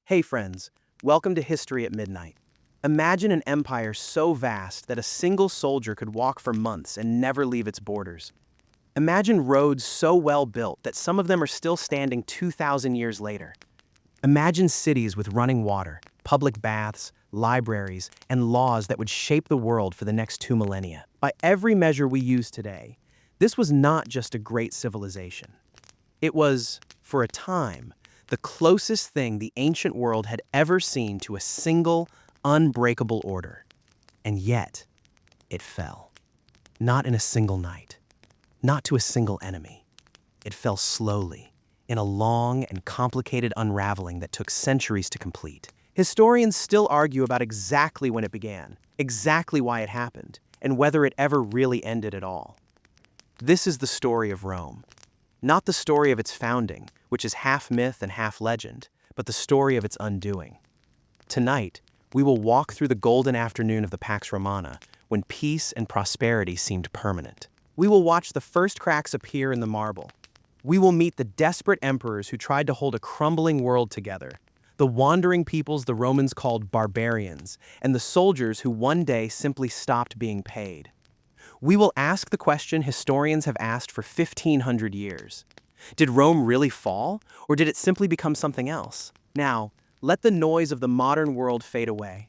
Hey friends, welcome to History at Midnight. Imagine an empire so vast that a single soldier could walk for months and never leave its borders. Imagine roads so well built that some of them are still standing 2,000 years later. Imagine cities with running water, public baths, libraries, and laws that would shape the world for the next 2 millennia. By every measure we use today, this was not just a great civilization. It was, for a time, the closest thing the ancient world had ever seen to a single, unbreakable order. And yet, it fell. Not in a single night. Not to a single enemy. It fell slowly, in a long and complicated unraveling that took centuries to complete. Historians still argue about exactly when it began, exactly why it happened, and whether it ever really ended at all. This is the story of Rome. Not the story of its founding, which is half myth and half legend, but the story of its undoing. Tonight, we will walk through the golden afternoon of the Pax Romana, when peace and prosperity seemed permanent. We will watch the first cracks appear in the marble. We will meet the desperate emperors who tried to hold a crumbling world together, the wandering peoples the Romans called barbarians, and the soldiers who one day simply stopped being paid. We will ask the question historians have asked for 1,500 years. Did Rome really fall, or did it simply become something else? Now, let the noise of the modern world fade away.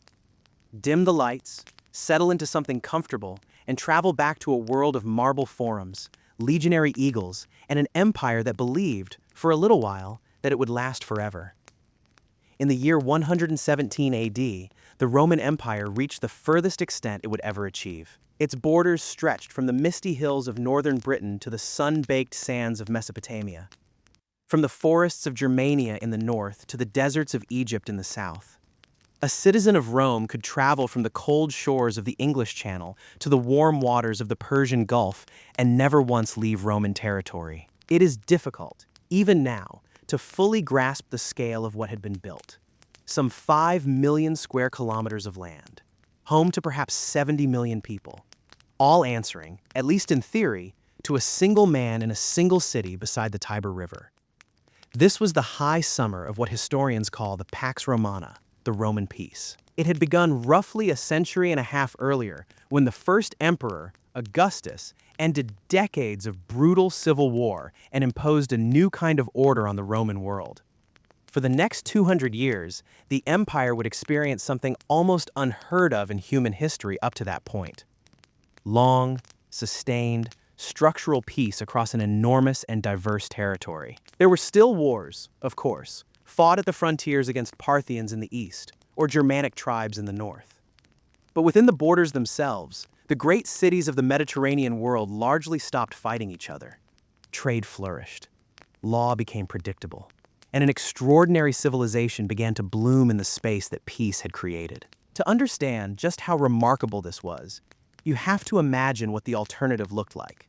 Dim the lights, settle into something comfortable, and travel back to a world of marble forums, legionary eagles, and an empire that believed, for a little while, that it would last forever. In the year 117 AD, the Roman Empire reached the furthest extent it would ever achieve. Its borders stretched from the misty hills of northern Britain to the sun-baked sands of Mesopotamia, from the forests of Germania in the north to the deserts of Egypt in the south. A citizen of Rome could travel from the cold shores of the English Channel to the warm waters of the Persian Gulf and never once leave Roman territory. It is difficult, even now, to fully grasp the scale of what had been built. Some 5 million square kilometers of land, home to perhaps 70 million people, all answering, at least in theory, to a single man in a single city beside the Tiber River. This was the high summer of what historians call the Pax Romana, the Roman peace. It had begun roughly a century and a half earlier when the first emperor, Augustus, ended decades of brutal civil war and imposed a new kind of order on the Roman world. For the next 200 years, the empire would experience something almost unheard of in human history up to that point. Long, sustained, structural peace across an enormous and diverse territory. There were still wars, of course, fought at the frontiers against Parthians in the east, or Germanic tribes in the north. But within the borders themselves, the great cities of the Mediterranean world largely stopped fighting each other. Trade flourished. Law became predictable. And an extraordinary civilization began to bloom in the space that peace had created. To understand just how remarkable this was, you have to imagine what the alternative looked like.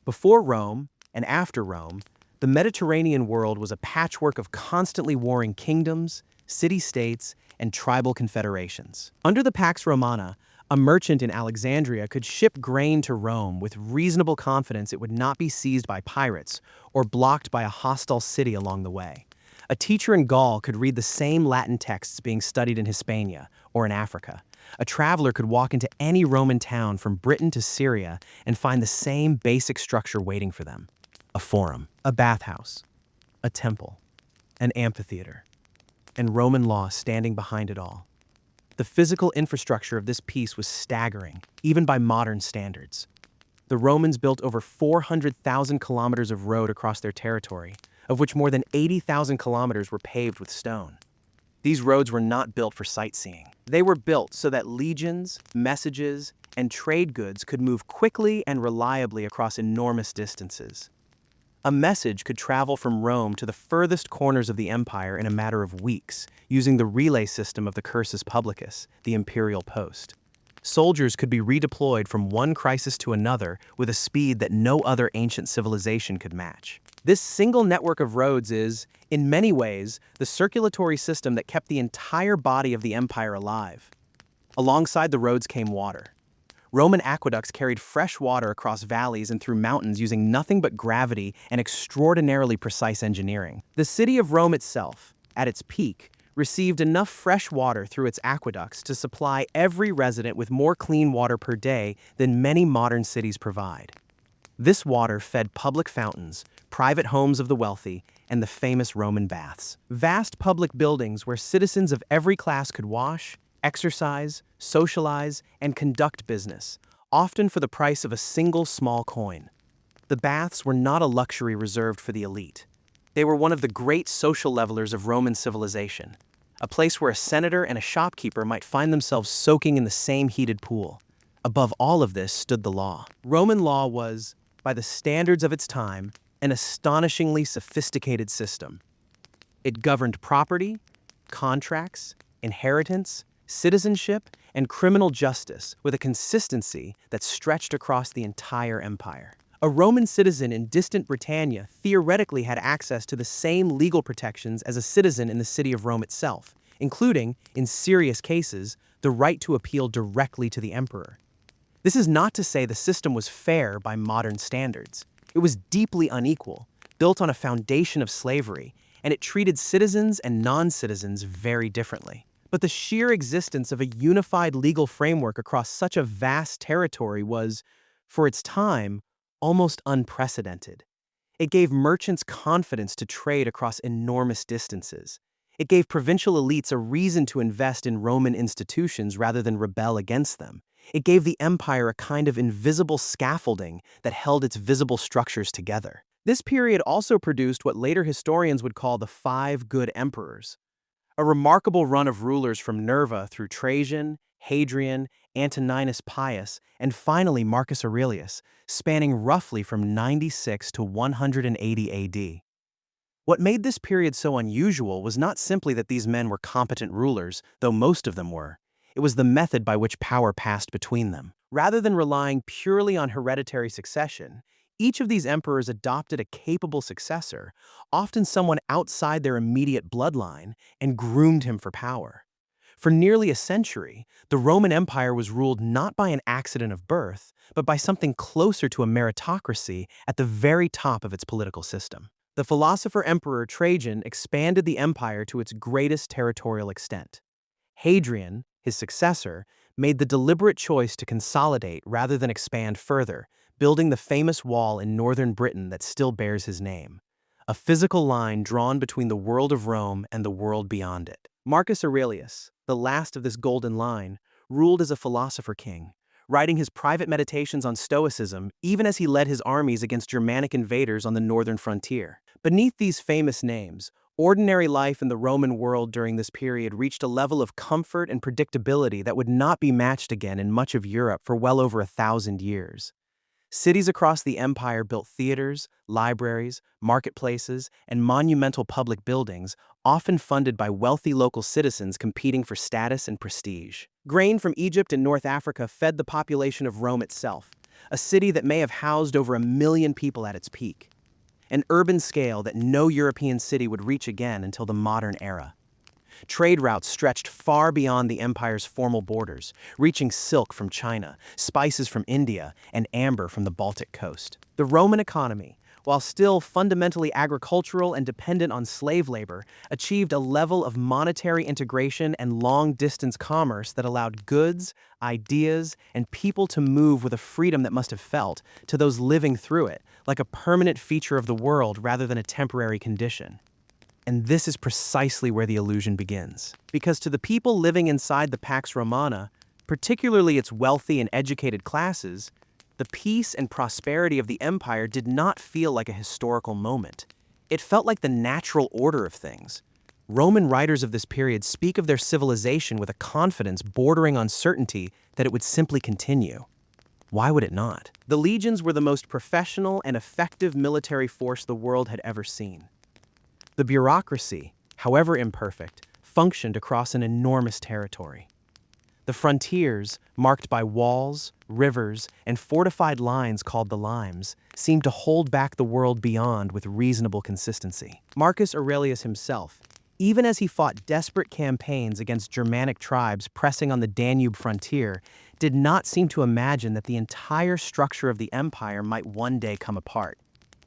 Before Rome, and after Rome, the Mediterranean world was a patchwork of constantly warring kingdoms, city-states, and tribal confederations. Under the Pax Romana, a merchant in Alexandria could ship grain to Rome with reasonable confidence it would not be seized by pirates or blocked by a hostile city along the way. A teacher in Gaul could read the same Latin texts being studied in Hispania or in Africa. A traveler could walk into any Roman town from Britain to Syria and find the same basic structure waiting for them. A forum, a bathhouse, a temple, an amphitheater, and Roman law standing behind it all. The physical infrastructure of this piece was staggering, even by modern standards. The Romans built over 400,000 kilometers of road across their territory, of which more than 80,000 kilometers were paved with stone. These roads were not built for sightseeing. They were built so that legions, messages, and trade goods could move quickly and reliably across enormous distances. A message could travel from Rome to the furthest corners of the empire in a matter of weeks, using the relay system of the cursus publicus, the imperial post. Soldiers could be redeployed from one crisis to another with a speed that no other ancient civilization could match. This single network of roads is, in many ways, the circulatory system that kept the entire body of the empire alive. Alongside the roads came water. Roman aqueducts carried fresh water across valleys and through mountains using nothing but gravity and extraordinarily precise engineering. The city of Rome itself, at its peak, received enough fresh water through its aqueducts to supply every resident with more clean water per day than many modern cities provide. This water fed public fountains, private homes of the wealthy, and the famous Roman baths. Vast public buildings where citizens of every class could wash, exercise, socialize, and conduct business, often for the price of a single small coin. The baths were not a luxury reserved for the elite. They were one of the great social levelers of Roman civilization, a place where a senator and a shopkeeper might find themselves soaking in the same heated pool. Above all of this stood the law. Roman law was, by the standards of its time, an astonishingly sophisticated system. It governed property, contracts, inheritance, citizenship, and criminal justice with a consistency that stretched across the entire empire. A Roman citizen in distant Britannia theoretically had access to the same legal protections as a citizen in the city of Rome itself, including, in serious cases, the right to appeal directly to the emperor. This is not to say the system was fair by modern standards. It was deeply unequal, built on a foundation of slavery, and it treated citizens and non-citizens very differently. But the sheer existence of a unified legal framework across such a vast territory was, for its time, almost unprecedented. It gave merchants confidence to trade across enormous distances. It gave provincial elites a reason to invest in Roman institutions rather than rebel against them. It gave the empire a kind of invisible scaffolding that held its visible structures together. This period also produced what later historians would call the Five Good Emperors, a remarkable run of rulers from Nerva through Trajan, Hadrian, Antoninus Pius, and finally Marcus Aurelius, spanning roughly from 96 to 180 AD. What made this period so unusual was not simply that these men were competent rulers, though most of them were. It was the method by which power passed between them. Rather than relying purely on hereditary succession, each of these emperors adopted a capable successor, often someone outside their immediate bloodline, and groomed him for power. For nearly a century, the Roman Empire was ruled not by an accident of birth, but by something closer to a meritocracy at the very top of its political system. The philosopher-emperor Trajan expanded the empire to its greatest territorial extent. Hadrian, his successor, made the deliberate choice to consolidate rather than expand further, building the famous wall in northern Britain that still bears his name, a physical line drawn between the world of Rome and the world beyond it. Marcus Aurelius, the last of this golden line, ruled as a philosopher king, writing his private meditations on Stoicism even as he led his armies against Germanic invaders on the northern frontier. Beneath these famous names, ordinary life in the Roman world during this period reached a level of comfort and predictability that would not be matched again in much of Europe for well over 1,000 years. Cities across the empire built theaters, libraries, marketplaces, and monumental public buildings, often funded by wealthy local citizens competing for status and prestige. Grain from Egypt and North Africa fed the population of Rome itself, a city that may have housed over 1 million people at its peak. An urban scale that no European city would reach again until the modern era. Trade routes stretched far beyond the empire's formal borders, reaching silk from China, spices from India, and amber from the Baltic coast. The Roman economy, while still fundamentally agricultural and dependent on slave labor, achieved a level of monetary integration and long-distance commerce that allowed goods, ideas, and people to move with a freedom that must have felt, to those living through it, like a permanent feature of the world rather than a temporary condition. And this is precisely where the illusion begins. Because to the people living inside the Pax Romana, particularly its wealthy and educated classes, the peace and prosperity of the empire did not feel like a historical moment. It felt like the natural order of things. Roman writers of this period speak of their civilization with a confidence bordering on certainty that it would simply continue. Why would it not? The legions were the most professional and effective military force the world had ever seen. The bureaucracy, however imperfect, functioned across an enormous territory. The frontiers, marked by walls, rivers, and fortified lines called the limes, seemed to hold back the world beyond with reasonable consistency. Marcus Aurelius himself, even as he fought desperate campaigns against Germanic tribes pressing on the Danube frontier, did not seem to imagine that the entire structure of the empire might one day come apart.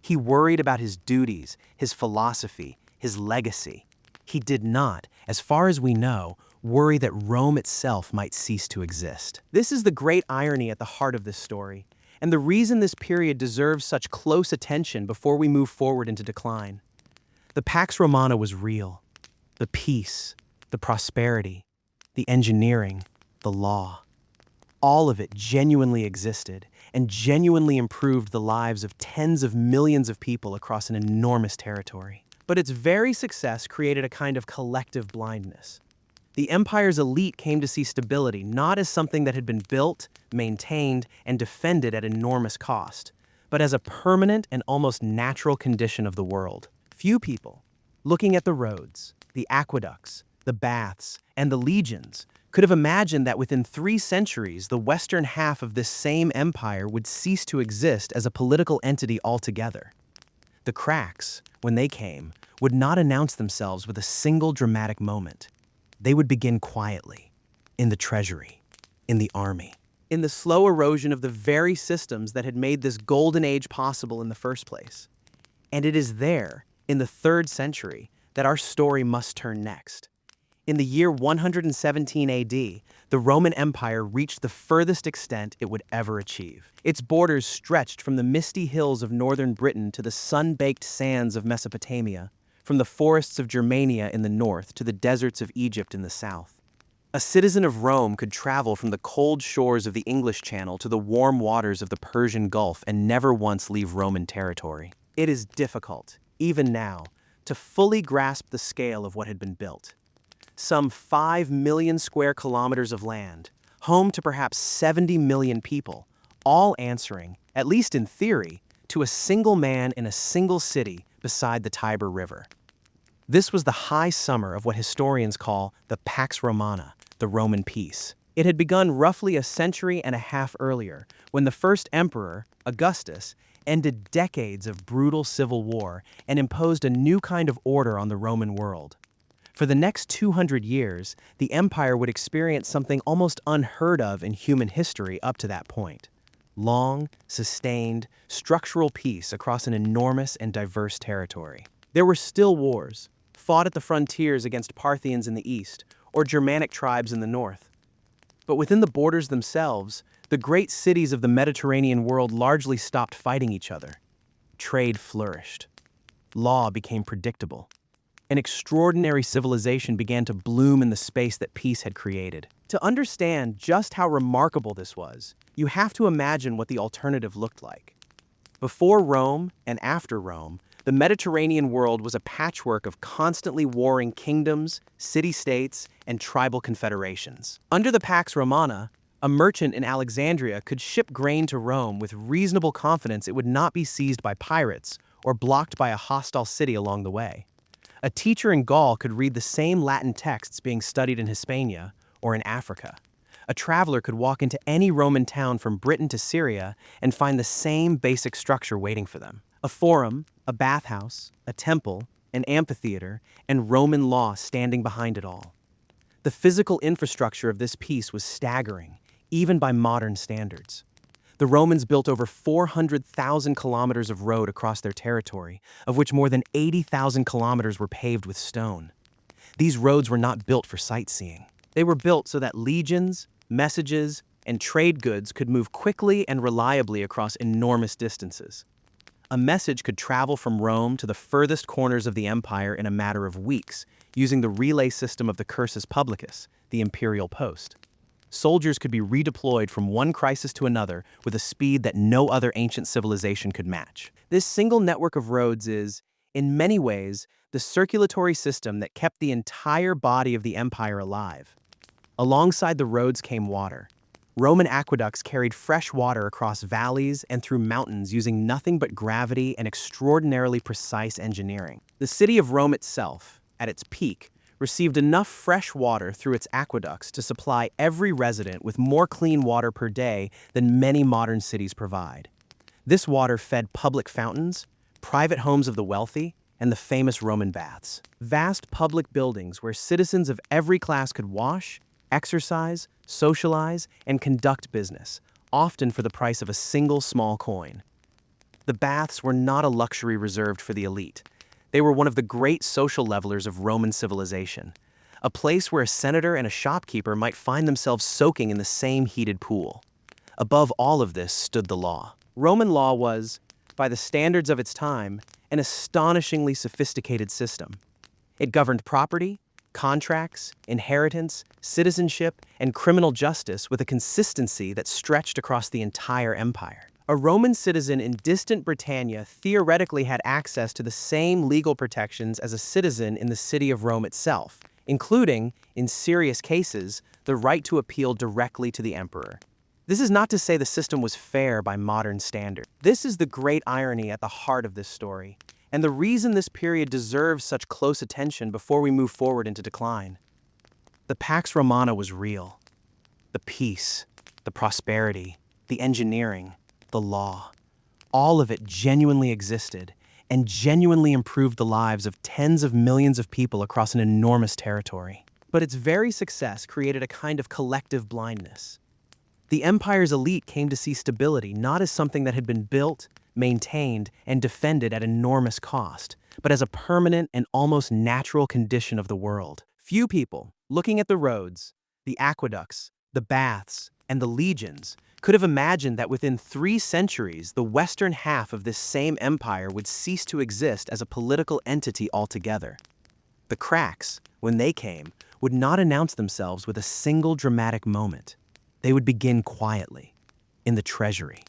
He worried about his duties, his philosophy, his legacy. He did not, as far as we know, worry that Rome itself might cease to exist. This is the great irony at the heart of this story, and the reason this period deserves such close attention before we move forward into decline. The Pax Romana was real. The peace, the prosperity, the engineering, the law. All of it genuinely existed and genuinely improved the lives of tens of millions of people across an enormous territory. But its very success created a kind of collective blindness. The empire's elite came to see stability not as something that had been built, maintained, and defended at enormous cost, but as a permanent and almost natural condition of the world. Few people, looking at the roads, the aqueducts, the baths, and the legions, could have imagined that within 3 centuries the western half of this same empire would cease to exist as a political entity altogether. The cracks, when they came, would not announce themselves with a single dramatic moment. They would begin quietly, in the treasury, in the army, in the slow erosion of the very systems that had made this golden age possible in the first place. And it is there, in the 3rd century, that our story must turn next. In the year 117 AD, the Roman Empire reached the furthest extent it would ever achieve. Its borders stretched from the misty hills of northern Britain to the sun-baked sands of Mesopotamia, from the forests of Germania in the north to the deserts of Egypt in the south. A citizen of Rome could travel from the cold shores of the English Channel to the warm waters of the Persian Gulf and never once leave Roman territory. It is difficult, even now, to fully grasp the scale of what had been built. Some 5 million square kilometers of land, home to perhaps 70 million people, all answering, at least in theory, to a single man in a single city beside the Tiber River. This was the high summer of what historians call the Pax Romana, the Roman peace. It had begun roughly a century and a half earlier, when the first emperor, Augustus, ended decades of brutal civil war and imposed a new kind of order on the Roman world. For the next 200 years, the empire would experience something almost unheard of in human history up to that point. Long, sustained, structural peace across an enormous and diverse territory. There were still wars, fought at the frontiers against Parthians in the east, or Germanic tribes in the north. But within the borders themselves, the great cities of the Mediterranean world largely stopped fighting each other. Trade flourished. Law became predictable. An extraordinary civilization began to bloom in the space that peace had created. To understand just how remarkable this was, you have to imagine what the alternative looked like. Before Rome and after Rome, the Mediterranean world was a patchwork of constantly warring kingdoms, city-states, and tribal confederations. Under the Pax Romana, a merchant in Alexandria could ship grain to Rome with reasonable confidence it would not be seized by pirates or blocked by a hostile city along the way. A teacher in Gaul could read the same Latin texts being studied in Hispania or in Africa. A traveler could walk into any Roman town from Britain to Syria and find the same basic structure waiting for them. A forum, a bathhouse, a temple, an amphitheater, and Roman law standing behind it all. The physical infrastructure of this piece was staggering, even by modern standards. The Romans built over 400,000 kilometers of road across their territory, of which more than 80,000 kilometers were paved with stone. These roads were not built for sightseeing. They were built so that legions, messages, and trade goods could move quickly and reliably across enormous distances. A message could travel from Rome to the furthest corners of the empire in a matter of weeks, using the relay system of the cursus publicus, the imperial post. Soldiers could be redeployed from one crisis to another with a speed that no other ancient civilization could match. This single network of roads is, in many ways, the circulatory system that kept the entire body of the empire alive. Alongside the roads came water. Roman aqueducts carried fresh water across valleys and through mountains using nothing but gravity and extraordinarily precise engineering. The city of Rome itself, at its peak, received enough fresh water through its aqueducts to supply every resident with more clean water per day than many modern cities provide. This water fed public fountains, private homes of the wealthy, and the famous Roman baths. Vast public buildings where citizens of every class could wash, exercise, socialize, and conduct business, often for the price of a single small coin. The baths were not a luxury reserved for the elite. They were one of the great social levelers of Roman civilization, a place where a senator and a shopkeeper might find themselves soaking in the same heated pool. Above all of this stood the law. Roman law was, by the standards of its time, an astonishingly sophisticated system. It governed property, contracts, inheritance, citizenship, and criminal justice with a consistency that stretched across the entire empire. A Roman citizen in distant Britannia theoretically had access to the same legal protections as a citizen in the city of Rome itself, including, in serious cases, the right to appeal directly to the emperor. This is not to say the system was fair by modern standards. This is the great irony at the heart of this story, and the reason this period deserves such close attention before we move forward into decline. The Pax Romana was real. The peace, the prosperity, the engineering, the law, all of it genuinely existed and genuinely improved the lives of tens of millions of people across an enormous territory. But its very success created a kind of collective blindness. The empire's elite came to see stability not as something that had been built, maintained, and defended at enormous cost, but as a permanent and almost natural condition of the world. Few people, looking at the roads, the aqueducts, the baths, and the legions, could have imagined that within 3 centuries, the western half of this same empire would cease to exist as a political entity altogether. The cracks, when they came, would not announce themselves with a single dramatic moment. They would begin quietly, in the treasury,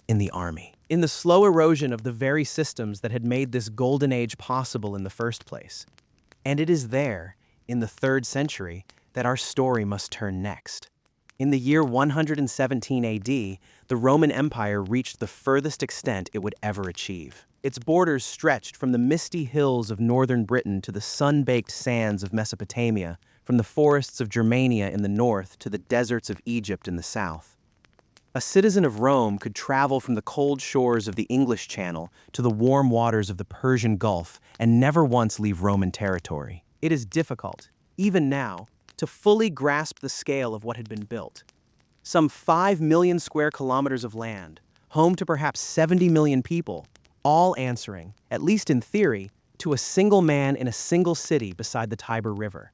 in the army, in the slow erosion of the very systems that had made this golden age possible in the first place. And it is there, in the 3rd century, that our story must turn next. In the year 117 AD, the Roman Empire reached the furthest extent it would ever achieve. Its borders stretched from the misty hills of northern Britain to the sun-baked sands of Mesopotamia, from the forests of Germania in the north to the deserts of Egypt in the south. A citizen of Rome could travel from the cold shores of the English Channel to the warm waters of the Persian Gulf and never once leave Roman territory. It is difficult, even now, to fully grasp the scale of what had been built. Some 5 million square kilometers of land, home to perhaps 70 million people, all answering, at least in theory, to a single man in a single city beside the Tiber River.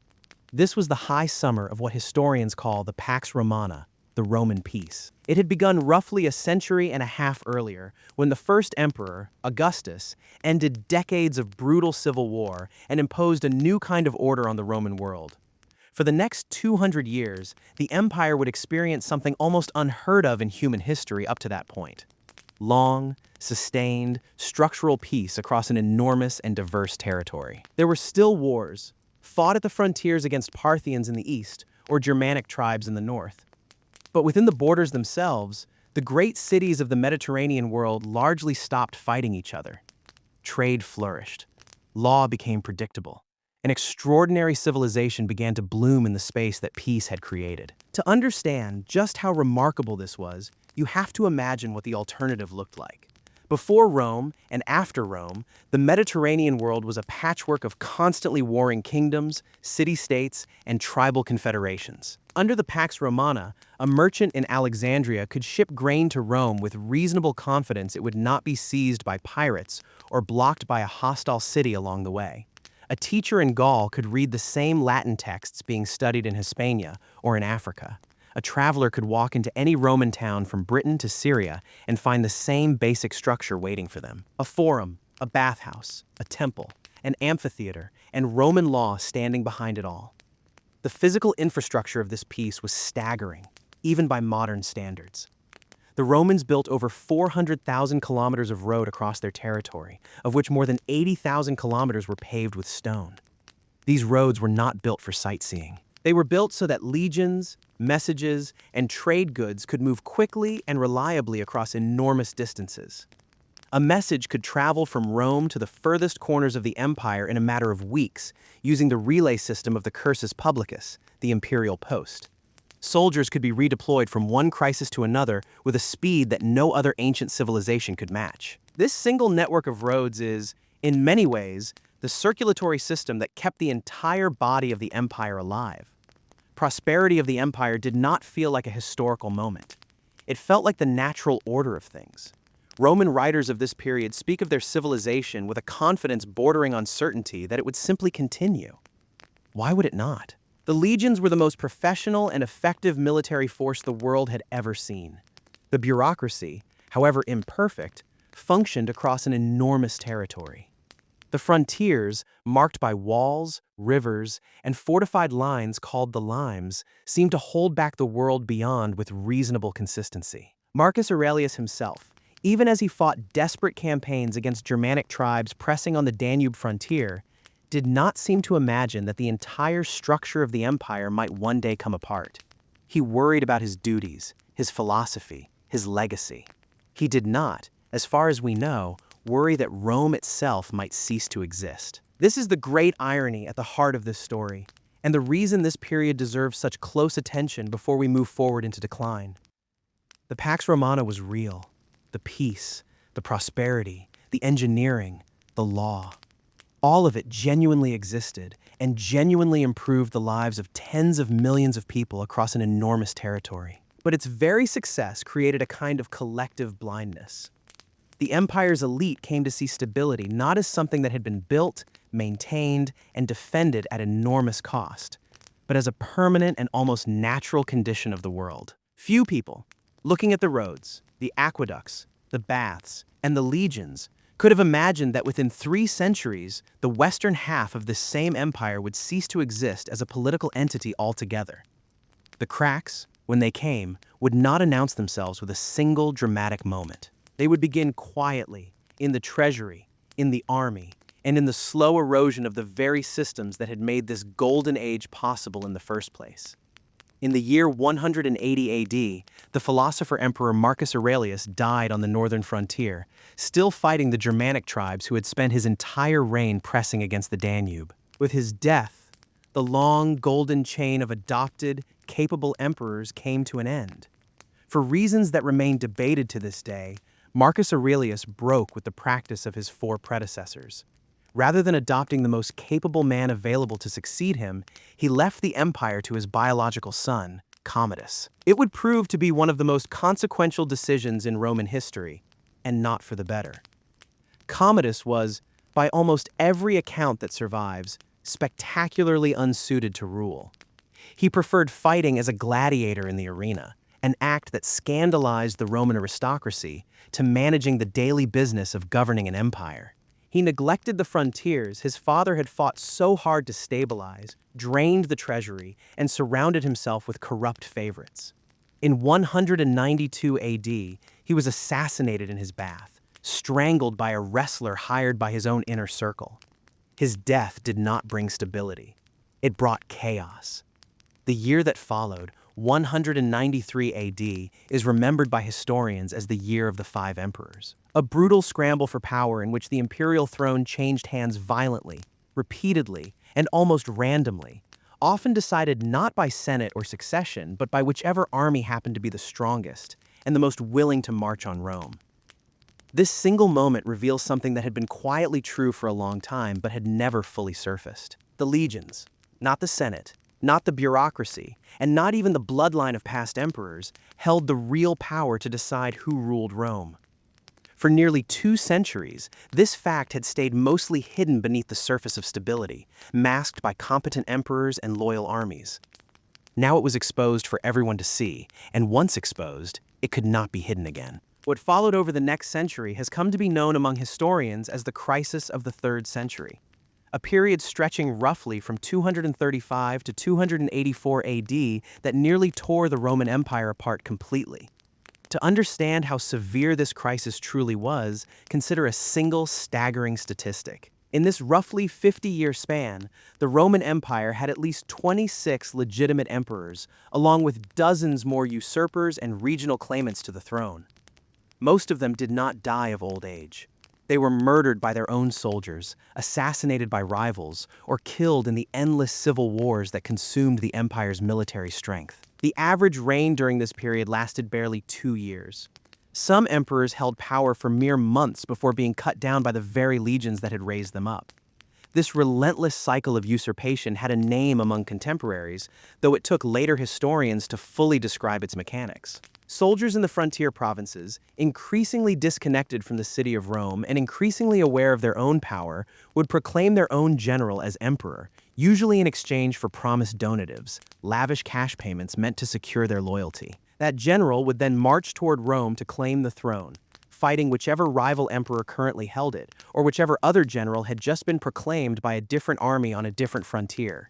This was the high summer of what historians call the Pax Romana, the Roman peace. It had begun roughly a century and a half earlier, when the first emperor, Augustus, ended decades of brutal civil war and imposed a new kind of order on the Roman world. For the next 200 years, the empire would experience something almost unheard of in human history up to that point. Long, sustained, structural peace across an enormous and diverse territory. There were still wars, fought at the frontiers against Parthians in the east or Germanic tribes in the north. But within the borders themselves, the great cities of the Mediterranean world largely stopped fighting each other. Trade flourished. Law became predictable. An extraordinary civilization began to bloom in the space that peace had created. To understand just how remarkable this was, you have to imagine what the alternative looked like. Before Rome and after Rome, the Mediterranean world was a patchwork of constantly warring kingdoms, city-states, and tribal confederations. Under the Pax Romana, a merchant in Alexandria could ship grain to Rome with reasonable confidence it would not be seized by pirates or blocked by a hostile city along the way. A teacher in Gaul could read the same Latin texts being studied in Hispania or in Africa. A traveler could walk into any Roman town from Britain to Syria and find the same basic structure waiting for them. A forum, a bathhouse, a temple, an amphitheater, and Roman law standing behind it all. The physical infrastructure of this piece was staggering, even by modern standards. The Romans built over 400,000 kilometers of road across their territory, of which more than 80,000 kilometers were paved with stone. These roads were not built for sightseeing. They were built so that legions, messages, and trade goods could move quickly and reliably across enormous distances. A message could travel from Rome to the furthest corners of the empire in a matter of weeks, using the relay system of the cursus publicus, the imperial post. Soldiers could be redeployed from one crisis to another with a speed that no other ancient civilization could match. This single network of roads is, in many ways, the circulatory system that kept the entire body of the empire alive. Prosperity of the empire did not feel like a historical moment. It felt like the natural order of things. Roman writers of this period speak of their civilization with a confidence bordering on certainty that it would simply continue. Why would it not? The legions were the most professional and effective military force the world had ever seen. The bureaucracy, however imperfect, functioned across an enormous territory. The frontiers, marked by walls, rivers, and fortified lines called the limes, seemed to hold back the world beyond with reasonable consistency. Marcus Aurelius himself, even as he fought desperate campaigns against Germanic tribes pressing on the Danube frontier, did not seem to imagine that the entire structure of the empire might one day come apart. He worried about his duties, his philosophy, his legacy. He did not, as far as we know, worry that Rome itself might cease to exist. This is the great irony at the heart of this story, and the reason this period deserves such close attention before we move forward into decline. The Pax Romana was real. The peace, the prosperity, the engineering, the law. All of it genuinely existed and genuinely improved the lives of tens of millions of people across an enormous territory. But its very success created a kind of collective blindness. The empire's elite came to see stability not as something that had been built, maintained, and defended at enormous cost, but as a permanent and almost natural condition of the world. Few people, looking at the roads, the aqueducts, the baths, and the legions, could have imagined that within 3 centuries, the western half of this same empire would cease to exist as a political entity altogether. The cracks, when they came, would not announce themselves with a single dramatic moment. They would begin quietly, in the treasury, in the army, and in the slow erosion of the very systems that had made this golden age possible in the first place. In the year 180 AD, the philosopher-emperor Marcus Aurelius died on the northern frontier, still fighting the Germanic tribes who had spent his entire reign pressing against the Danube. With his death, the long golden chain of adopted, capable emperors came to an end. For reasons that remain debated to this day, Marcus Aurelius broke with the practice of his 4 predecessors. Rather than adopting the most capable man available to succeed him, he left the empire to his biological son, Commodus. It would prove to be one of the most consequential decisions in Roman history, and not for the better. Commodus was, by almost every account that survives, spectacularly unsuited to rule. He preferred fighting as a gladiator in the arena, an act that scandalized the Roman aristocracy, to managing the daily business of governing an empire. He neglected the frontiers his father had fought so hard to stabilize, drained the treasury, and surrounded himself with corrupt favorites. In 192 AD, he was assassinated in his bath, strangled by a wrestler hired by his own inner circle. His death did not bring stability. It brought chaos. The year that followed, 193 AD, is remembered by historians as the year of the 5 emperors. A brutal scramble for power in which the imperial throne changed hands violently, repeatedly, and almost randomly, often decided not by Senate or succession, but by whichever army happened to be the strongest and the most willing to march on Rome. This single moment reveals something that had been quietly true for a long time but had never fully surfaced. The legions, not the Senate, not the bureaucracy, and not even the bloodline of past emperors, held the real power to decide who ruled Rome. For nearly 2 centuries, this fact had stayed mostly hidden beneath the surface of stability, masked by competent emperors and loyal armies. Now it was exposed for everyone to see, and once exposed, it could not be hidden again. What followed over the next century has come to be known among historians as the crisis of the 3rd century, a period stretching roughly from 235 to 284 AD that nearly tore the Roman Empire apart completely. To understand how severe this crisis truly was, consider a single staggering statistic. In this roughly 50-year span, the Roman Empire had at least 26 legitimate emperors, along with dozens more usurpers and regional claimants to the throne. Most of them did not die of old age. They were murdered by their own soldiers, assassinated by rivals, or killed in the endless civil wars that consumed the empire's military strength. The average reign during this period lasted barely 2 years. Some emperors held power for mere months before being cut down by the very legions that had raised them up. This relentless cycle of usurpation had a name among contemporaries, though it took later historians to fully describe its mechanics. Soldiers in the frontier provinces, increasingly disconnected from the city of Rome and increasingly aware of their own power, would proclaim their own general as emperor, usually in exchange for promised donatives, lavish cash payments meant to secure their loyalty. That general would then march toward Rome to claim the throne, fighting whichever rival emperor currently held it, or whichever other general had just been proclaimed by a different army on a different frontier.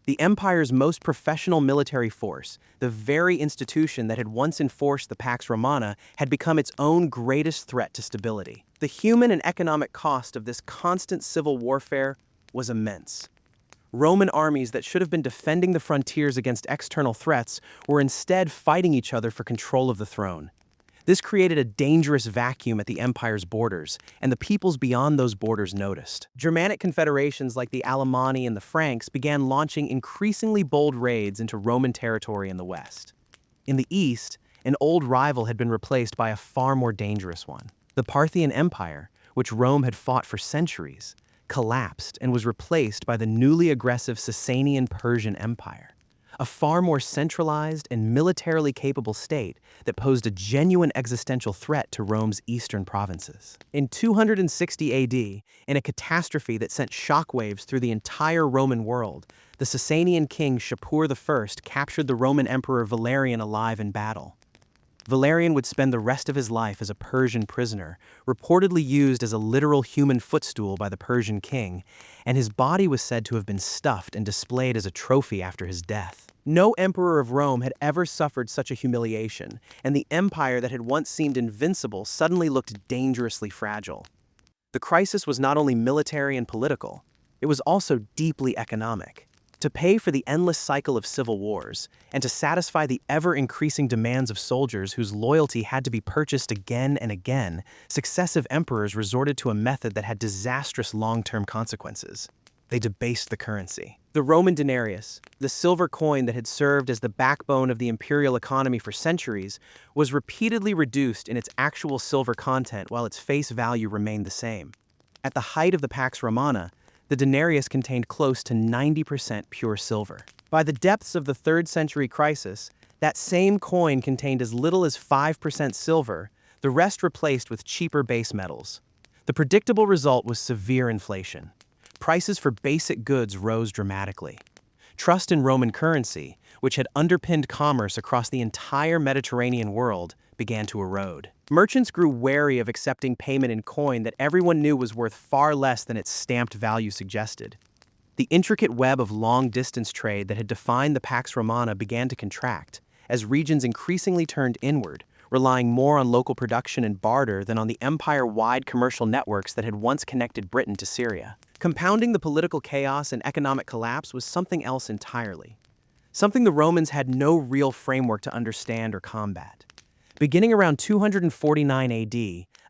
The empire's most professional military force, the very institution that had once enforced the Pax Romana, had become its own greatest threat to stability. The human and economic cost of this constant civil warfare was immense. Roman armies that should have been defending the frontiers against external threats were instead fighting each other for control of the throne. This created a dangerous vacuum at the empire's borders, and the peoples beyond those borders noticed. Germanic confederations like the Alemanni and the Franks began launching increasingly bold raids into Roman territory in the west. In the east, an old rival had been replaced by a far more dangerous one. The Parthian Empire, which Rome had fought for centuries, collapsed and was replaced by the newly aggressive Sasanian Persian Empire, a far more centralized and militarily capable state that posed a genuine existential threat to Rome's eastern provinces. In 260 AD, in a catastrophe that sent shockwaves through the entire Roman world, the Sasanian king Shapur I captured the Roman emperor Valerian alive in battle. Valerian would spend the rest of his life as a Persian prisoner, reportedly used as a literal human footstool by the Persian king, and his body was said to have been stuffed and displayed as a trophy after his death. No emperor of Rome had ever suffered such a humiliation, and the empire that had once seemed invincible suddenly looked dangerously fragile. The crisis was not only military and political, it was also deeply economic. To pay for the endless cycle of civil wars, and to satisfy the ever-increasing demands of soldiers whose loyalty had to be purchased again and again, successive emperors resorted to a method that had disastrous long-term consequences. They debased the currency. The Roman denarius, the silver coin that had served as the backbone of the imperial economy for centuries, was repeatedly reduced in its actual silver content while its face value remained the same. At the height of the Pax Romana, the denarius contained close to 90% pure silver. By the depths of the 3rd century crisis, that same coin contained as little as 5% silver, the rest replaced with cheaper base metals. The predictable result was severe inflation. Prices for basic goods rose dramatically. Trust in Roman currency, which had underpinned commerce across the entire Mediterranean world, began to erode. Merchants grew wary of accepting payment in coin that everyone knew was worth far less than its stamped value suggested. The intricate web of long-distance trade that had defined the Pax Romana began to contract, as regions increasingly turned inward, relying more on local production and barter than on the empire-wide commercial networks that had once connected Britain to Syria. Compounding the political chaos and economic collapse was something else entirely. Something the Romans had no real framework to understand or combat. Beginning around 249 AD,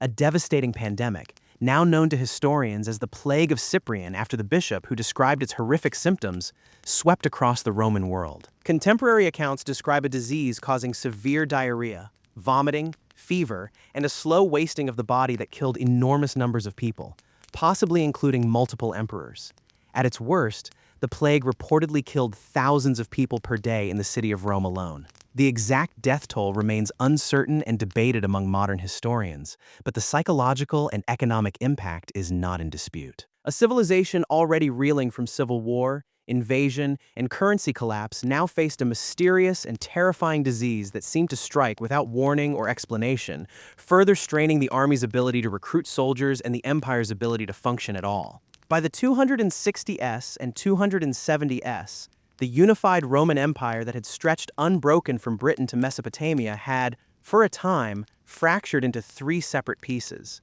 a devastating pandemic, now known to historians as the Plague of Cyprian after the bishop who described its horrific symptoms, swept across the Roman world. Contemporary accounts describe a disease causing severe diarrhea, vomiting, fever, and a slow wasting of the body that killed enormous numbers of people, possibly including multiple emperors. At its worst, the plague reportedly killed thousands of people per day in the city of Rome alone. The exact death toll remains uncertain and debated among modern historians, but the psychological and economic impact is not in dispute. A civilization already reeling from civil war, invasion, and currency collapse now faced a mysterious and terrifying disease that seemed to strike without warning or explanation, further straining the army's ability to recruit soldiers and the empire's ability to function at all. By the 260s and 270s, the unified Roman Empire that had stretched unbroken from Britain to Mesopotamia had, for a time, fractured into 3 separate pieces.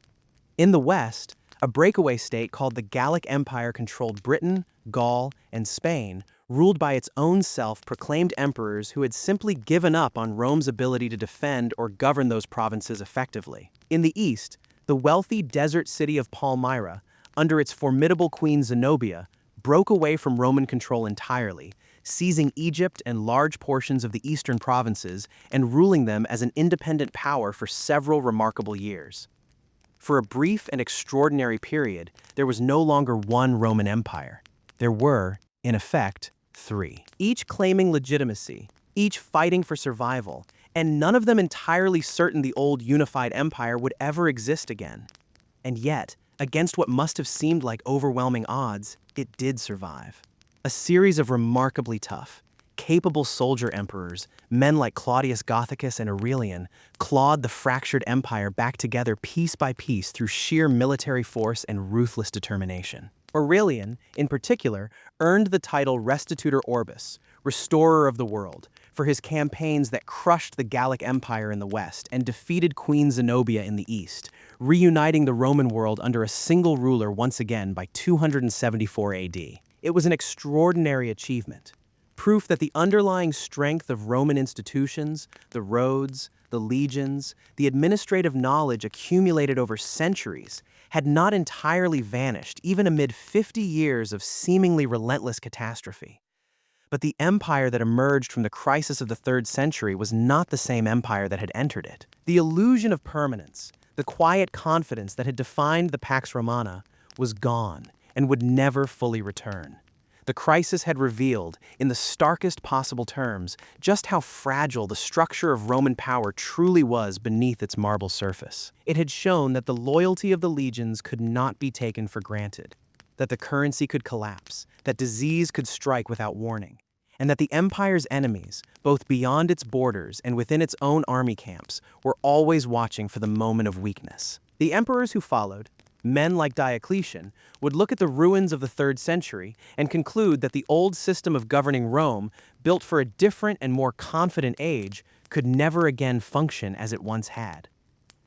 In the west, a breakaway state called the Gallic Empire controlled Britain, Gaul, and Spain, ruled by its own self-proclaimed emperors who had simply given up on Rome's ability to defend or govern those provinces effectively. In the east, the wealthy desert city of Palmyra, under its formidable queen Zenobia, broke away from Roman control entirely, seizing Egypt and large portions of the eastern provinces and ruling them as an independent power for several remarkable years. For a brief and extraordinary period, there was no longer one Roman Empire. There were, in effect, three, each claiming legitimacy, each fighting for survival, and none of them entirely certain the old unified empire would ever exist again. And yet, against what must have seemed like overwhelming odds, it did survive. A series of remarkably tough, capable soldier emperors, men like Claudius Gothicus and Aurelian, clawed the fractured empire back together piece by piece through sheer military force and ruthless determination. Aurelian, in particular, earned the title Restitutor Orbis, restorer of the world, for his campaigns that crushed the Gallic Empire in the west and defeated Queen Zenobia in the east, reuniting the Roman world under a single ruler once again by 274 AD. It was an extraordinary achievement, proof that the underlying strength of Roman institutions, the roads, the legions, the administrative knowledge accumulated over centuries, had not entirely vanished even amid 50 years of seemingly relentless catastrophe. But the empire that emerged from the crisis of the 3rd century was not the same empire that had entered it. The illusion of permanence, the quiet confidence that had defined the Pax Romana, was gone and would never fully return. The crisis had revealed, in the starkest possible terms, just how fragile the structure of Roman power truly was beneath its marble surface. It had shown that the loyalty of the legions could not be taken for granted, that the currency could collapse, that disease could strike without warning, and that the empire's enemies, both beyond its borders and within its own army camps, were always watching for the moment of weakness. The emperors who followed, men like Diocletian, would look at the ruins of the 3rd century and conclude that the old system of governing Rome, built for a different and more confident age, could never again function as it once had.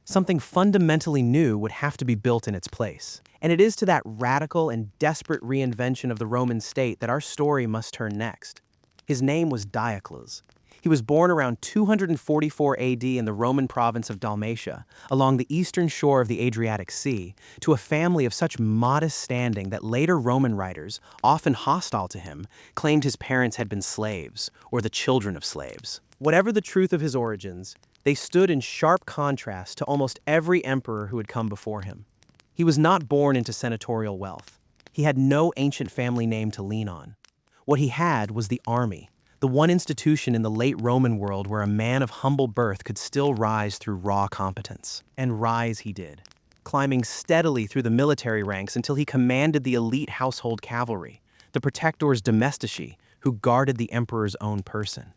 Something fundamentally new would have to be built in its place. And it is to that radical and desperate reinvention of the Roman state that our story must turn next. His name was Diocles. He was born around 244 AD in the Roman province of Dalmatia, along the eastern shore of the Adriatic Sea, to a family of such modest standing that later Roman writers, often hostile to him, claimed his parents had been slaves, or the children of slaves. Whatever the truth of his origins, they stood in sharp contrast to almost every emperor who had come before him. He was not born into senatorial wealth. He had no ancient family name to lean on. What he had was the army, the one institution in the late Roman world where a man of humble birth could still rise through raw competence. And rise he did, climbing steadily through the military ranks until he commanded the elite household cavalry, the protectors domestici, who guarded the emperor's own person.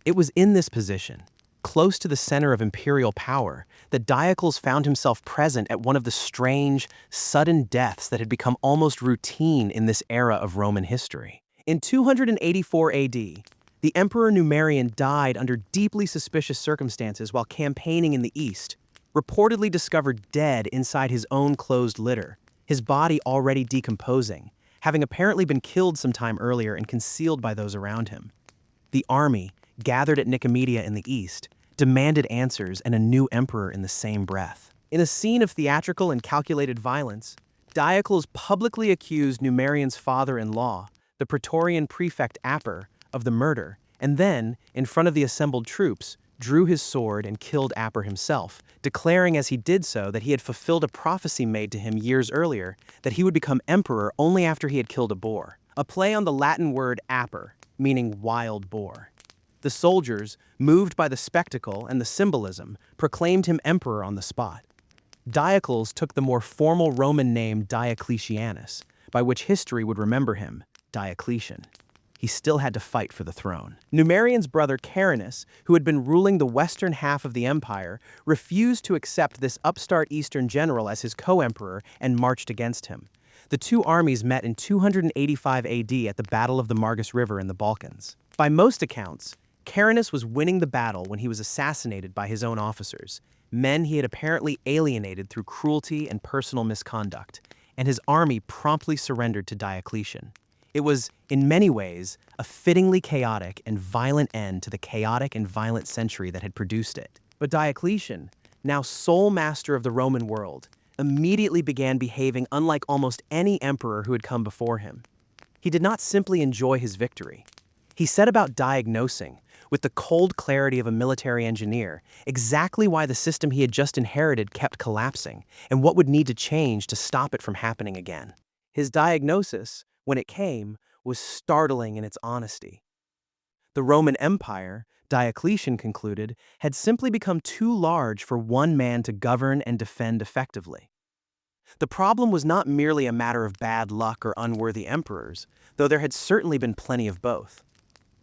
It was in this position, close to the center of imperial power, that Diocles found himself present at one of the strange, sudden deaths that had become almost routine in this era of Roman history. In 284 AD, the Emperor Numerian died under deeply suspicious circumstances while campaigning in the east, reportedly discovered dead inside his own closed litter, his body already decomposing, having apparently been killed some time earlier and concealed by those around him. The army, gathered at Nicomedia in the east, demanded answers and a new emperor in the same breath. In a scene of theatrical and calculated violence, Diocles publicly accused Numerian's father-in-law, the Praetorian prefect Aper, of the murder, and then, in front of the assembled troops, drew his sword and killed Aper himself, declaring as he did so that he had fulfilled a prophecy made to him years earlier that he would become emperor only after he had killed a boar, a play on the Latin word aper, meaning wild boar. The soldiers, moved by the spectacle and the symbolism, proclaimed him emperor on the spot. Diocles took the more formal Roman name Diocletianus, by which history would remember him, Diocletian. He still had to fight for the throne. Numerian's brother Carinus, who had been ruling the western half of the empire, refused to accept this upstart eastern general as his co-emperor and marched against him. The two armies met in 285 AD at the Battle of the Margus River in the Balkans. By most accounts, Carinus was winning the battle when he was assassinated by his own officers, men he had apparently alienated through cruelty and personal misconduct, and his army promptly surrendered to Diocletian. It was, in many ways, a fittingly chaotic and violent end to the chaotic and violent century that had produced it. But Diocletian, now sole master of the Roman world, immediately began behaving unlike almost any emperor who had come before him. He did not simply enjoy his victory. He set about diagnosing, with the cold clarity of a military engineer, exactly why the system he had just inherited kept collapsing, and what would need to change to stop it from happening again. His diagnosis, when it came, was startling in its honesty. The Roman Empire, Diocletian concluded, had simply become too large for one man to govern and defend effectively. The problem was not merely a matter of bad luck or unworthy emperors, though there had certainly been plenty of both.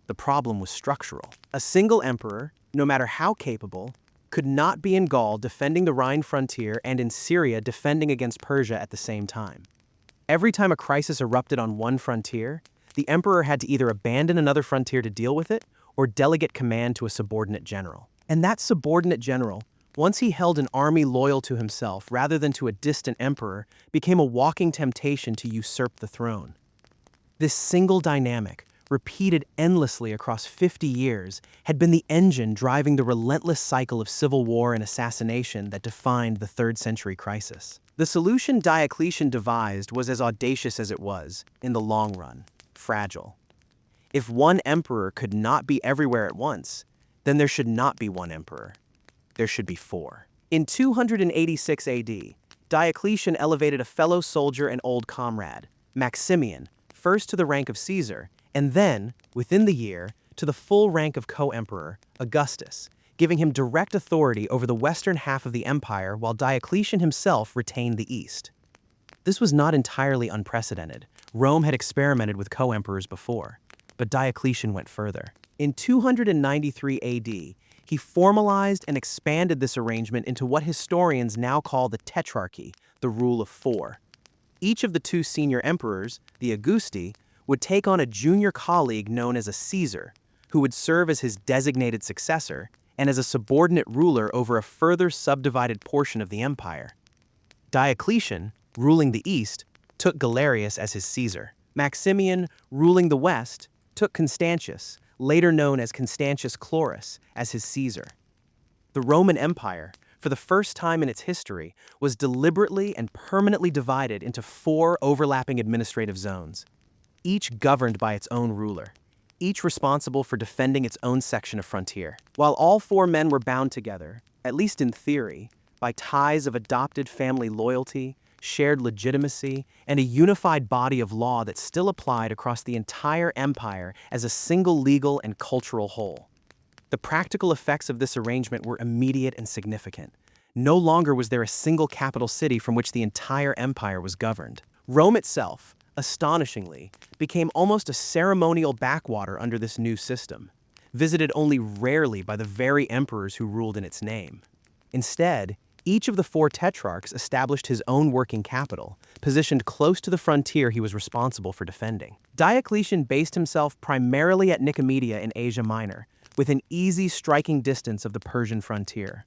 The problem was structural. A single emperor, no matter how capable, could not be in Gaul defending the Rhine frontier and in Syria defending against Persia at the same time. Every time a crisis erupted on one frontier, the emperor had to either abandon another frontier to deal with it or delegate command to a subordinate general. And that subordinate general, once he held an army loyal to himself rather than to a distant emperor, became a walking temptation to usurp the throne. This single dynamic, repeated endlessly across 50 years, had been the engine driving the relentless cycle of civil war and assassination that defined the 3rd century crisis. The solution Diocletian devised was as audacious as it was, in the long run, fragile. If one emperor could not be everywhere at once, then there should not be one emperor. There should be 4. In 286 AD, Diocletian elevated a fellow soldier and old comrade, Maximian, first to the rank of Caesar, and then, within the year, to the full rank of co-emperor, Augustus, giving him direct authority over the western half of the empire while Diocletian himself retained the east. This was not entirely unprecedented. Rome had experimented with co-emperors before, but Diocletian went further. In 293 AD, he formalized and expanded this arrangement into what historians now call the Tetrarchy, the rule of 4. Each of the 2 senior emperors, the Augusti, would take on a junior colleague known as a Caesar, who would serve as his designated successor and as a subordinate ruler over a further subdivided portion of the empire. Diocletian, ruling the east, took Galerius as his Caesar. Maximian, ruling the west, took Constantius, later known as Constantius Chlorus, as his Caesar. The Roman Empire, for the first time in its history, was deliberately and permanently divided into 4 overlapping administrative zones, each governed by its own ruler, each responsible for defending its own section of frontier. While all 4 men were bound together, at least in theory, by ties of adopted family loyalty, shared legitimacy, and a unified body of law that still applied across the entire empire as a single legal and cultural whole. The practical effects of this arrangement were immediate and significant. No longer was there a single capital city from which the entire empire was governed. Rome itself, astonishingly, became almost a ceremonial backwater under this new system, visited only rarely by the very emperors who ruled in its name. Instead, each of the 4 tetrarchs established his own working capital, positioned close to the frontier he was responsible for defending. Diocletian based himself primarily at Nicomedia in Asia Minor, within easy striking distance of the Persian frontier.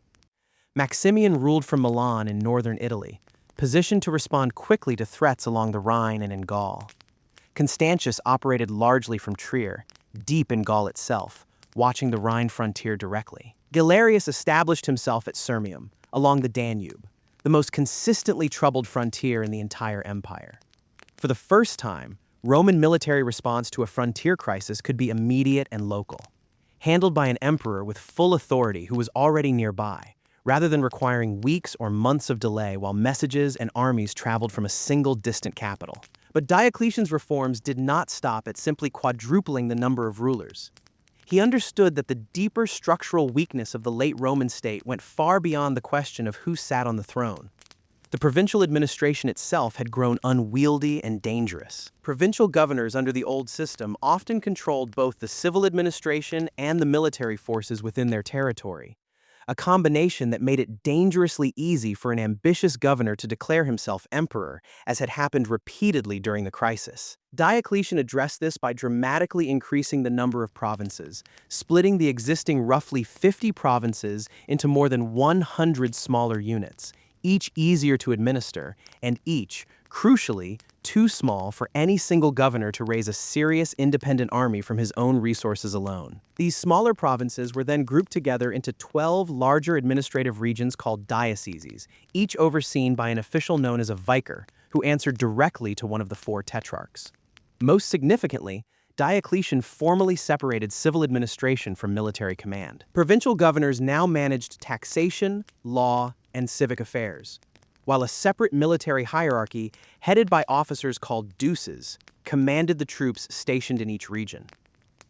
Maximian ruled from Milan in northern Italy, positioned to respond quickly to threats along the Rhine and in Gaul. Constantius operated largely from Trier, deep in Gaul itself, watching the Rhine frontier directly. Galerius established himself at Sirmium, along the Danube, the most consistently troubled frontier in the entire empire. For the first time, Roman military response to a frontier crisis could be immediate and local, handled by an emperor with full authority who was already nearby, rather than requiring weeks or months of delay while messages and armies traveled from a single distant capital. But Diocletian's reforms did not stop at simply quadrupling the number of rulers. He understood that the deeper structural weakness of the late Roman state went far beyond the question of who sat on the throne. The provincial administration itself had grown unwieldy and dangerous. Provincial governors under the old system often controlled both the civil administration and the military forces within their territory, a combination that made it dangerously easy for an ambitious governor to declare himself emperor, as had happened repeatedly during the crisis. Diocletian addressed this by dramatically increasing the number of provinces, splitting the existing roughly 50 provinces into more than 100 smaller units, each easier to administer, and each, crucially, too small for any single governor to raise a serious independent army from his own resources alone. These smaller provinces were then grouped together into 12 larger administrative regions called dioceses, each overseen by an official known as a vicar, who answered directly to one of the 4 tetrarchs. Most significantly, Diocletian formally separated civil administration from military command. Provincial governors now managed taxation, law, and civic affairs, while a separate military hierarchy, headed by officers called duces, commanded the troops stationed in each region.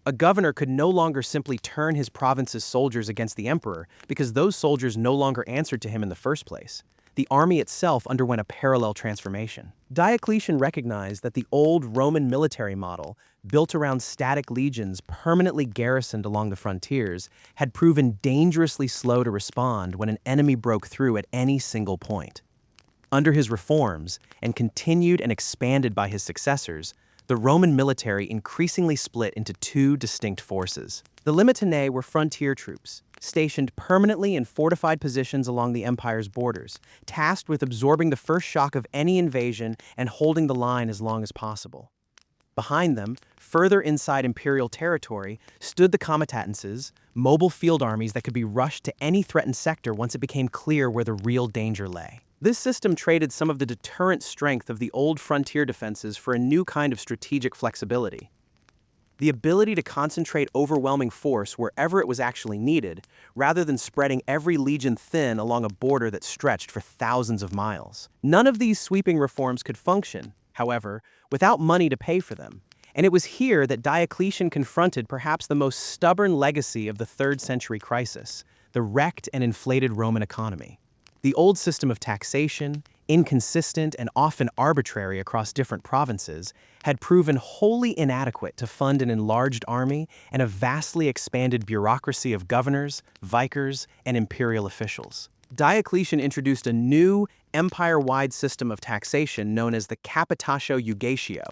A governor could no longer simply turn his province's soldiers against the emperor because those soldiers no longer answered to him in the first place. The army itself underwent a parallel transformation. Diocletian recognized that the old Roman military model, built around static legions permanently garrisoned along the frontiers, had proven dangerously slow to respond when an enemy broke through at any single point. Under his reforms, and continued and expanded by his successors, the Roman military increasingly split into two distinct forces. The Limitanae were frontier troops, stationed permanently in fortified positions along the empire's borders, tasked with absorbing the first shock of any invasion and holding the line as long as possible. Behind them, further inside imperial territory, stood the comitatenses, mobile field armies that could be rushed to any threatened sector once it became clear where the real danger lay. This system traded some of the deterrent strength of the old frontier defenses for a new kind of strategic flexibility. The ability to concentrate overwhelming force wherever it was actually needed, rather than spreading every legion thin along a border that stretched for thousands of miles. None of these sweeping reforms could function, however, without money to pay for them, and it was here that Diocletian confronted perhaps the most stubborn legacy of the 3rd century crisis, the wrecked and inflated Roman economy. The old system of taxation, inconsistent and often arbitrary across different provinces, had proven wholly inadequate to fund an enlarged army and a vastly expanded bureaucracy of governors, vicars, and imperial officials. Diocletian introduced a new, empire-wide system of taxation known as the capitatio iugatio,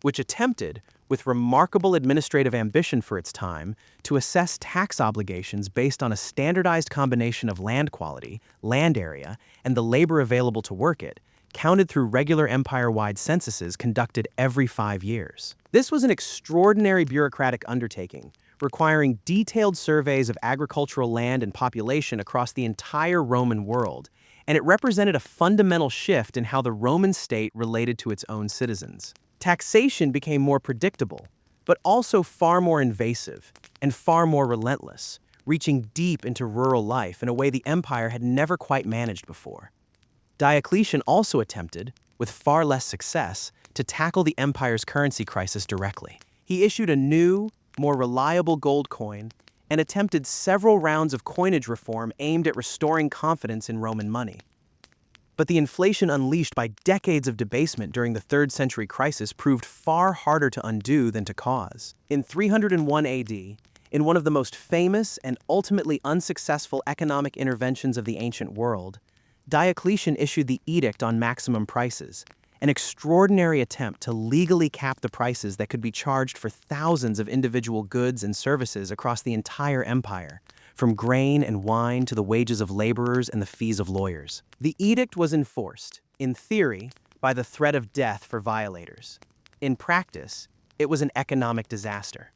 which attempted, with remarkable administrative ambition for its time, to assess tax obligations based on a standardized combination of land quality, land area, and the labor available to work it, counted through regular empire-wide censuses conducted every 5 years. This was an extraordinary bureaucratic undertaking, requiring detailed surveys of agricultural land and population across the entire Roman world, and it represented a fundamental shift in how the Roman state related to its own citizens. Taxation became more predictable, but also far more invasive and far more relentless, reaching deep into rural life in a way the empire had never quite managed before. Diocletian also attempted, with far less success, to tackle the empire's currency crisis directly. He issued a new, more reliable gold coin and attempted several rounds of coinage reform aimed at restoring confidence in Roman money. But the inflation unleashed by decades of debasement during the 3rd century crisis proved far harder to undo than to cause. In 301 AD, in one of the most famous and ultimately unsuccessful economic interventions of the ancient world, Diocletian issued the Edict on Maximum Prices, an extraordinary attempt to legally cap the prices that could be charged for thousands of individual goods and services across the entire empire, from grain and wine to the wages of laborers and the fees of lawyers. The edict was enforced, in theory, by the threat of death for violators. In practice, it was an economic disaster.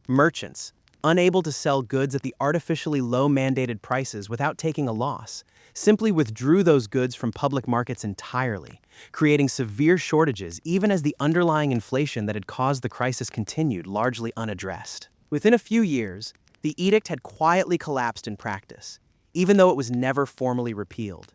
Merchants, unable to sell goods at the artificially low mandated prices without taking a loss, simply withdrew those goods from public markets entirely, creating severe shortages even as the underlying inflation that had caused the crisis continued largely unaddressed. Within a few years, the edict had quietly collapsed in practice, even though it was never formally repealed.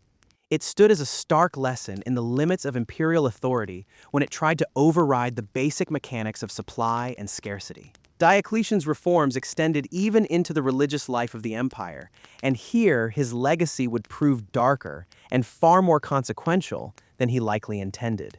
It stood as a stark lesson in the limits of imperial authority when it tried to override the basic mechanics of supply and scarcity. Diocletian's reforms extended even into the religious life of the empire, and here his legacy would prove darker and far more consequential than he likely intended.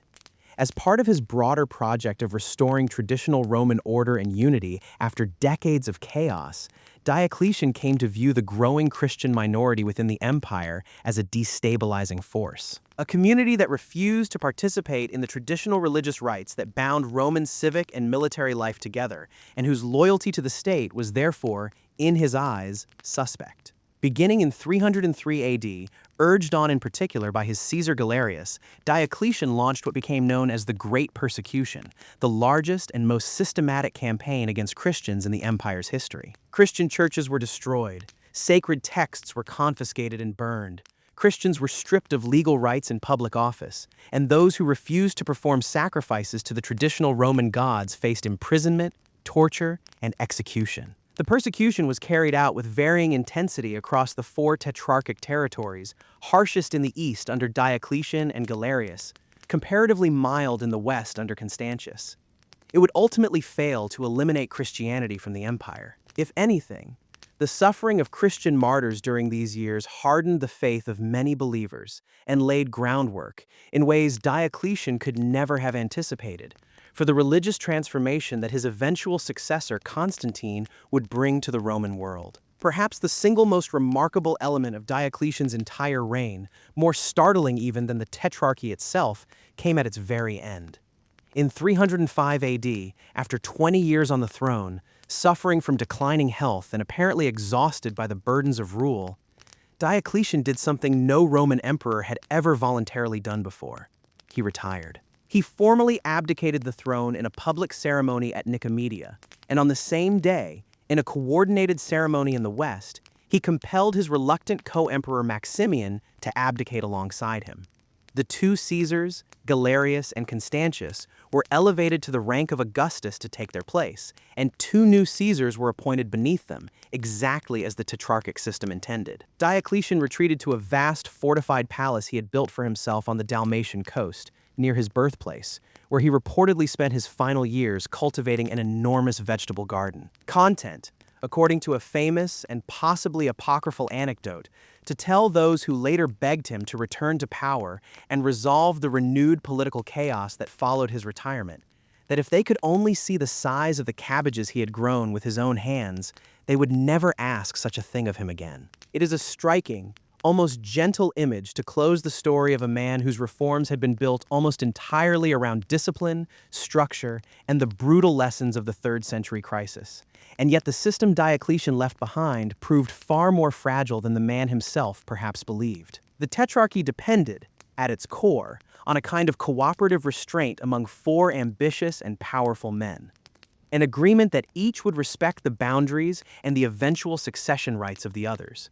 As part of his broader project of restoring traditional Roman order and unity after decades of chaos, Diocletian came to view the growing Christian minority within the empire as a destabilizing force. A community that refused to participate in the traditional religious rites that bound Roman civic and military life together, and whose loyalty to the state was therefore, in his eyes, suspect. Beginning in 303 AD, urged on in particular by his Caesar Galerius, Diocletian launched what became known as the Great Persecution, the largest and most systematic campaign against Christians in the empire's history. Christian churches were destroyed, sacred texts were confiscated and burned, Christians were stripped of legal rights in public office, and those who refused to perform sacrifices to the traditional Roman gods faced imprisonment, torture, and execution. The persecution was carried out with varying intensity across the four tetrarchic territories, harshest in the east under Diocletian and Galerius, comparatively mild in the west under Constantius. It would ultimately fail to eliminate Christianity from the empire. If anything, the suffering of Christian martyrs during these years hardened the faith of many believers and laid groundwork, in ways Diocletian could never have anticipated, for the religious transformation that his eventual successor Constantine would bring to the Roman world. Perhaps the single most remarkable element of Diocletian's entire reign, more startling even than the Tetrarchy itself, came at its very end. In 305 AD, after 20 years on the throne, suffering from declining health and apparently exhausted by the burdens of rule, Diocletian did something no Roman emperor had ever voluntarily done before. He retired. He formally abdicated the throne in a public ceremony at Nicomedia, and on the same day, in a coordinated ceremony in the West, he compelled his reluctant co-emperor Maximian to abdicate alongside him. The two Caesars, Galerius and Constantius, were elevated to the rank of Augustus to take their place, and two new Caesars were appointed beneath them, exactly as the tetrarchic system intended. Diocletian retreated to a vast fortified palace he had built for himself on the Dalmatian coast, near his birthplace, where he reportedly spent his final years cultivating an enormous vegetable garden. Content, according to a famous and possibly apocryphal anecdote, to tell those who later begged him to return to power and resolve the renewed political chaos that followed his retirement, that if they could only see the size of the cabbages he had grown with his own hands, they would never ask such a thing of him again. It is a striking, almost gentle image to close the story of a man whose reforms had been built almost entirely around discipline, structure, and the brutal lessons of the 3rd century crisis. And yet the system Diocletian left behind proved far more fragile than the man himself perhaps believed. The Tetrarchy depended, at its core, on a kind of cooperative restraint among 4 ambitious and powerful men. An agreement that each would respect the boundaries and the eventual succession rights of the others.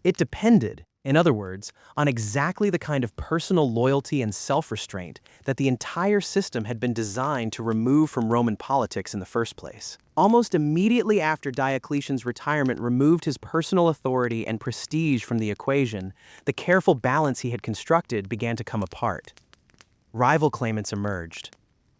It depended, in other words, on exactly the kind of personal loyalty and self-restraint that the entire system had been designed to remove from Roman politics in the first place. Almost immediately after Diocletian's retirement removed his personal authority and prestige from the equation, the careful balance he had constructed began to come apart. Rival claimants emerged.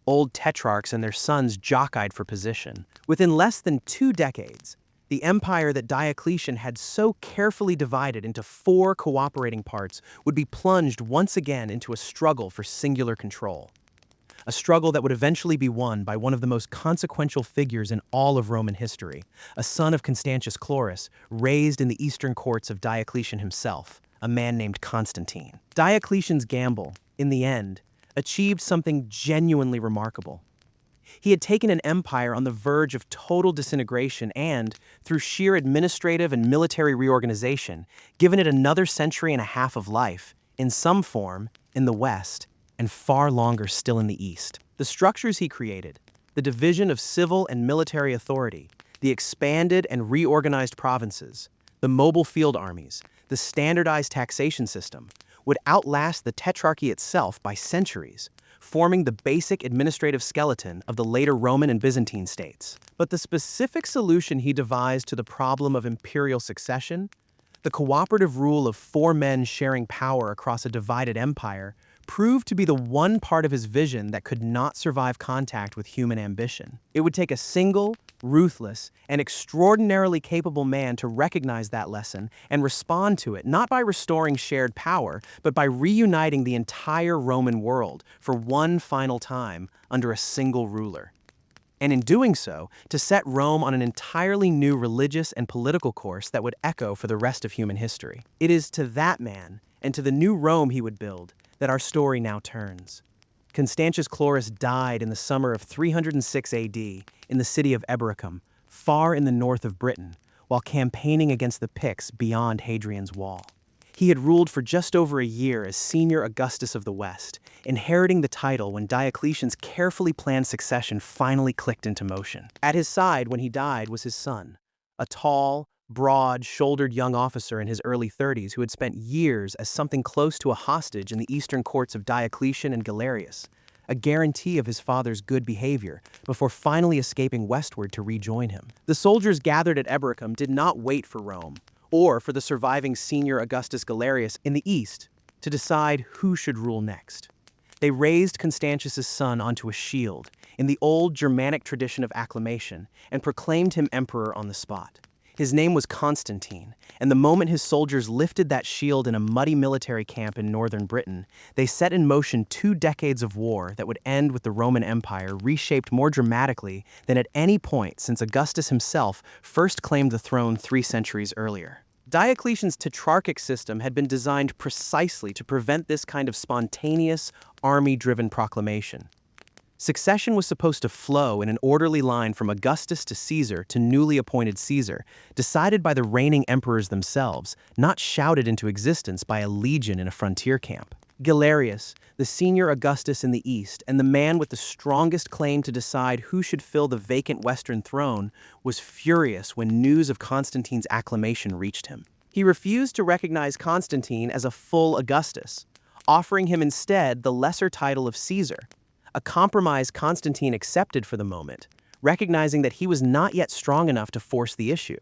Old tetrarchs and their sons jockeyed for position. Within less than 2 decades, the empire that Diocletian had so carefully divided into 4 cooperating parts would be plunged once again into a struggle for singular control. A struggle that would eventually be won by one of the most consequential figures in all of Roman history, a son of Constantius Chlorus, raised in the eastern courts of Diocletian himself, a man named Constantine. Diocletian's gamble, in the end, achieved something genuinely remarkable. He had taken an empire on the verge of total disintegration and, through sheer administrative and military reorganization, given it another century and a half of life, in some form, in the West, and far longer still in the East. The structures he created, the division of civil and military authority, the expanded and reorganized provinces, the mobile field armies, the standardized taxation system, would outlast the Tetrarchy itself by centuries, forming the basic administrative skeleton of the later Roman and Byzantine states. But the specific solution he devised to the problem of imperial succession, the cooperative rule of 4 men sharing power across a divided empire, proved to be the one part of his vision that could not survive contact with human ambition. It would take a single, ruthless, and extraordinarily capable man to recognize that lesson and respond to it, not by restoring shared power, but by reuniting the entire Roman world for one final time under a single ruler. And in doing so, to set Rome on an entirely new religious and political course that would echo for the rest of human history. It is to that man, and to the new Rome he would build, that our story now turns. Constantius Chlorus died in the summer of 306 AD in the city of Eboracum, far in the north of Britain, while campaigning against the Picts beyond Hadrian's Wall. He had ruled for just over a year as senior Augustus of the West, inheriting the title when Diocletian's carefully planned succession finally clicked into motion. At his side when he died was his son, a tall, broad-shouldered young officer in his early 30s who had spent years as something close to a hostage in the eastern courts of Diocletian and Galerius, a guarantee of his father's good behavior, before finally escaping westward to rejoin him. The soldiers gathered at Eboracum did not wait for Rome, or for the surviving senior Augustus Galerius in the east, to decide who should rule next. They raised Constantius's son onto a shield, in the old Germanic tradition of acclamation, and proclaimed him emperor on the spot. His name was Constantine, and the moment his soldiers lifted that shield in a muddy military camp in northern Britain, they set in motion 2 decades of war that would end with the Roman Empire reshaped more dramatically than at any point since Augustus himself first claimed the throne 3 centuries earlier. Diocletian's tetrarchic system had been designed precisely to prevent this kind of spontaneous, army-driven proclamation. Succession was supposed to flow in an orderly line from Augustus to Caesar to newly appointed Caesar, decided by the reigning emperors themselves, not shouted into existence by a legion in a frontier camp. Galerius, the senior Augustus in the east and the man with the strongest claim to decide who should fill the vacant western throne, was furious when news of Constantine's acclamation reached him. He refused to recognize Constantine as a full Augustus, offering him instead the lesser title of Caesar, a compromise Constantine accepted for the moment, recognizing that he was not yet strong enough to force the issue.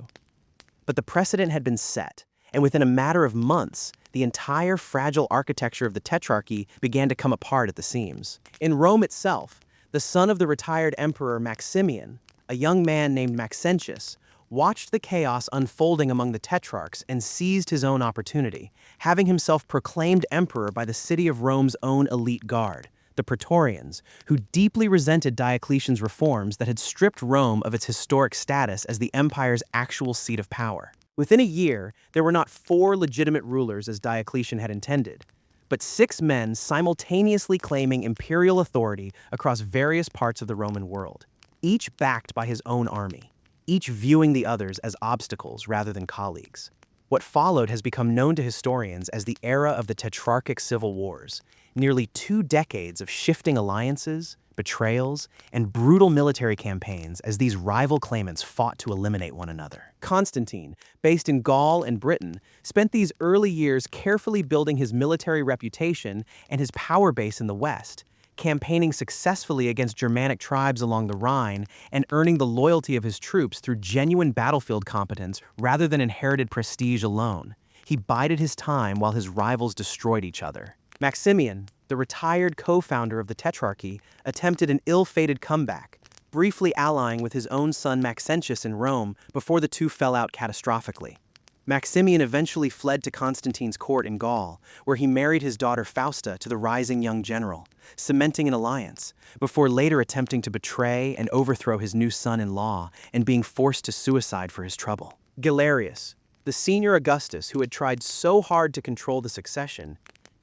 But the precedent had been set, and within a matter of months, the entire fragile architecture of the Tetrarchy began to come apart at the seams. In Rome itself, the son of the retired emperor Maximian, a young man named Maxentius, watched the chaos unfolding among the Tetrarchs and seized his own opportunity, having himself proclaimed emperor by the city of Rome's own elite guard, the Praetorians, who deeply resented Diocletian's reforms that had stripped Rome of its historic status as the empire's actual seat of power. Within a year, there were not 4 legitimate rulers as Diocletian had intended, but 6 men simultaneously claiming imperial authority across various parts of the Roman world, each backed by his own army, each viewing the others as obstacles rather than colleagues. What followed has become known to historians as the era of the Tetrarchic Civil Wars, nearly 2 decades of shifting alliances, betrayals, and brutal military campaigns as these rival claimants fought to eliminate one another. Constantine, based in Gaul and Britain, spent these early years carefully building his military reputation and his power base in the West, campaigning successfully against Germanic tribes along the Rhine and earning the loyalty of his troops through genuine battlefield competence rather than inherited prestige alone. He bided his time while his rivals destroyed each other. Maximian, the retired co-founder of the Tetrarchy, attempted an ill-fated comeback, briefly allying with his own son Maxentius in Rome before the two fell out catastrophically. Maximian eventually fled to Constantine's court in Gaul, where he married his daughter Fausta to the rising young general, cementing an alliance, before later attempting to betray and overthrow his new son-in-law and being forced to suicide for his trouble. Galerius, the senior Augustus who had tried so hard to control the succession,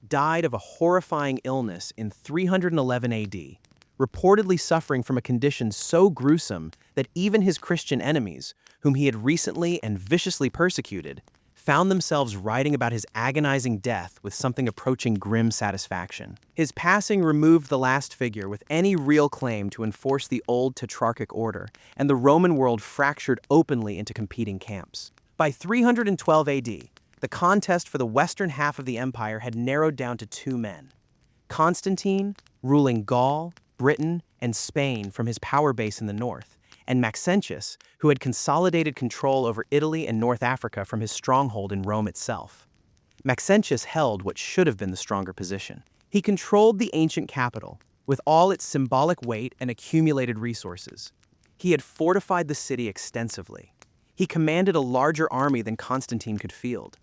died of a horrifying illness in 311 AD, reportedly suffering from a condition so gruesome that even his Christian enemies, whom he had recently and viciously persecuted, found themselves writing about his agonizing death with something approaching grim satisfaction. His passing removed the last figure with any real claim to enforce the old tetrarchic order, and the Roman world fractured openly into competing camps. By 312 AD, the contest for the western half of the empire had narrowed down to 2 men: Constantine, ruling Gaul, Britain, and Spain from his power base in the north, and Maxentius, who had consolidated control over Italy and North Africa from his stronghold in Rome itself. Maxentius held what should have been the stronger position. He controlled the ancient capital, with all its symbolic weight and accumulated resources. He had fortified the city extensively. He commanded a larger army than Constantine could field.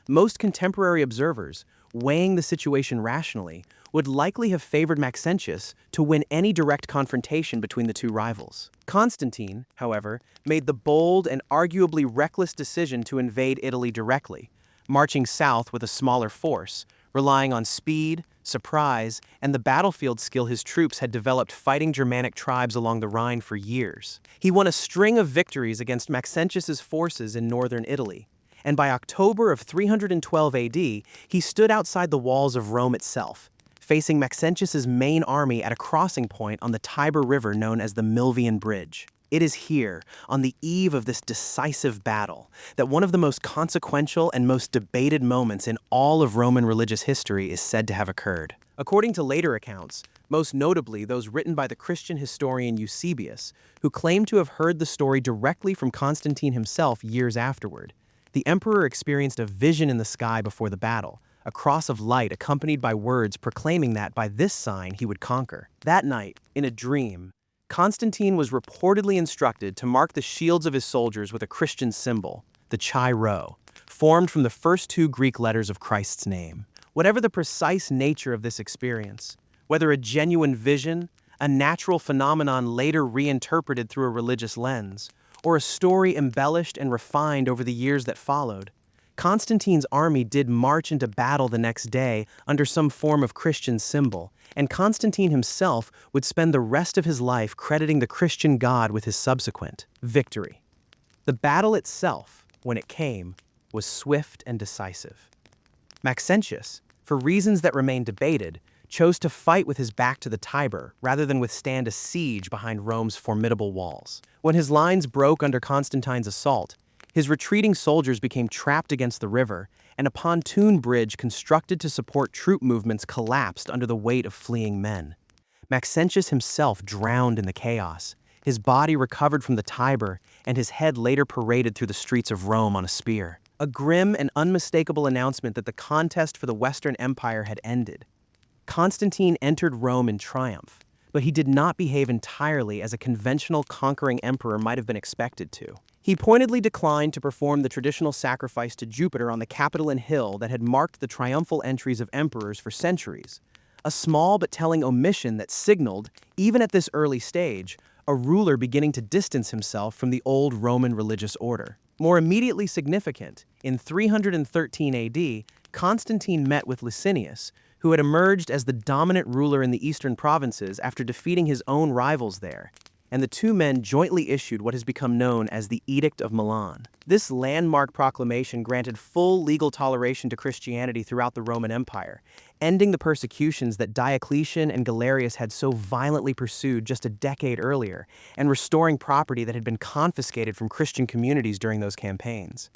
Most contemporary observers, weighing the situation rationally, would likely have favored Maxentius to win any direct confrontation between the two rivals. Constantine, however, made the bold and arguably reckless decision to invade Italy directly, marching south with a smaller force, relying on speed, surprise, and the battlefield skill his troops had developed fighting Germanic tribes along the Rhine for years. He won a string of victories against Maxentius's forces in northern Italy, and by October of 312 AD, he stood outside the walls of Rome itself, facing Maxentius's main army at a crossing point on the Tiber River known as the Milvian Bridge. It is here, on the eve of this decisive battle, that one of the most consequential and most debated moments in all of Roman religious history is said to have occurred. According to later accounts, most notably those written by the Christian historian Eusebius, who claimed to have heard the story directly from Constantine himself years afterward, the emperor experienced a vision in the sky before the battle, a cross of light accompanied by words proclaiming that by this sign he would conquer. That night, in a dream, Constantine was reportedly instructed to mark the shields of his soldiers with a Christian symbol, the Chi Rho, formed from the first two Greek letters of Christ's name. Whatever the precise nature of this experience, whether a genuine vision, a natural phenomenon later reinterpreted through a religious lens, or a story embellished and refined over the years that followed, Constantine's army did march into battle the next day under some form of Christian symbol, and Constantine himself would spend the rest of his life crediting the Christian God with his subsequent victory. The battle itself, when it came, was swift and decisive. Maxentius, for reasons that remain debated, chose to fight with his back to the Tiber rather than withstand a siege behind Rome's formidable walls. When his lines broke under Constantine's assault, his retreating soldiers became trapped against the river, and a pontoon bridge constructed to support troop movements collapsed under the weight of fleeing men. Maxentius himself drowned in the chaos, his body recovered from the Tiber, and his head later paraded through the streets of Rome on a spear. A grim and unmistakable announcement that the contest for the Western Empire had ended. Constantine entered Rome in triumph, but he did not behave entirely as a conventional conquering emperor might have been expected to. He pointedly declined to perform the traditional sacrifice to Jupiter on the Capitoline Hill that had marked the triumphal entries of emperors for centuries, a small but telling omission that signaled, even at this early stage, a ruler beginning to distance himself from the old Roman religious order. More immediately significant, in 313 AD, Constantine met with Licinius, who had emerged as the dominant ruler in the eastern provinces after defeating his own rivals there, and the two men jointly issued what has become known as the Edict of Milan. This landmark proclamation granted full legal toleration to Christianity throughout the Roman Empire, ending the persecutions that Diocletian and Galerius had so violently pursued just a decade earlier, and restoring property that had been confiscated from Christian communities during those campaigns.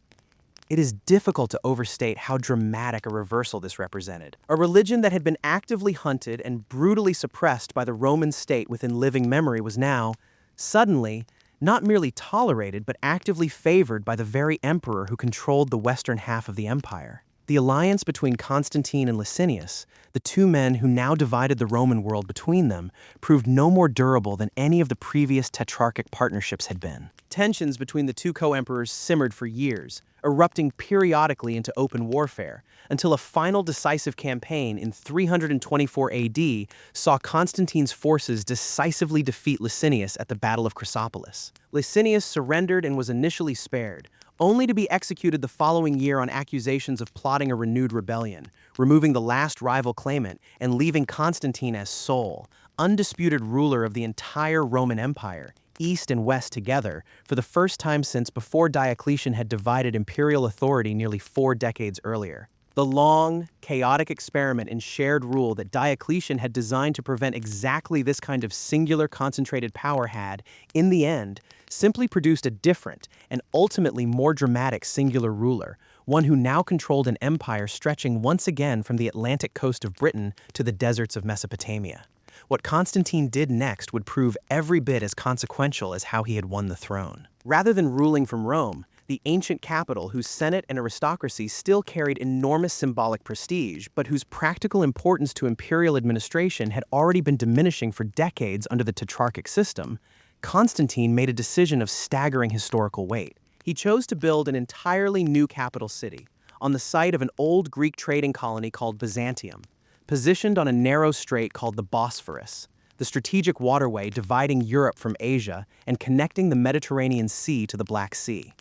It is difficult to overstate how dramatic a reversal this represented. A religion that had been actively hunted and brutally suppressed by the Roman state within living memory was now, suddenly, not merely tolerated but actively favored by the very emperor who controlled the western half of the empire. The alliance between Constantine and Licinius, the two men who now divided the Roman world between them, proved no more durable than any of the previous tetrarchic partnerships had been. Tensions between the two co-emperors simmered for years, erupting periodically into open warfare, until a final decisive campaign in 324 AD saw Constantine's forces decisively defeat Licinius at the Battle of Chrysopolis. Licinius surrendered and was initially spared, only to be executed the following year on accusations of plotting a renewed rebellion, removing the last rival claimant and leaving Constantine as sole, undisputed ruler of the entire Roman Empire, east and west together, for the first time since before Diocletian had divided imperial authority nearly 4 decades earlier. The long, chaotic experiment in shared rule that Diocletian had designed to prevent exactly this kind of singular concentrated power had, in the end, simply produced a different and ultimately more dramatic singular ruler, one who now controlled an empire stretching once again from the Atlantic coast of Britain to the deserts of Mesopotamia. What Constantine did next would prove every bit as consequential as how he had won the throne. Rather than ruling from Rome, the ancient capital whose senate and aristocracy still carried enormous symbolic prestige, but whose practical importance to imperial administration had already been diminishing for decades under the tetrarchic system, Constantine made a decision of staggering historical weight. He chose to build an entirely new capital city, on the site of an old Greek trading colony called Byzantium, positioned on a narrow strait called the Bosphorus, the strategic waterway dividing Europe from Asia and connecting the Mediterranean Sea to the Black Sea.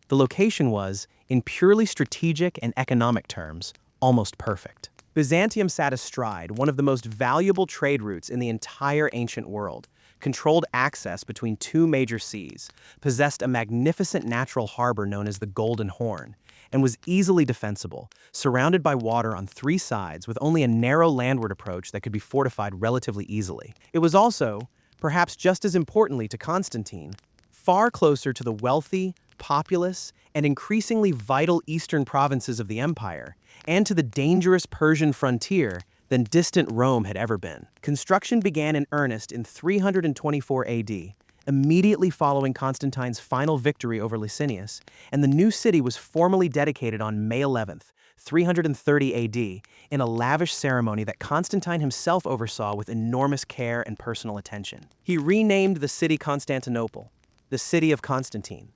The location was, in purely strategic and economic terms, almost perfect. Byzantium sat astride one of the most valuable trade routes in the entire ancient world, controlled access between 2 major seas, possessed a magnificent natural harbor known as the Golden Horn, and was easily defensible, surrounded by water on 3 sides with only a narrow landward approach that could be fortified relatively easily. It was also, perhaps just as importantly to Constantine, far closer to the wealthy, populous, and increasingly vital eastern provinces of the empire, and to the dangerous Persian frontier than distant Rome had ever been. Construction began in earnest in 324 AD, immediately following Constantine's final victory over Licinius, and the new city was formally dedicated on May 11th, 330 AD, in a lavish ceremony that Constantine himself oversaw with enormous care and personal attention. He renamed the city Constantinople, the city of Constantine,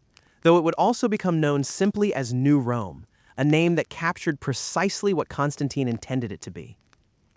though it would also become known simply as New Rome, a name that captured precisely what Constantine intended it to be.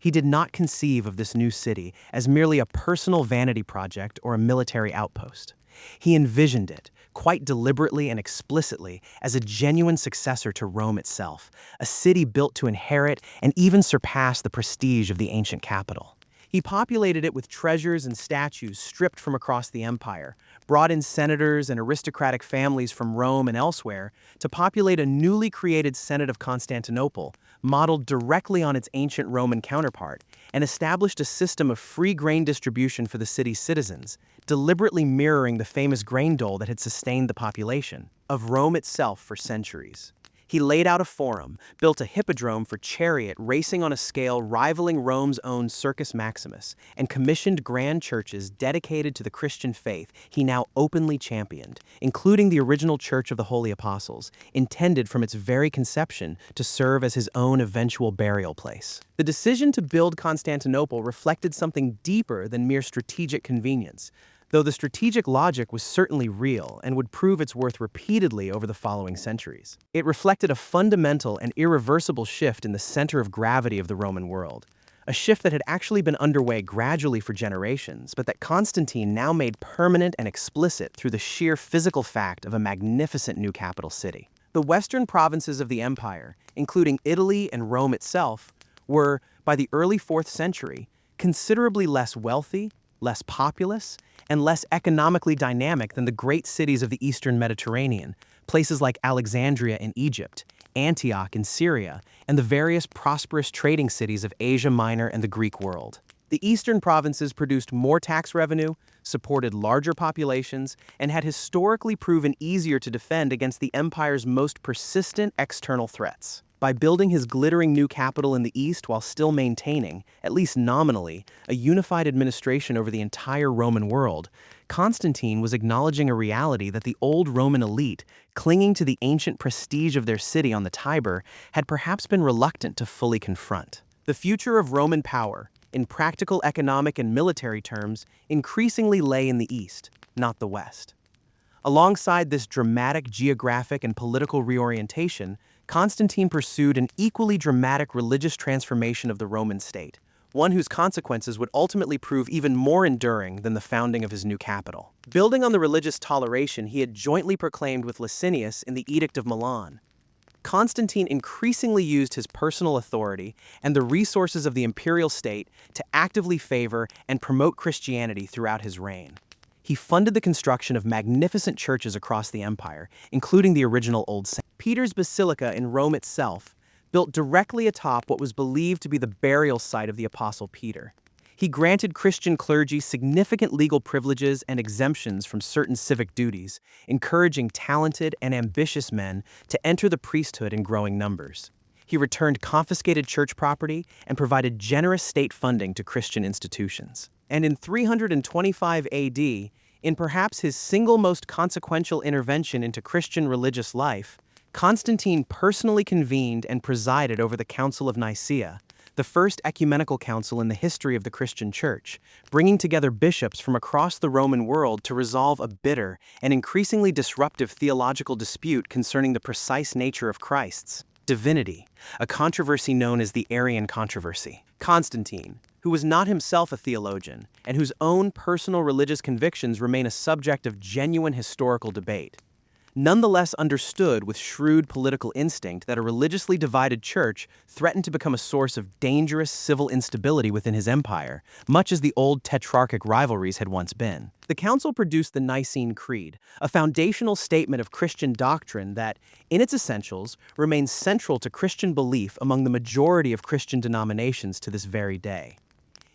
He did not conceive of this new city as merely a personal vanity project or a military outpost. He envisioned it, quite deliberately and explicitly, as a genuine successor to Rome itself, a city built to inherit and even surpass the prestige of the ancient capital. He populated it with treasures and statues stripped from across the empire, brought in senators and aristocratic families from Rome and elsewhere to populate a newly created Senate of Constantinople, modeled directly on its ancient Roman counterpart, and established a system of free grain distribution for the city's citizens, deliberately mirroring the famous grain dole that had sustained the population of Rome itself for centuries. He laid out a forum, built a hippodrome for chariot racing on a scale rivaling Rome's own Circus Maximus, and commissioned grand churches dedicated to the Christian faith he now openly championed, including the original Church of the Holy Apostles, intended from its very conception to serve as his own eventual burial place. The decision to build Constantinople reflected something deeper than mere strategic convenience, though the strategic logic was certainly real and would prove its worth repeatedly over the following centuries. It reflected a fundamental and irreversible shift in the center of gravity of the Roman world, a shift that had actually been underway gradually for generations, but that Constantine now made permanent and explicit through the sheer physical fact of a magnificent new capital city. The western provinces of the empire, including Italy and Rome itself, were, by the early 4th century, considerably less wealthy, less populous, and less economically dynamic than the great cities of the Eastern Mediterranean, places like Alexandria in Egypt, Antioch in Syria, and the various prosperous trading cities of Asia Minor and the Greek world. The eastern provinces produced more tax revenue, supported larger populations, and had historically proven easier to defend against the empire's most persistent external threats. By building his glittering new capital in the east while still maintaining, at least nominally, a unified administration over the entire Roman world, Constantine was acknowledging a reality that the old Roman elite, clinging to the ancient prestige of their city on the Tiber, had perhaps been reluctant to fully confront. The future of Roman power, in practical economic and military terms, increasingly lay in the east, not the west. Alongside this dramatic geographic and political reorientation, Constantine pursued an equally dramatic religious transformation of the Roman state, one whose consequences would ultimately prove even more enduring than the founding of his new capital. Building on the religious toleration he had jointly proclaimed with Licinius in the Edict of Milan, Constantine increasingly used his personal authority and the resources of the imperial state to actively favor and promote Christianity throughout his reign. He funded the construction of magnificent churches across the empire, including the original Old St. Peter's Basilica in Rome itself, built directly atop what was believed to be the burial site of the Apostle Peter. He granted Christian clergy significant legal privileges and exemptions from certain civic duties, encouraging talented and ambitious men to enter the priesthood in growing numbers. He returned confiscated church property and provided generous state funding to Christian institutions. And in 325 AD, in perhaps his single most consequential intervention into Christian religious life, Constantine personally convened and presided over the Council of Nicaea, the first ecumenical council in the history of the Christian Church, bringing together bishops from across the Roman world to resolve a bitter and increasingly disruptive theological dispute concerning the precise nature of Christ's divinity, a controversy known as the Arian controversy. Constantine, who was not himself a theologian and whose own personal religious convictions remain a subject of genuine historical debate, nonetheless understood with shrewd political instinct that a religiously divided church threatened to become a source of dangerous civil instability within his empire, much as the old tetrarchic rivalries had once been. The council produced the Nicene Creed, a foundational statement of Christian doctrine that, in its essentials, remains central to Christian belief among the majority of Christian denominations to this very day.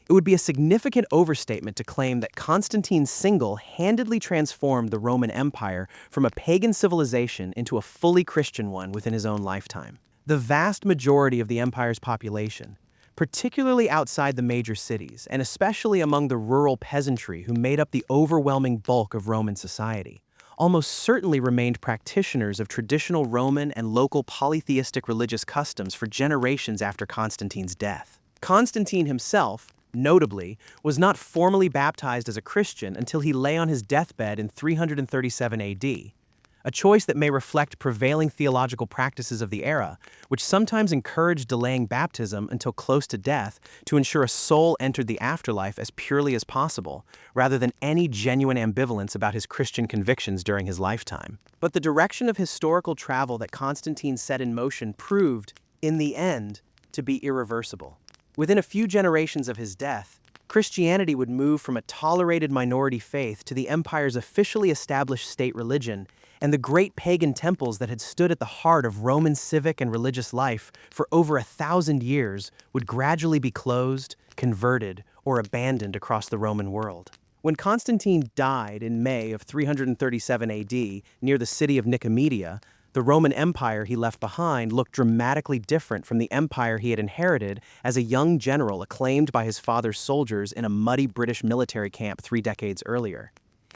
It would be a significant overstatement to claim that Constantine single-handedly transformed the Roman Empire from a pagan civilization into a fully Christian one within his own lifetime. The vast majority of the empire's population, particularly outside the major cities, and especially among the rural peasantry who made up the overwhelming bulk of Roman society, almost certainly remained practitioners of traditional Roman and local polytheistic religious customs for generations after Constantine's death. Constantine himself, notably, was not formally baptized as a Christian until he lay on his deathbed in 337 AD, a choice that may reflect prevailing theological practices of the era, which sometimes encouraged delaying baptism until close to death to ensure a soul entered the afterlife as purely as possible, rather than any genuine ambivalence about his Christian convictions during his lifetime. But the direction of historical travel that Constantine set in motion proved, in the end, to be irreversible. Within a few generations of his death, Christianity would move from a tolerated minority faith to the empire's officially established state religion, and the great pagan temples that had stood at the heart of Roman civic and religious life for over 1,000 years would gradually be closed, converted, or abandoned across the Roman world. When Constantine died in May of 337 AD near the city of Nicomedia, the Roman Empire he left behind looked dramatically different from the empire he had inherited as a young general acclaimed by his father's soldiers in a muddy British military camp 3 decades earlier.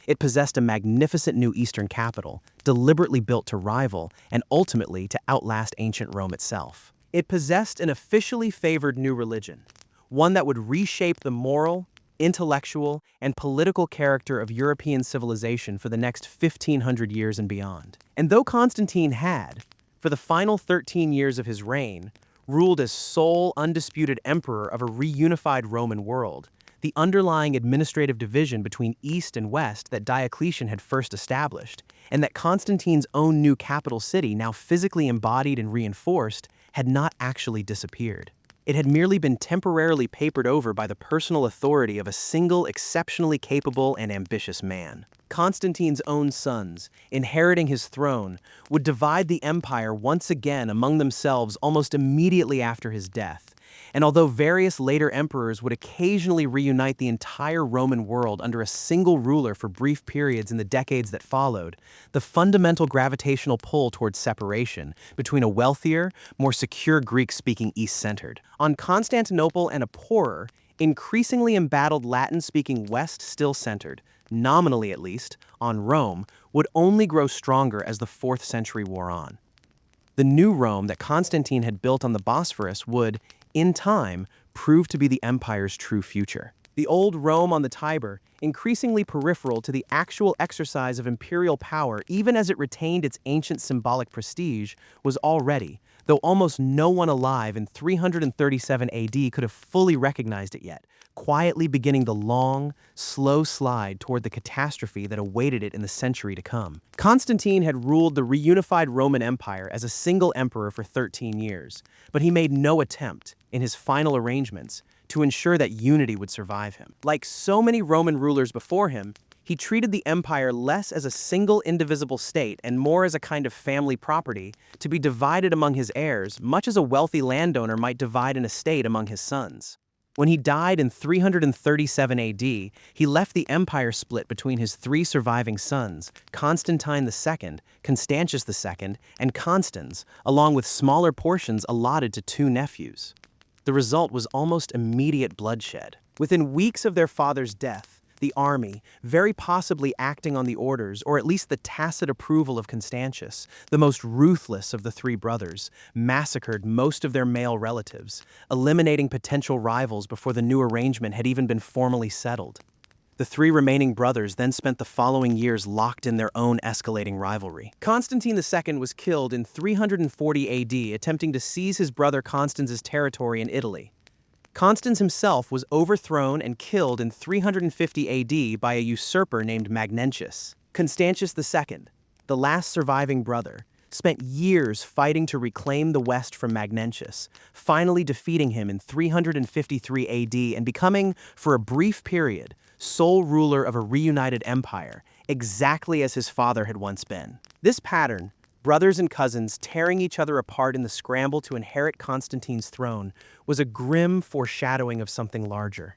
It possessed a magnificent new eastern capital, deliberately built to rival and ultimately to outlast ancient Rome itself. It possessed an officially favored new religion, one that would reshape the moral, intellectual, and political character of European civilization for the next 1,500 years and beyond. And though Constantine had, for the final 13 years of his reign, ruled as sole undisputed emperor of a reunified Roman world, the underlying administrative division between East and West that Diocletian had first established, and that Constantine's own new capital city now physically embodied and reinforced, had not actually disappeared. It had merely been temporarily papered over by the personal authority of a single exceptionally capable and ambitious man. Constantine's own sons, inheriting his throne, would divide the empire once again among themselves almost immediately after his death. And although various later emperors would occasionally reunite the entire Roman world under a single ruler for brief periods in the decades that followed, the fundamental gravitational pull towards separation between a wealthier, more secure Greek-speaking East centered on Constantinople and a poorer, increasingly embattled Latin-speaking West still centered, nominally at least, on Rome, would only grow stronger as the 4th century wore on. The new Rome that Constantine had built on the Bosphorus would, in time, prove to be the empire's true future. The old Rome on the Tiber, increasingly peripheral to the actual exercise of imperial power even as it retained its ancient symbolic prestige, was already, though almost no one alive in 337 AD could have fully recognized it yet, quietly beginning the long, slow slide toward the catastrophe that awaited it in the century to come. Constantine had ruled the reunified Roman Empire as a single emperor for 13 years, but he made no attempt, in his final arrangements, to ensure that unity would survive him. Like so many Roman rulers before him, he treated the empire less as a single indivisible state and more as a kind of family property to be divided among his heirs, much as a wealthy landowner might divide an estate among his sons. When he died in 337 AD, he left the empire split between his 3 surviving sons, Constantine II, Constantius II, and Constans, along with smaller portions allotted to 2 nephews. The result was almost immediate bloodshed. Within weeks of their father's death, the army, very possibly acting on the orders or at least the tacit approval of Constantius, the most ruthless of the 3 brothers, massacred most of their male relatives, eliminating potential rivals before the new arrangement had even been formally settled. The 3 remaining brothers then spent the following years locked in their own escalating rivalry. Constantine II was killed in 340 AD, attempting to seize his brother Constan's territory in Italy. Constans himself was overthrown and killed in 350 AD by a usurper named Magnentius. Constantius II, the last surviving brother, spent years fighting to reclaim the West from Magnentius, finally defeating him in 353 AD and becoming, for a brief period, sole ruler of a reunited empire, exactly as his father had once been. This pattern, brothers and cousins tearing each other apart in the scramble to inherit Constantine's throne, was a grim foreshadowing of something larger.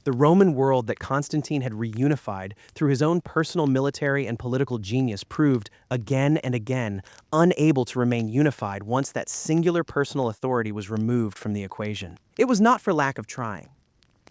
The The Roman world that Constantine had reunified through his own personal military and political genius proved, again and again, unable to remain unified once that singular personal authority was removed from the equation. It was not for lack of trying.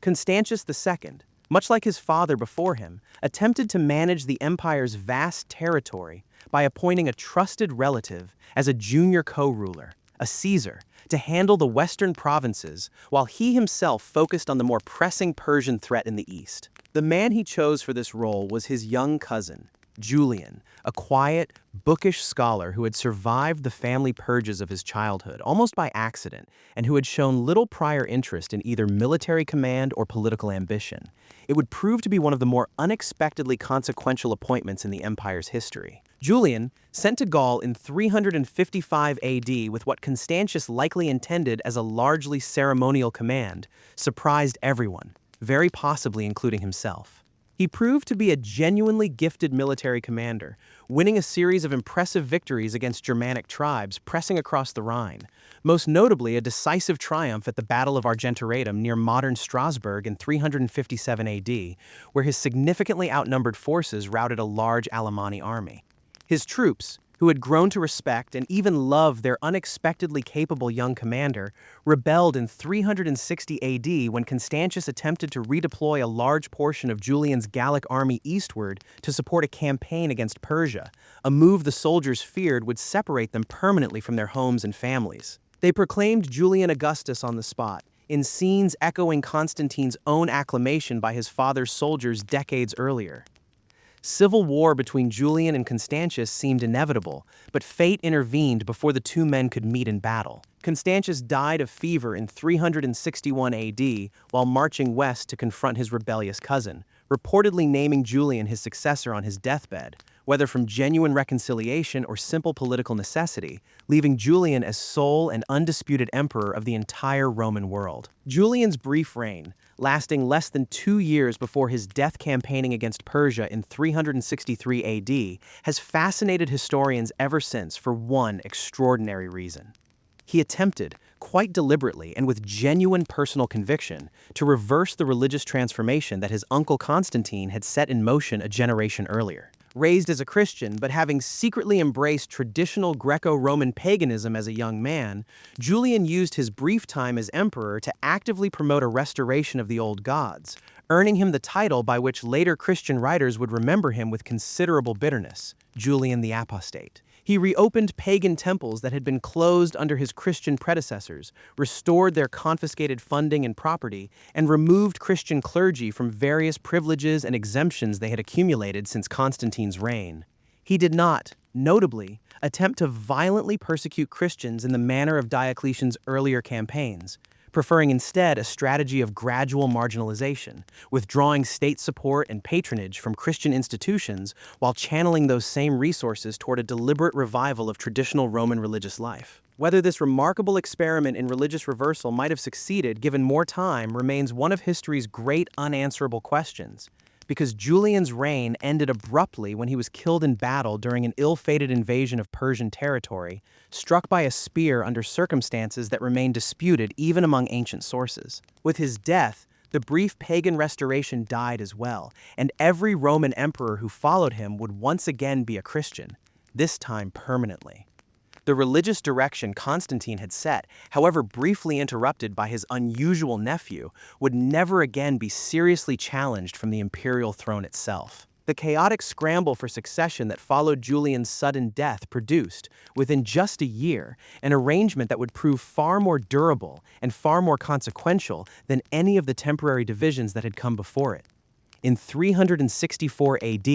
Constantius II, much like his father before him, attempted to manage the empire's vast territory by appointing a trusted relative as a junior co-ruler, a Caesar, to handle the western provinces while he himself focused on the more pressing Persian threat in the east. The man he chose for this role was his young cousin, Julian, a quiet, bookish scholar who had survived the family purges of his childhood almost by accident and who had shown little prior interest in either military command or political ambition. It would prove to be one of the more unexpectedly consequential appointments in the empire's history. Julian, sent to Gaul in 355 AD with what Constantius likely intended as a largely ceremonial command, surprised everyone, very possibly including himself. He proved to be a genuinely gifted military commander, winning a series of impressive victories against Germanic tribes pressing across the Rhine, most notably a decisive triumph at the Battle of Argentoratum near modern Strasbourg in 357 AD, where his significantly outnumbered forces routed a large Alemanni army. His troops, who had grown to respect and even love their unexpectedly capable young commander, rebelled in 360 AD when Constantius attempted to redeploy a large portion of Julian's Gallic army eastward to support a campaign against Persia, a move the soldiers feared would separate them permanently from their homes and families. They proclaimed Julian Augustus on the spot, in scenes echoing Constantine's own acclamation by his father's soldiers decades earlier. Civil war between Julian and Constantius seemed inevitable, but fate intervened before the two men could meet in battle. Constantius died of fever in 361 AD while marching west to confront his rebellious cousin, reportedly naming Julian his successor on his deathbed, whether from genuine reconciliation or simple political necessity, leaving Julian as sole and undisputed emperor of the entire Roman world. Julian's brief reign, lasting less than 2 years before his death campaigning against Persia in 363 AD, has fascinated historians ever since for one extraordinary reason. He attempted, quite deliberately and with genuine personal conviction, to reverse the religious transformation that his uncle Constantine had set in motion a generation earlier. Raised as a Christian, but having secretly embraced traditional Greco-Roman paganism as a young man, Julian used his brief time as emperor to actively promote a restoration of the old gods, earning him the title by which later Christian writers would remember him with considerable bitterness, Julian the Apostate. He reopened pagan temples that had been closed under his Christian predecessors, restored their confiscated funding and property, and removed Christian clergy from various privileges and exemptions they had accumulated since Constantine's reign. He did not, notably, attempt to violently persecute Christians in the manner of Diocletian's earlier campaigns, preferring instead a strategy of gradual marginalization, withdrawing state support and patronage from Christian institutions while channeling those same resources toward a deliberate revival of traditional Roman religious life. Whether this remarkable experiment in religious reversal might have succeeded given more time remains one of history's great unanswerable questions, because Julian's reign ended abruptly when he was killed in battle during an ill-fated invasion of Persian territory, struck by a spear under circumstances that remain disputed even among ancient sources. With his death, the brief pagan restoration died as well, and every Roman emperor who followed him would once again be a Christian, this time permanently. The religious direction Constantine had set, however briefly interrupted by his unusual nephew, would never again be seriously challenged from the imperial throne itself. The chaotic scramble for succession that followed Julian's sudden death produced, within just a year, an arrangement that would prove far more durable and far more consequential than any of the temporary divisions that had come before it. In 364 AD,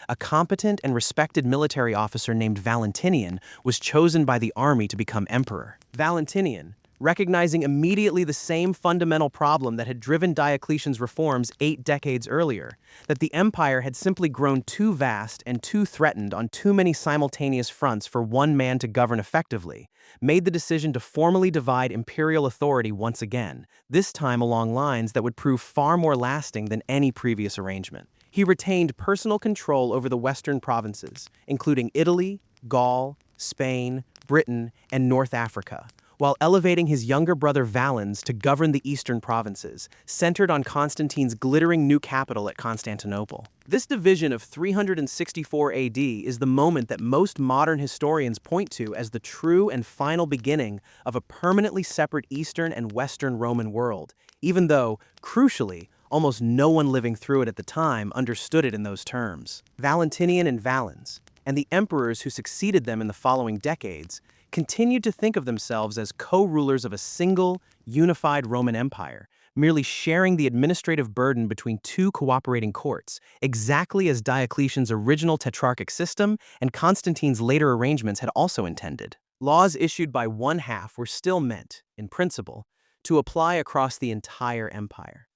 a competent and respected military officer named Valentinian was chosen by the army to become emperor. Valentinian, recognizing immediately the same fundamental problem that had driven Diocletian's reforms 8 decades earlier, that the empire had simply grown too vast and too threatened on too many simultaneous fronts for one man to govern effectively, made the decision to formally divide imperial authority once again, this time along lines that would prove far more lasting than any previous arrangement. He retained personal control over the western provinces, including Italy, Gaul, Spain, Britain, and North Africa, while elevating his younger brother Valens to govern the eastern provinces, centered on Constantine's glittering new capital at Constantinople. This division of 364 AD is the moment that most modern historians point to as the true and final beginning of a permanently separate Eastern and Western Roman world, even though, crucially, almost no one living through it at the time understood it in those terms. Valentinian and Valens, and the emperors who succeeded them in the following decades, continued to think of themselves as co-rulers of a single, unified Roman Empire, merely sharing the administrative burden between two cooperating courts, exactly as Diocletian's original tetrarchic system and Constantine's later arrangements had also intended. Laws issued by one half were still meant, in principle, to apply across the entire empire.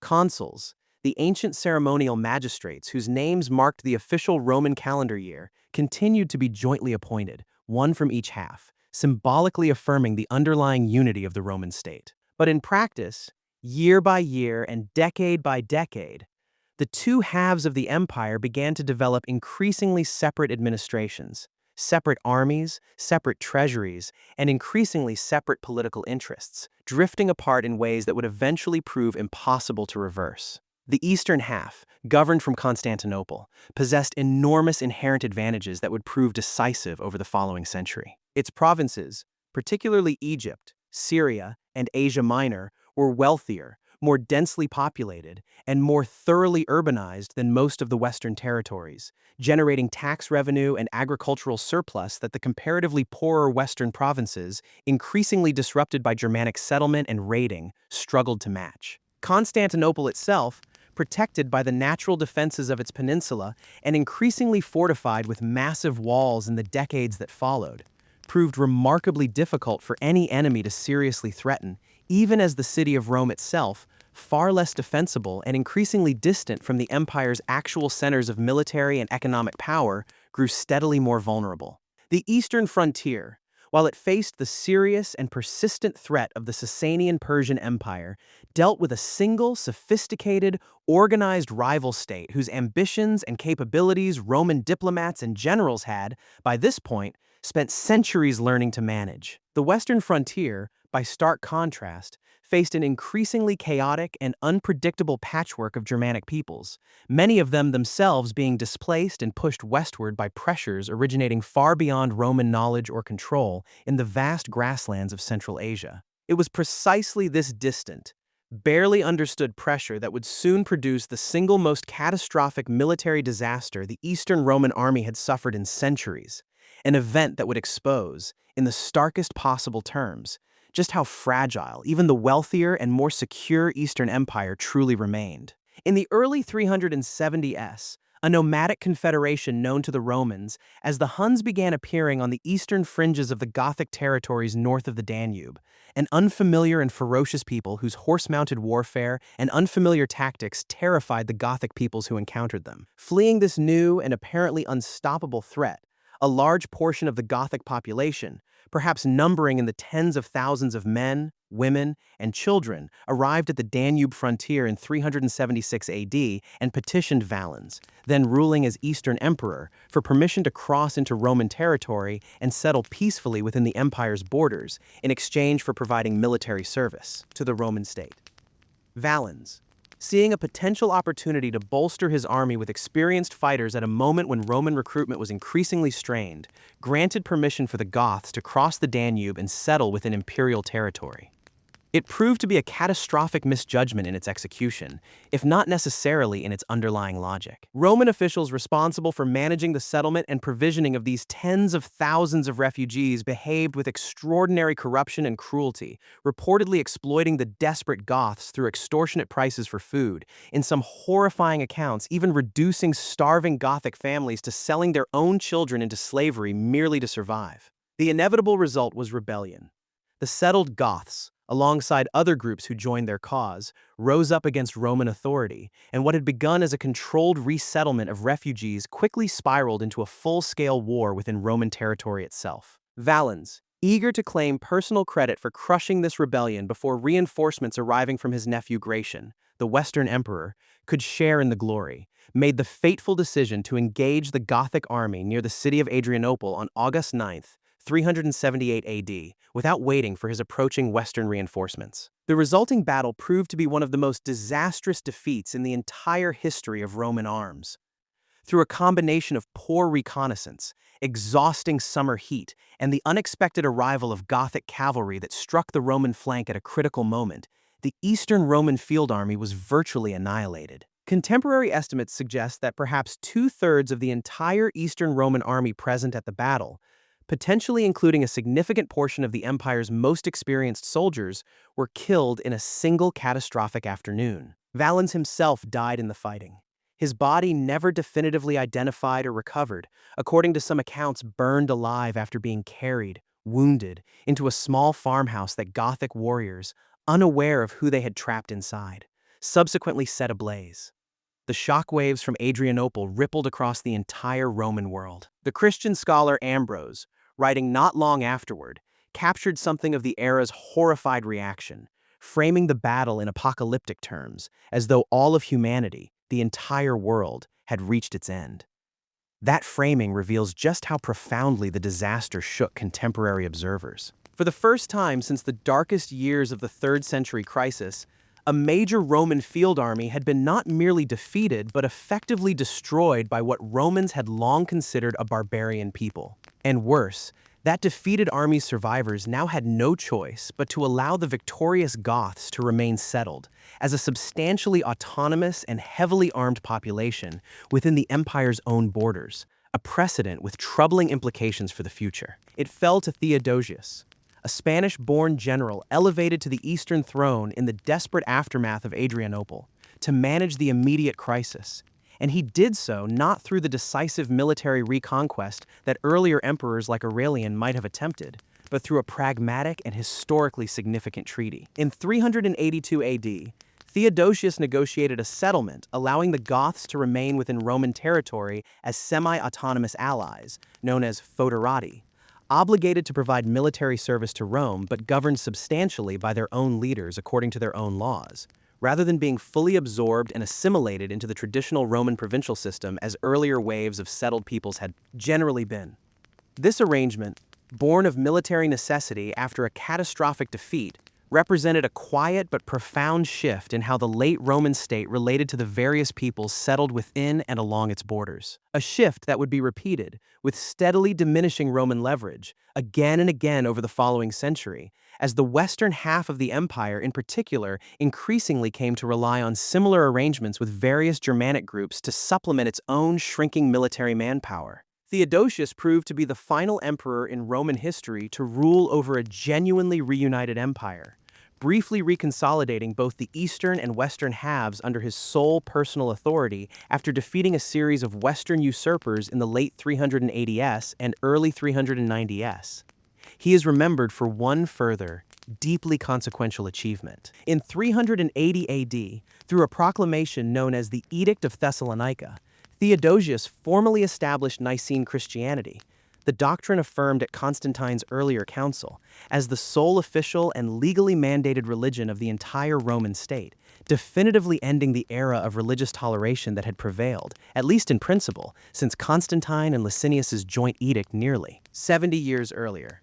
Consuls, the ancient ceremonial magistrates whose names marked the official Roman calendar year, continued to be jointly appointed, one from each half, symbolically affirming the underlying unity of the Roman state. But in practice, year by year and decade by decade, the two halves of the empire began to develop increasingly separate administrations, separate armies, separate treasuries, and increasingly separate political interests, drifting apart in ways that would eventually prove impossible to reverse. The eastern half, governed from Constantinople, possessed enormous inherent advantages that would prove decisive over the following century. Its provinces, particularly Egypt, Syria, and Asia Minor, were wealthier, more densely populated, and more thoroughly urbanized than most of the Western territories, generating tax revenue and agricultural surplus that the comparatively poorer Western provinces, increasingly disrupted by Germanic settlement and raiding, struggled to match. Constantinople itself, protected by the natural defenses of its peninsula and increasingly fortified with massive walls in the decades that followed, proved remarkably difficult for any enemy to seriously threaten, even as the city of Rome itself, far less defensible and increasingly distant from the empire's actual centers of military and economic power, grew steadily more vulnerable. The eastern frontier, while it faced the serious and persistent threat of the Sasanian Persian Empire, dealt with a single, sophisticated, organized rival state whose ambitions and capabilities Roman diplomats and generals had, by this point, spent centuries learning to manage. The western frontier, by stark contrast, faced an increasingly chaotic and unpredictable patchwork of Germanic peoples, many of them themselves being displaced and pushed westward by pressures originating far beyond Roman knowledge or control in the vast grasslands of Central Asia. It was precisely this distant, barely understood pressure that would soon produce the single most catastrophic military disaster the Eastern Roman army had suffered in centuries, an event that would expose, in the starkest possible terms, just how fragile even the wealthier and more secure Eastern Empire truly remained. In the early 370s, a nomadic confederation known to the Romans as the Huns began appearing on the eastern fringes of the Gothic territories north of the Danube, an unfamiliar and ferocious people whose horse-mounted warfare and unfamiliar tactics terrified the Gothic peoples who encountered them. Fleeing this new and apparently unstoppable threat, a large portion of the Gothic population, perhaps numbering in the tens of thousands of men, women, and children, arrived at the Danube frontier in 376 AD and petitioned Valens, then ruling as Eastern Emperor, for permission to cross into Roman territory and settle peacefully within the empire's borders in exchange for providing military service to the Roman state. Valens, seeing a potential opportunity to bolster his army with experienced fighters at a moment when Roman recruitment was increasingly strained, granted permission for the Goths to cross the Danube and settle within imperial territory. It proved to be a catastrophic misjudgment in its execution, if not necessarily in its underlying logic. Roman officials responsible for managing the settlement and provisioning of these tens of thousands of refugees behaved with extraordinary corruption and cruelty, reportedly exploiting the desperate Goths through extortionate prices for food, in some horrifying accounts even reducing starving Gothic families to selling their own children into slavery merely to survive. The inevitable result was rebellion. The settled Goths, alongside other groups who joined their cause, rose up against Roman authority, and what had begun as a controlled resettlement of refugees quickly spiraled into a full-scale war within Roman territory itself. Valens, eager to claim personal credit for crushing this rebellion before reinforcements arriving from his nephew Gratian, the Western Emperor, could share in the glory, made the fateful decision to engage the Gothic army near the city of Adrianople on August 9th, 378 AD, without waiting for his approaching Western reinforcements. The resulting battle proved to be one of the most disastrous defeats in the entire history of Roman arms. Through a combination of poor reconnaissance, exhausting summer heat, and the unexpected arrival of Gothic cavalry that struck the Roman flank at a critical moment, the Eastern Roman field army was virtually annihilated. Contemporary estimates suggest that perhaps two-thirds of the entire Eastern Roman army present at the battle, potentially including a significant portion of the empire's most experienced soldiers, were killed in a single catastrophic afternoon. Valens himself died in the fighting. His body, never definitively identified or recovered, according to some accounts burned alive after being carried, wounded, into a small farmhouse that Gothic warriors, unaware of who they had trapped inside, subsequently set ablaze. The shockwaves from Adrianople rippled across the entire Roman world. The Christian scholar Ambrose, writing not long afterward, captured something of the era's horrified reaction, framing the battle in apocalyptic terms, as though all of humanity, the entire world, had reached its end. That framing reveals just how profoundly the disaster shook contemporary observers. For the first time since the darkest years of the 3rd century crisis, a major Roman field army had been not merely defeated but effectively destroyed by what Romans had long considered a barbarian people. And worse, that defeated army's survivors now had no choice but to allow the victorious Goths to remain settled as a substantially autonomous and heavily armed population within the empire's own borders, a precedent with troubling implications for the future. It fell to Theodosius, a Spanish-born general elevated to the Eastern throne in the desperate aftermath of Adrianople, to manage the immediate crisis. And he did so not through the decisive military reconquest that earlier emperors like Aurelian might have attempted, but through a pragmatic and historically significant treaty. In 382 AD, Theodosius negotiated a settlement allowing the Goths to remain within Roman territory as semi-autonomous allies, known as foederati, obligated to provide military service to Rome but governed substantially by their own leaders according to their own laws, rather than being fully absorbed and assimilated into the traditional Roman provincial system as earlier waves of settled peoples had generally been. This arrangement, born of military necessity after a catastrophic defeat, represented a quiet but profound shift in how the late Roman state related to the various peoples settled within and along its borders. A shift that would be repeated, with steadily diminishing Roman leverage, again and again over the following century, as the western half of the empire in particular increasingly came to rely on similar arrangements with various Germanic groups to supplement its own shrinking military manpower. Theodosius proved to be the final emperor in Roman history to rule over a genuinely reunited empire, briefly reconsolidating both the eastern and western halves under his sole personal authority after defeating a series of western usurpers in the late 380s and early 390s. He is remembered for one further, deeply consequential achievement. In 380 AD, through a proclamation known as the Edict of Thessalonica, Theodosius formally established Nicene Christianity, the doctrine affirmed at Constantine's earlier council, as the sole official and legally mandated religion of the entire Roman state, definitively ending the era of religious toleration that had prevailed, at least in principle, since Constantine and Licinius's joint edict nearly 70 years earlier.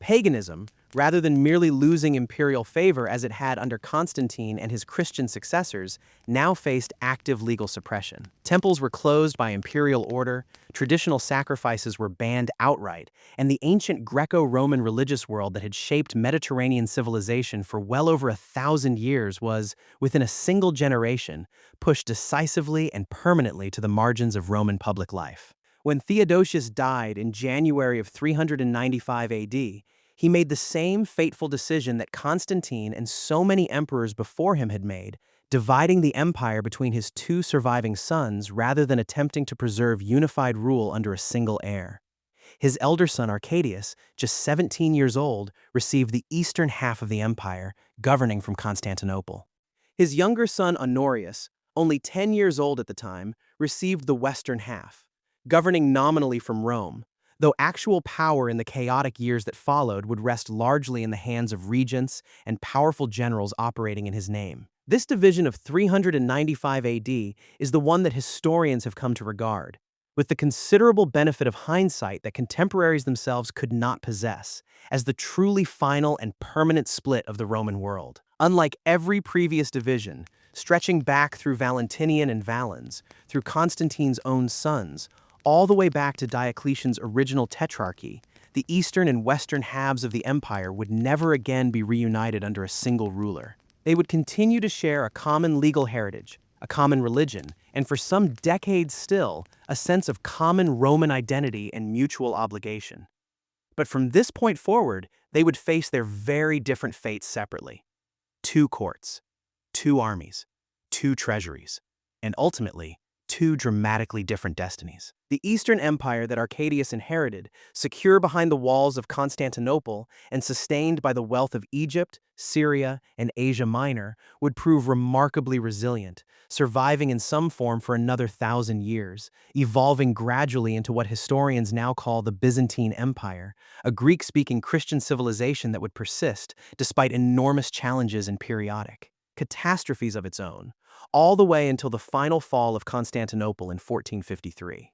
Paganism, rather than merely losing imperial favor as it had under Constantine and his Christian successors, now faced active legal suppression. Temples were closed by imperial order, traditional sacrifices were banned outright, and the ancient Greco-Roman religious world that had shaped Mediterranean civilization for well over 1,000 years was, within a single generation, pushed decisively and permanently to the margins of Roman public life. When Theodosius died in January of 395 AD, he made the same fateful decision that Constantine and so many emperors before him had made, dividing the empire between his two surviving sons rather than attempting to preserve unified rule under a single heir. His elder son Arcadius, just 17 years old, received the eastern half of the empire, governing from Constantinople. His younger son Honorius, only 10 years old at the time, received the western half, governing nominally from Rome, though actual power in the chaotic years that followed would rest largely in the hands of regents and powerful generals operating in his name. This division of 395 AD is the one that historians have come to regard, with the considerable benefit of hindsight that contemporaries themselves could not possess, as the truly final and permanent split of the Roman world. Unlike every previous division, stretching back through Valentinian and Valens, through Constantine's own sons, all the way back to Diocletian's original tetrarchy, the eastern and western halves of the empire would never again be reunited under a single ruler. They would continue to share a common legal heritage, a common religion, and for some decades still, a sense of common Roman identity and mutual obligation. But from this point forward, they would face their very different fates separately. Two courts, two armies, two treasuries, and ultimately, two dramatically different destinies. The Eastern Empire that Arcadius inherited, secure behind the walls of Constantinople and sustained by the wealth of Egypt, Syria, and Asia Minor, would prove remarkably resilient, surviving in some form for another 1,000 years, evolving gradually into what historians now call the Byzantine Empire, a Greek-speaking Christian civilization that would persist despite enormous challenges and periodic catastrophes of its own, all the way until the final fall of Constantinople in 1453.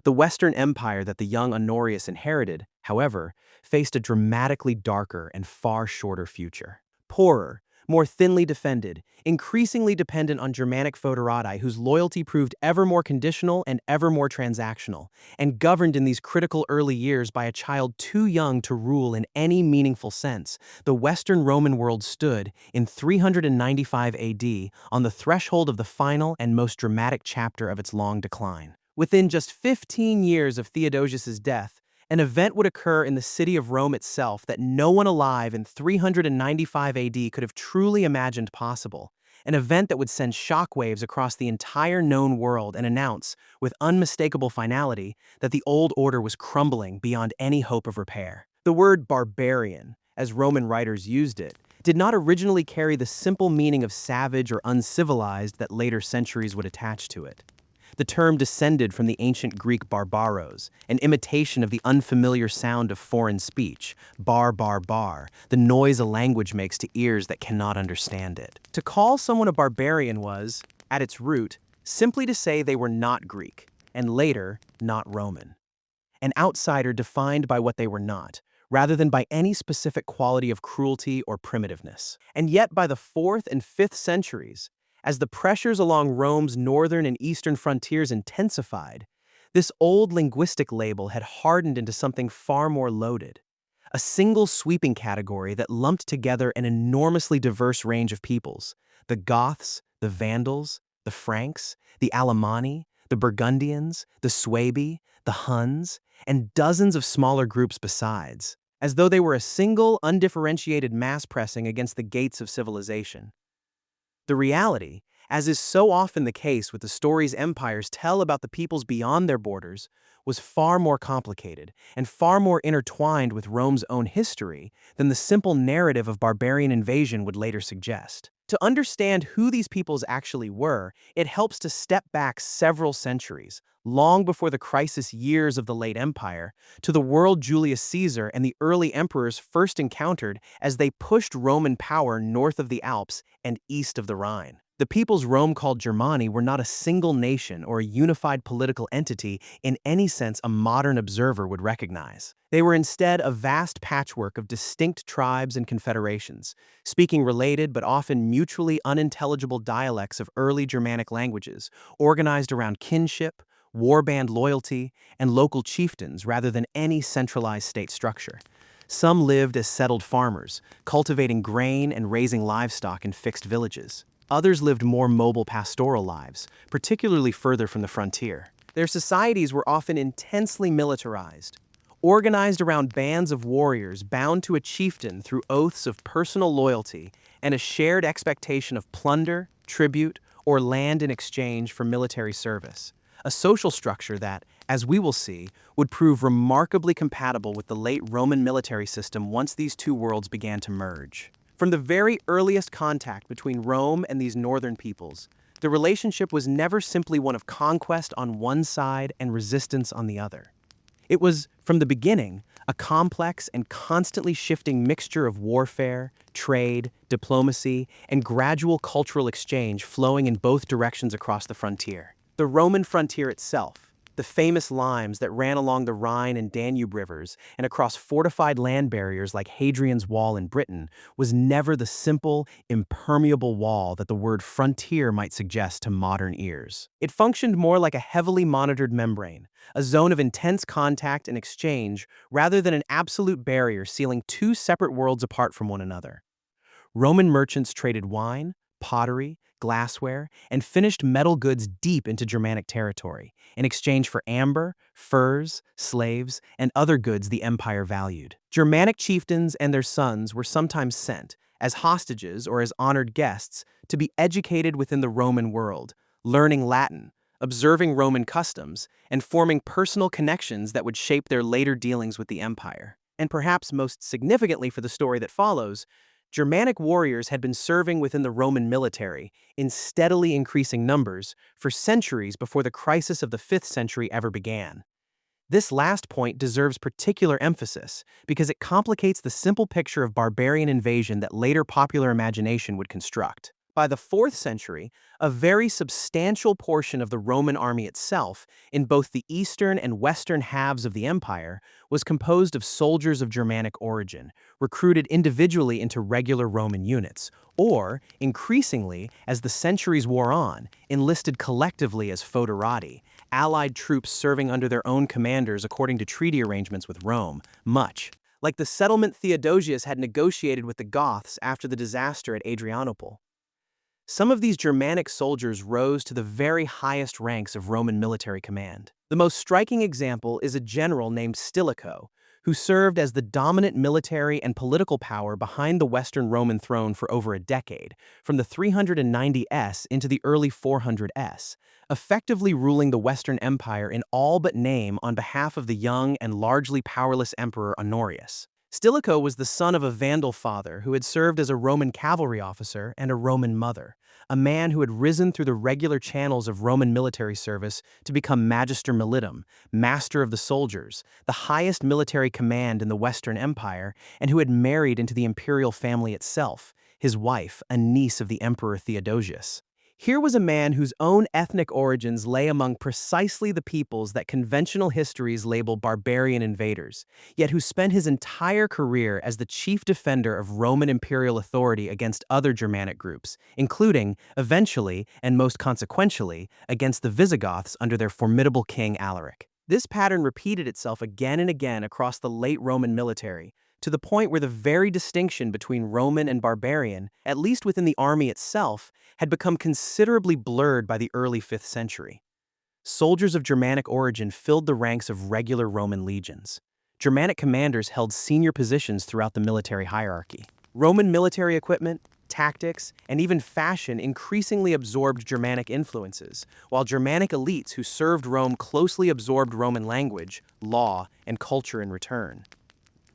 The Western Empire that the young Honorius inherited, however, faced a dramatically darker and far shorter future. Poorer, more thinly defended, increasingly dependent on Germanic foederati whose loyalty proved ever more conditional and ever more transactional, and governed in these critical early years by a child too young to rule in any meaningful sense, the Western Roman world stood, in 395 AD, on the threshold of the final and most dramatic chapter of its long decline. Within just 15 years of Theodosius's death, an event would occur in the city of Rome itself that no one alive in 395 AD could have truly imagined possible, an event that would send shockwaves across the entire known world and announce, with unmistakable finality, that the old order was crumbling beyond any hope of repair. The word barbarian, as Roman writers used it, did not originally carry the simple meaning of savage or uncivilized that later centuries would attach to it. The term descended from the ancient Greek barbaros, an imitation of the unfamiliar sound of foreign speech, bar, the noise a language makes to ears that cannot understand it. To call someone a barbarian was, at its root, simply to say they were not Greek, and later, not Roman. An outsider defined by what they were not, rather than by any specific quality of cruelty or primitiveness. And yet by the 4th and 5th centuries, as the pressures along Rome's northern and eastern frontiers intensified, this old linguistic label had hardened into something far more loaded, a single sweeping category that lumped together an enormously diverse range of peoples: the Goths, the Vandals, the Franks, the Alemanni, the Burgundians, the Suebi, the Huns, and dozens of smaller groups besides, as though they were a single, undifferentiated mass pressing against the gates of civilization. The reality, as is so often the case with the stories empires tell about the peoples beyond their borders, was far more complicated and far more intertwined with Rome's own history than the simple narrative of barbarian invasion would later suggest. To understand who these peoples actually were, it helps to step back several centuries, long before the crisis years of the late empire, to the world Julius Caesar and the early emperors first encountered as they pushed Roman power north of the Alps and east of the Rhine. The peoples Rome called Germani were not a single nation or a unified political entity in any sense a modern observer would recognize. They were instead a vast patchwork of distinct tribes and confederations, speaking related but often mutually unintelligible dialects of early Germanic languages, organized around kinship, warband loyalty, and local chieftains rather than any centralized state structure. Some lived as settled farmers, cultivating grain and raising livestock in fixed villages. Others lived more mobile pastoral lives, particularly further from the frontier. Their societies were often intensely militarized, organized around bands of warriors bound to a chieftain through oaths of personal loyalty and a shared expectation of plunder, tribute, or land in exchange for military service. A social structure that, as we will see, would prove remarkably compatible with the late Roman military system once these two worlds began to merge. From the very earliest contact between Rome and these northern peoples, the relationship was never simply one of conquest on one side and resistance on the other. It was, from the beginning, a complex and constantly shifting mixture of warfare, trade, diplomacy, and gradual cultural exchange flowing in both directions across the frontier. The Roman frontier itself, The famous limes that ran along the Rhine and Danube rivers and across fortified land barriers like Hadrian's Wall in Britain was never the simple, impermeable wall that the word frontier might suggest to modern ears. It functioned more like a heavily monitored membrane, a zone of intense contact and exchange rather than an absolute barrier sealing two separate worlds apart from one another. Roman merchants traded wine, pottery, glassware, and finished metal goods deep into Germanic territory in exchange for amber, furs, slaves, and other goods the empire valued. Germanic chieftains and their sons were sometimes sent, as hostages or as honored guests, to be educated within the Roman world, learning Latin, observing Roman customs, and forming personal connections that would shape their later dealings with the empire. And perhaps most significantly for the story that follows, Germanic warriors had been serving within the Roman military, in steadily increasing numbers, for centuries before the crisis of the 5th century ever began. This last point deserves particular emphasis because it complicates the simple picture of barbarian invasion that later popular imagination would construct. By the 4th century, a very substantial portion of the Roman army itself, in both the eastern and western halves of the empire, was composed of soldiers of Germanic origin, recruited individually into regular Roman units, or, increasingly, as the centuries wore on, enlisted collectively as foederati, allied troops serving under their own commanders according to treaty arrangements with Rome, much like the settlement Theodosius had negotiated with the Goths after the disaster at Adrianople. Some of these Germanic soldiers rose to the very highest ranks of Roman military command. The most striking example is a general named Stilicho, who served as the dominant military and political power behind the Western Roman throne for over a decade, from the 390s into the early 400s, effectively ruling the Western Empire in all but name on behalf of the young and largely powerless Emperor Honorius. Stilicho was the son of a Vandal father who had served as a Roman cavalry officer and a Roman mother, a man who had risen through the regular channels of Roman military service to become Magister Militum, master of the soldiers, the highest military command in the Western Empire, and who had married into the imperial family itself, his wife, a niece of the Emperor Theodosius. Here was a man whose own ethnic origins lay among precisely the peoples that conventional histories label barbarian invaders, yet who spent his entire career as the chief defender of Roman imperial authority against other Germanic groups, including, eventually, and most consequentially, against the Visigoths under their formidable king Alaric. This pattern repeated itself again and again across the late Roman military, to the point where the very distinction between Roman and barbarian, at least within the army itself, had become considerably blurred by the early 5th century. Soldiers of Germanic origin filled the ranks of regular Roman legions. Germanic commanders held senior positions throughout the military hierarchy. Roman military equipment, tactics, and even fashion increasingly absorbed Germanic influences, while Germanic elites who served Rome closely absorbed Roman language, law, and culture in return.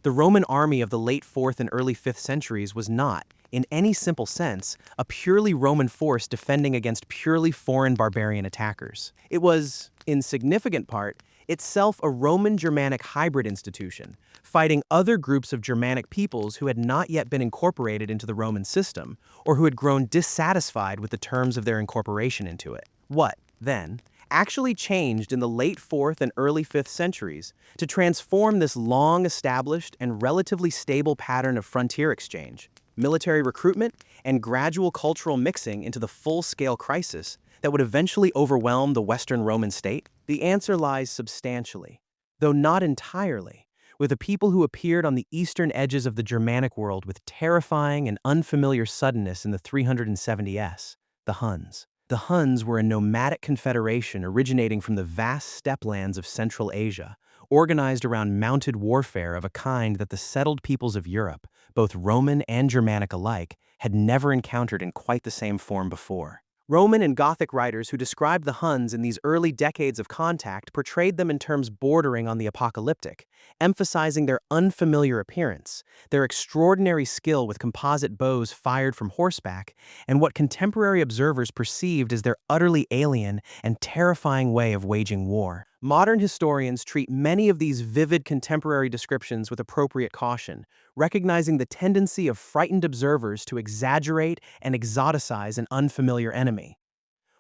The Roman army of the late 4th and early 5th centuries was not, in any simple sense, a purely Roman force defending against purely foreign barbarian attackers. It was, in significant part, itself a Roman-Germanic hybrid institution, fighting other groups of Germanic peoples who had not yet been incorporated into the Roman system, or who had grown dissatisfied with the terms of their incorporation into it. What, then, actually changed in the late 4th and early 5th centuries to transform this long-established and relatively stable pattern of frontier exchange, military recruitment, and gradual cultural mixing into the full-scale crisis that would eventually overwhelm the Western Roman state? The answer lies substantially, though not entirely, with a people who appeared on the eastern edges of the Germanic world with terrifying and unfamiliar suddenness in the 370s, the Huns. The Huns were a nomadic confederation originating from the vast steppe lands of Central Asia, organized around mounted warfare of a kind that the settled peoples of Europe, both Roman and Germanic alike, had never encountered in quite the same form before. Roman and Gothic writers who described the Huns in these early decades of contact portrayed them in terms bordering on the apocalyptic, emphasizing their unfamiliar appearance, their extraordinary skill with composite bows fired from horseback, and what contemporary observers perceived as their utterly alien and terrifying way of waging war. Modern historians treat many of these vivid contemporary descriptions with appropriate caution, recognizing the tendency of frightened observers to exaggerate and exoticize an unfamiliar enemy.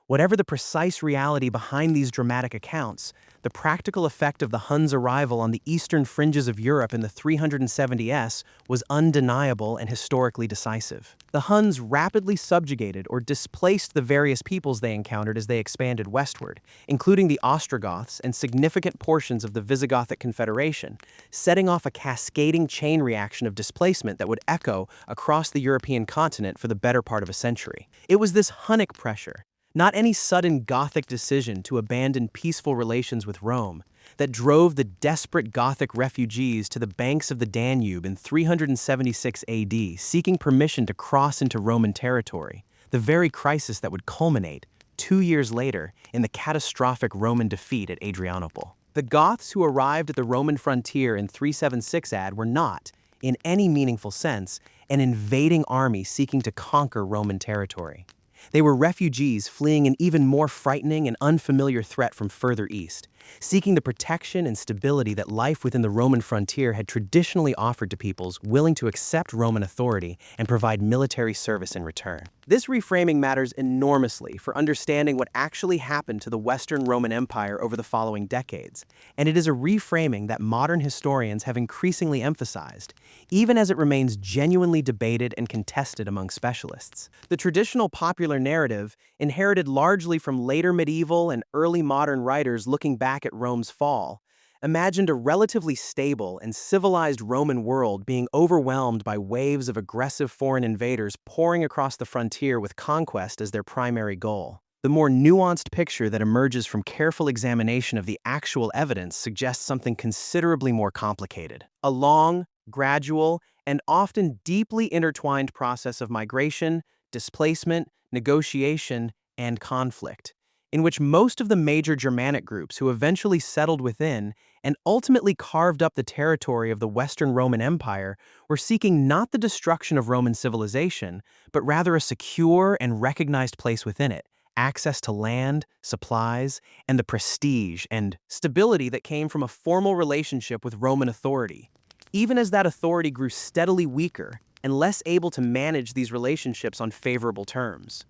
Whatever the precise reality behind these dramatic accounts, the practical effect of the Huns' arrival on the eastern fringes of Europe in the 370s was undeniable and historically decisive. The Huns rapidly subjugated or displaced the various peoples they encountered as they expanded westward, including the Ostrogoths and significant portions of the Visigothic Confederation, setting off a cascading chain reaction of displacement that would echo across the European continent for the better part of a century. It was this Hunnic pressure, not any sudden Gothic decision to abandon peaceful relations with Rome, that drove the desperate Gothic refugees to the banks of the Danube in 376 AD, seeking permission to cross into Roman territory, the very crisis that would culminate, 2 years later, in the catastrophic Roman defeat at Adrianople. The Goths who arrived at the Roman frontier in 376 AD were not, in any meaningful sense, an invading army seeking to conquer Roman territory. They were refugees fleeing an even more frightening and unfamiliar threat from further east, seeking the protection and stability that life within the Roman frontier had traditionally offered to peoples willing to accept Roman authority and provide military service in return. This reframing matters enormously for understanding what actually happened to the Western Roman Empire over the following decades, and it is a reframing that modern historians have increasingly emphasized, even as it remains genuinely debated and contested among specialists. The traditional popular narrative, inherited largely from later medieval and early modern writers looking back at Rome's fall, imagined a relatively stable and civilized Roman world being overwhelmed by waves of aggressive foreign invaders pouring across the frontier with conquest as their primary goal. The more nuanced picture that emerges from careful examination of the actual evidence suggests something considerably more complicated. A long, gradual, and often deeply intertwined process of migration, displacement, negotiation, and conflict, in which most of the major Germanic groups who eventually settled within and ultimately carved up the territory of the Western Roman Empire were seeking not the destruction of Roman civilization, but rather a secure and recognized place within it, access to land, supplies, and the prestige and stability that came from a formal relationship with Roman authority. Even as that authority grew steadily weaker and less able to manage these relationships on favorable terms.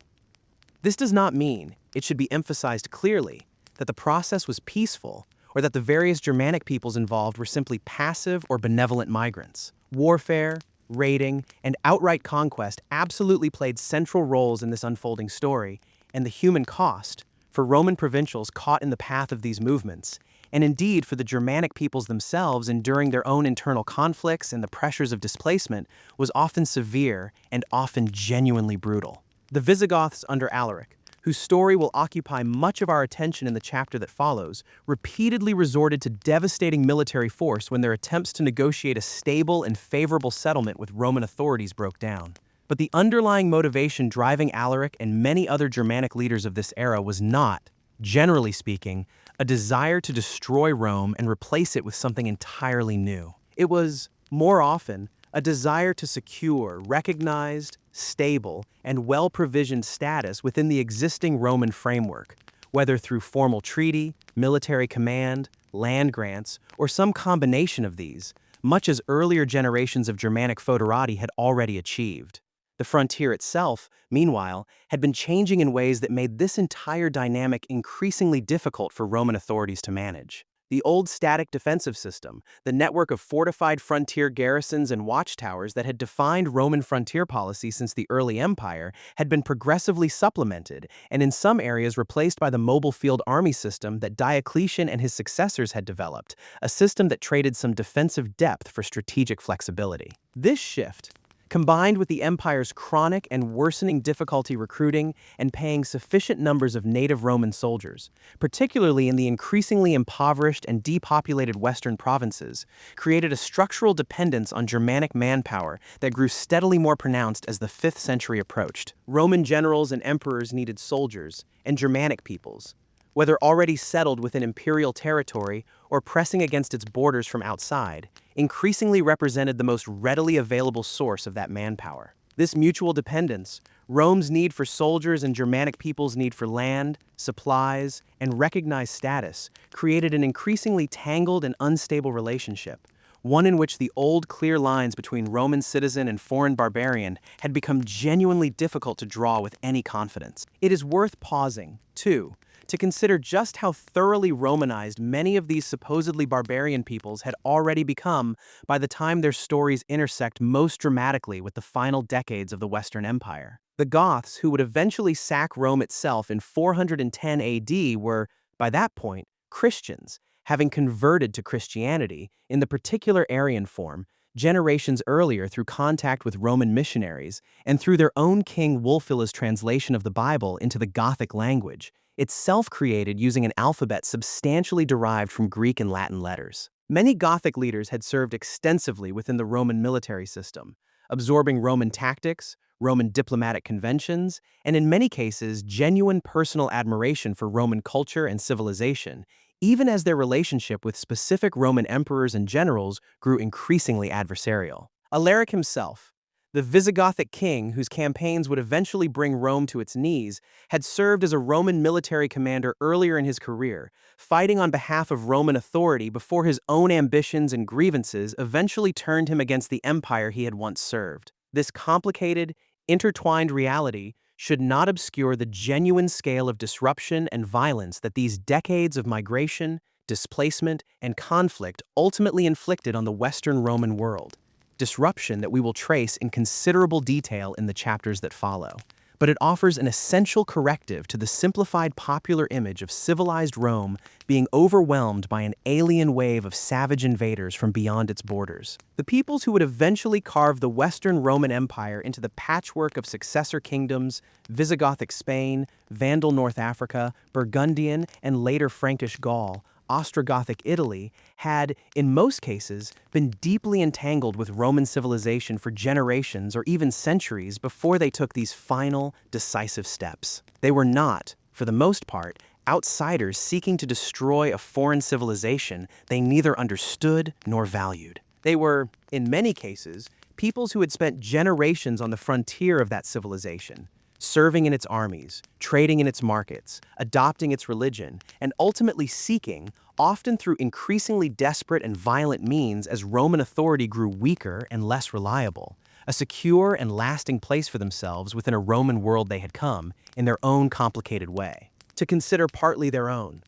This does not mean, it should be emphasized clearly, that the process was peaceful or that the various Germanic peoples involved were simply passive or benevolent migrants. Warfare, raiding, and outright conquest absolutely played central roles in this unfolding story, and the human cost, for Roman provincials caught in the path of these movements, and indeed for the Germanic peoples themselves enduring their own internal conflicts and the pressures of displacement, was often severe and often genuinely brutal. The Visigoths under Alaric, whose story will occupy much of our attention in the chapter that follows, repeatedly resorted to devastating military force when their attempts to negotiate a stable and favorable settlement with Roman authorities broke down. But the underlying motivation driving Alaric and many other Germanic leaders of this era was not, generally speaking, a desire to destroy Rome and replace it with something entirely new. It was, more often, a desire to secure recognized, stable, and well-provisioned status within the existing Roman framework, whether through formal treaty, military command, land grants, or some combination of these, much as earlier generations of Germanic foederati had already achieved. The frontier itself, meanwhile, had been changing in ways that made this entire dynamic increasingly difficult for Roman authorities to manage. The old static defensive system, the network of fortified frontier garrisons and watchtowers that had defined Roman frontier policy since the early empire, had been progressively supplemented and in some areas replaced by the mobile field army system that Diocletian and his successors had developed, a system that traded some defensive depth for strategic flexibility. This shift, combined with the empire's chronic and worsening difficulty recruiting and paying sufficient numbers of native Roman soldiers, particularly in the increasingly impoverished and depopulated western provinces, created a structural dependence on Germanic manpower that grew steadily more pronounced as the 5th century approached. Roman generals and emperors needed soldiers, and Germanic peoples, whether already settled within imperial territory or pressing against its borders from outside, increasingly represented the most readily available source of that manpower. This mutual dependence, Rome's need for soldiers and Germanic peoples' need for land, supplies, and recognized status, created an increasingly tangled and unstable relationship, one in which the old clear lines between Roman citizen and foreign barbarian had become genuinely difficult to draw with any confidence. It is worth pausing, too, to consider just how thoroughly Romanized many of these supposedly barbarian peoples had already become by the time their stories intersect most dramatically with the final decades of the Western Empire. The Goths, who would eventually sack Rome itself in 410 AD, were, by that point, Christians, having converted to Christianity, in the particular Arian form, generations earlier through contact with Roman missionaries and through their own King Wulfila's translation of the Bible into the Gothic language, itself created using an alphabet substantially derived from Greek and Latin letters. Many Gothic leaders had served extensively within the Roman military system, absorbing Roman tactics, Roman diplomatic conventions, and in many cases, genuine personal admiration for Roman culture and civilization, even as their relationship with specific Roman emperors and generals grew increasingly adversarial. Alaric himself, the Visigothic king whose campaigns would eventually bring Rome to its knees, had served as a Roman military commander earlier in his career, fighting on behalf of Roman authority before his own ambitions and grievances eventually turned him against the empire he had once served. This complicated, intertwined reality should not obscure the genuine scale of disruption and violence that these decades of migration, displacement, and conflict ultimately inflicted on the Western Roman world. Disruption that we will trace in considerable detail in the chapters that follow. But it offers an essential corrective to the simplified popular image of civilized Rome being overwhelmed by an alien wave of savage invaders from beyond its borders. The peoples who would eventually carve the Western Roman Empire into the patchwork of successor kingdoms, Visigothic Spain, Vandal North Africa, Burgundian, and later Frankish Gaul, Ostrogothic Italy, had, in most cases, been deeply entangled with Roman civilization for generations or even centuries before they took these final, decisive steps. They were not, for the most part, outsiders seeking to destroy a foreign civilization they neither understood nor valued. They were, in many cases, peoples who had spent generations on the frontier of that civilization, serving in its armies, trading in its markets, adopting its religion, and ultimately seeking, often through increasingly desperate and violent means as Roman authority grew weaker and less reliable, a secure and lasting place for themselves within a Roman world they had come, in their own complicated way, to consider partly their own.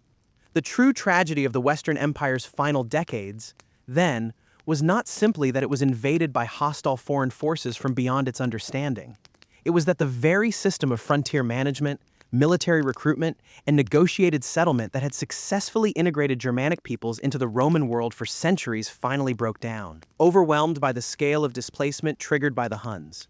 The true tragedy of the Western Empire's final decades, then, was not simply that it was invaded by hostile foreign forces from beyond its understanding. It was that the very system of frontier management, military recruitment, and negotiated settlement that had successfully integrated Germanic peoples into the Roman world for centuries finally broke down, overwhelmed by the scale of displacement triggered by the Huns,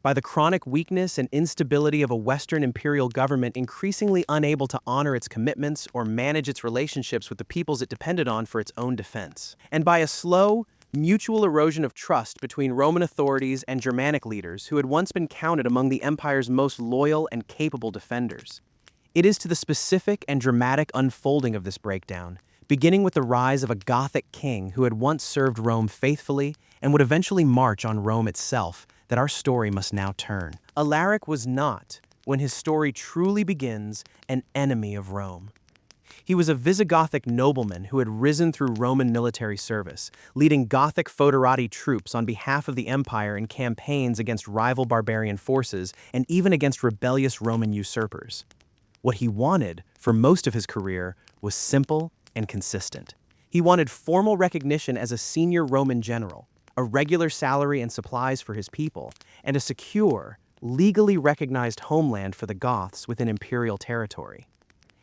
by the chronic weakness and instability of a Western imperial government increasingly unable to honor its commitments or manage its relationships with the peoples it depended on for its own defense, and by a slow, mutual erosion of trust between Roman authorities and Germanic leaders who had once been counted among the empire's most loyal and capable defenders. It is to the specific and dramatic unfolding of this breakdown, beginning with the rise of a Gothic king who had once served Rome faithfully and would eventually march on Rome itself, that our story must now turn. Alaric was not, when his story truly begins, an enemy of Rome. He was a Visigothic nobleman who had risen through Roman military service, leading Gothic foederati troops on behalf of the empire in campaigns against rival barbarian forces and even against rebellious Roman usurpers. What he wanted, for most of his career, was simple and consistent. He wanted formal recognition as a senior Roman general, a regular salary and supplies for his people, and a secure, legally recognized homeland for the Goths within imperial territory.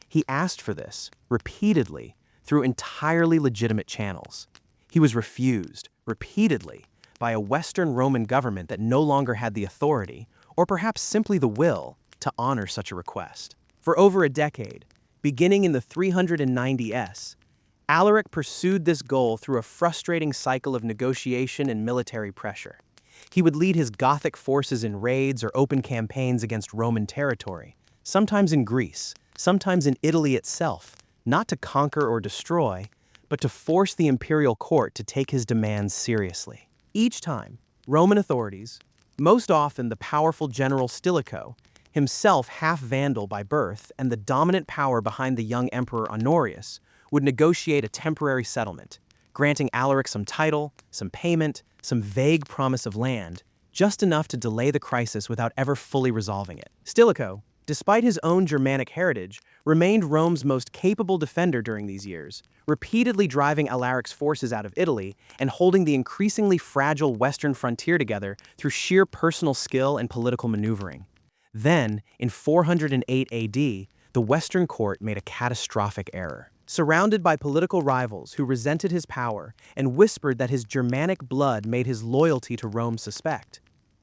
He asked for this, repeatedly, through entirely legitimate channels. He was refused, repeatedly, by a Western Roman government that no longer had the authority, or perhaps simply the will, to honor such a request. For over a decade, beginning in the 390s, Alaric pursued this goal through a frustrating cycle of negotiation and military pressure. He would lead his Gothic forces in raids or open campaigns against Roman territory, sometimes in Greece, sometimes in Italy itself, not to conquer or destroy, but to force the imperial court to take his demands seriously. Each time, Roman authorities, most often the powerful general Stilicho, himself half Vandal by birth and the dominant power behind the young emperor Honorius, would negotiate a temporary settlement, granting Alaric some title, some payment, some vague promise of land, just enough to delay the crisis without ever fully resolving it. Stilicho, despite his own Germanic heritage, remained Rome's most capable defender during these years, repeatedly driving Alaric's forces out of Italy and holding the increasingly fragile western frontier together through sheer personal skill and political maneuvering. Then, in 408 AD, the Western court made a catastrophic error. Surrounded by political rivals who resented his power and whispered that his Germanic blood made his loyalty to Rome suspect,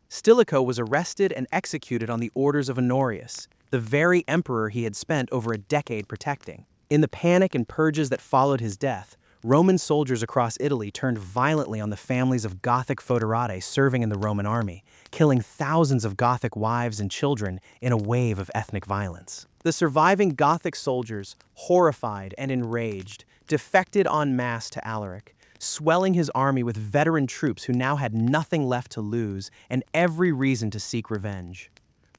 Stilicho was arrested and executed on the orders of Honorius, the very emperor he had spent over a decade protecting. In the panic and purges that followed his death, Roman soldiers across Italy turned violently on the families of Gothic foederati serving in the Roman army, killing thousands of Gothic wives and children in a wave of ethnic violence. The surviving Gothic soldiers, horrified and enraged, defected en masse to Alaric, swelling his army with veteran troops who now had nothing left to lose and every reason to seek revenge.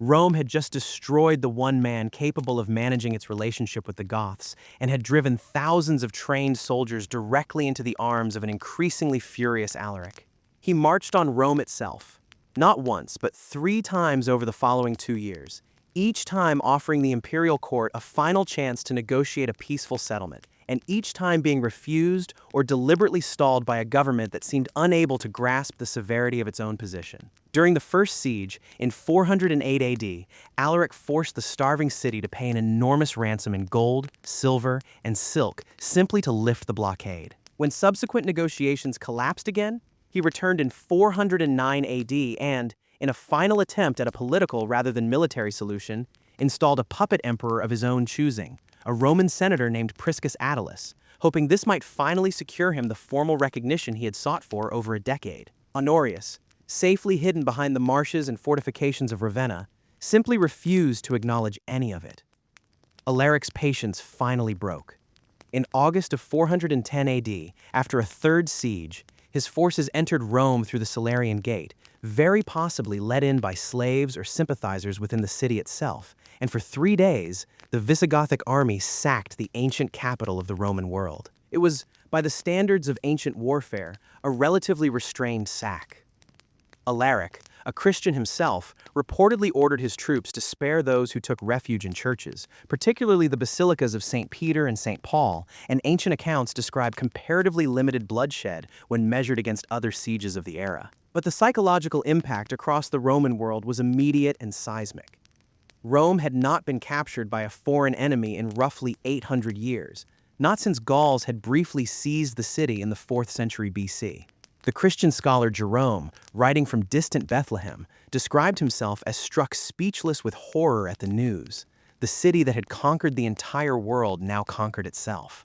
Rome had just destroyed the one man capable of managing its relationship with the Goths and had driven thousands of trained soldiers directly into the arms of an increasingly furious Alaric. He marched on Rome itself, not once, but 3 times over the following 2 years, each time offering the imperial court a final chance to negotiate a peaceful settlement, and each time being refused or deliberately stalled by a government that seemed unable to grasp the severity of its own position. During the first siege, in 408 AD, Alaric forced the starving city to pay an enormous ransom in gold, silver, and silk simply to lift the blockade. When subsequent negotiations collapsed again, he returned in 409 AD and, in a final attempt at a political rather than military solution, installed a puppet emperor of his own choosing, a Roman senator named Priscus Attalus, hoping this might finally secure him the formal recognition he had sought for over a decade. Honorius, safely hidden behind the marshes and fortifications of Ravenna, simply refused to acknowledge any of it. Alaric's patience finally broke. In August of 410 AD, after a third siege, his forces entered Rome through the Salarian Gate, very possibly led in by slaves or sympathizers within the city itself, and for 3 days, the Visigothic army sacked the ancient capital of the Roman world. It was, by the standards of ancient warfare, a relatively restrained sack. Alaric, a Christian himself, reportedly ordered his troops to spare those who took refuge in churches, particularly the basilicas of St. Peter and St. Paul, and ancient accounts describe comparatively limited bloodshed when measured against other sieges of the era. But the psychological impact across the Roman world was immediate and seismic. Rome had not been captured by a foreign enemy in roughly 800 years, not since Gauls had briefly seized the city in the 4th century BC. The Christian scholar Jerome, writing from distant Bethlehem, described himself as struck speechless with horror at the news. The city that had conquered the entire world now conquered itself.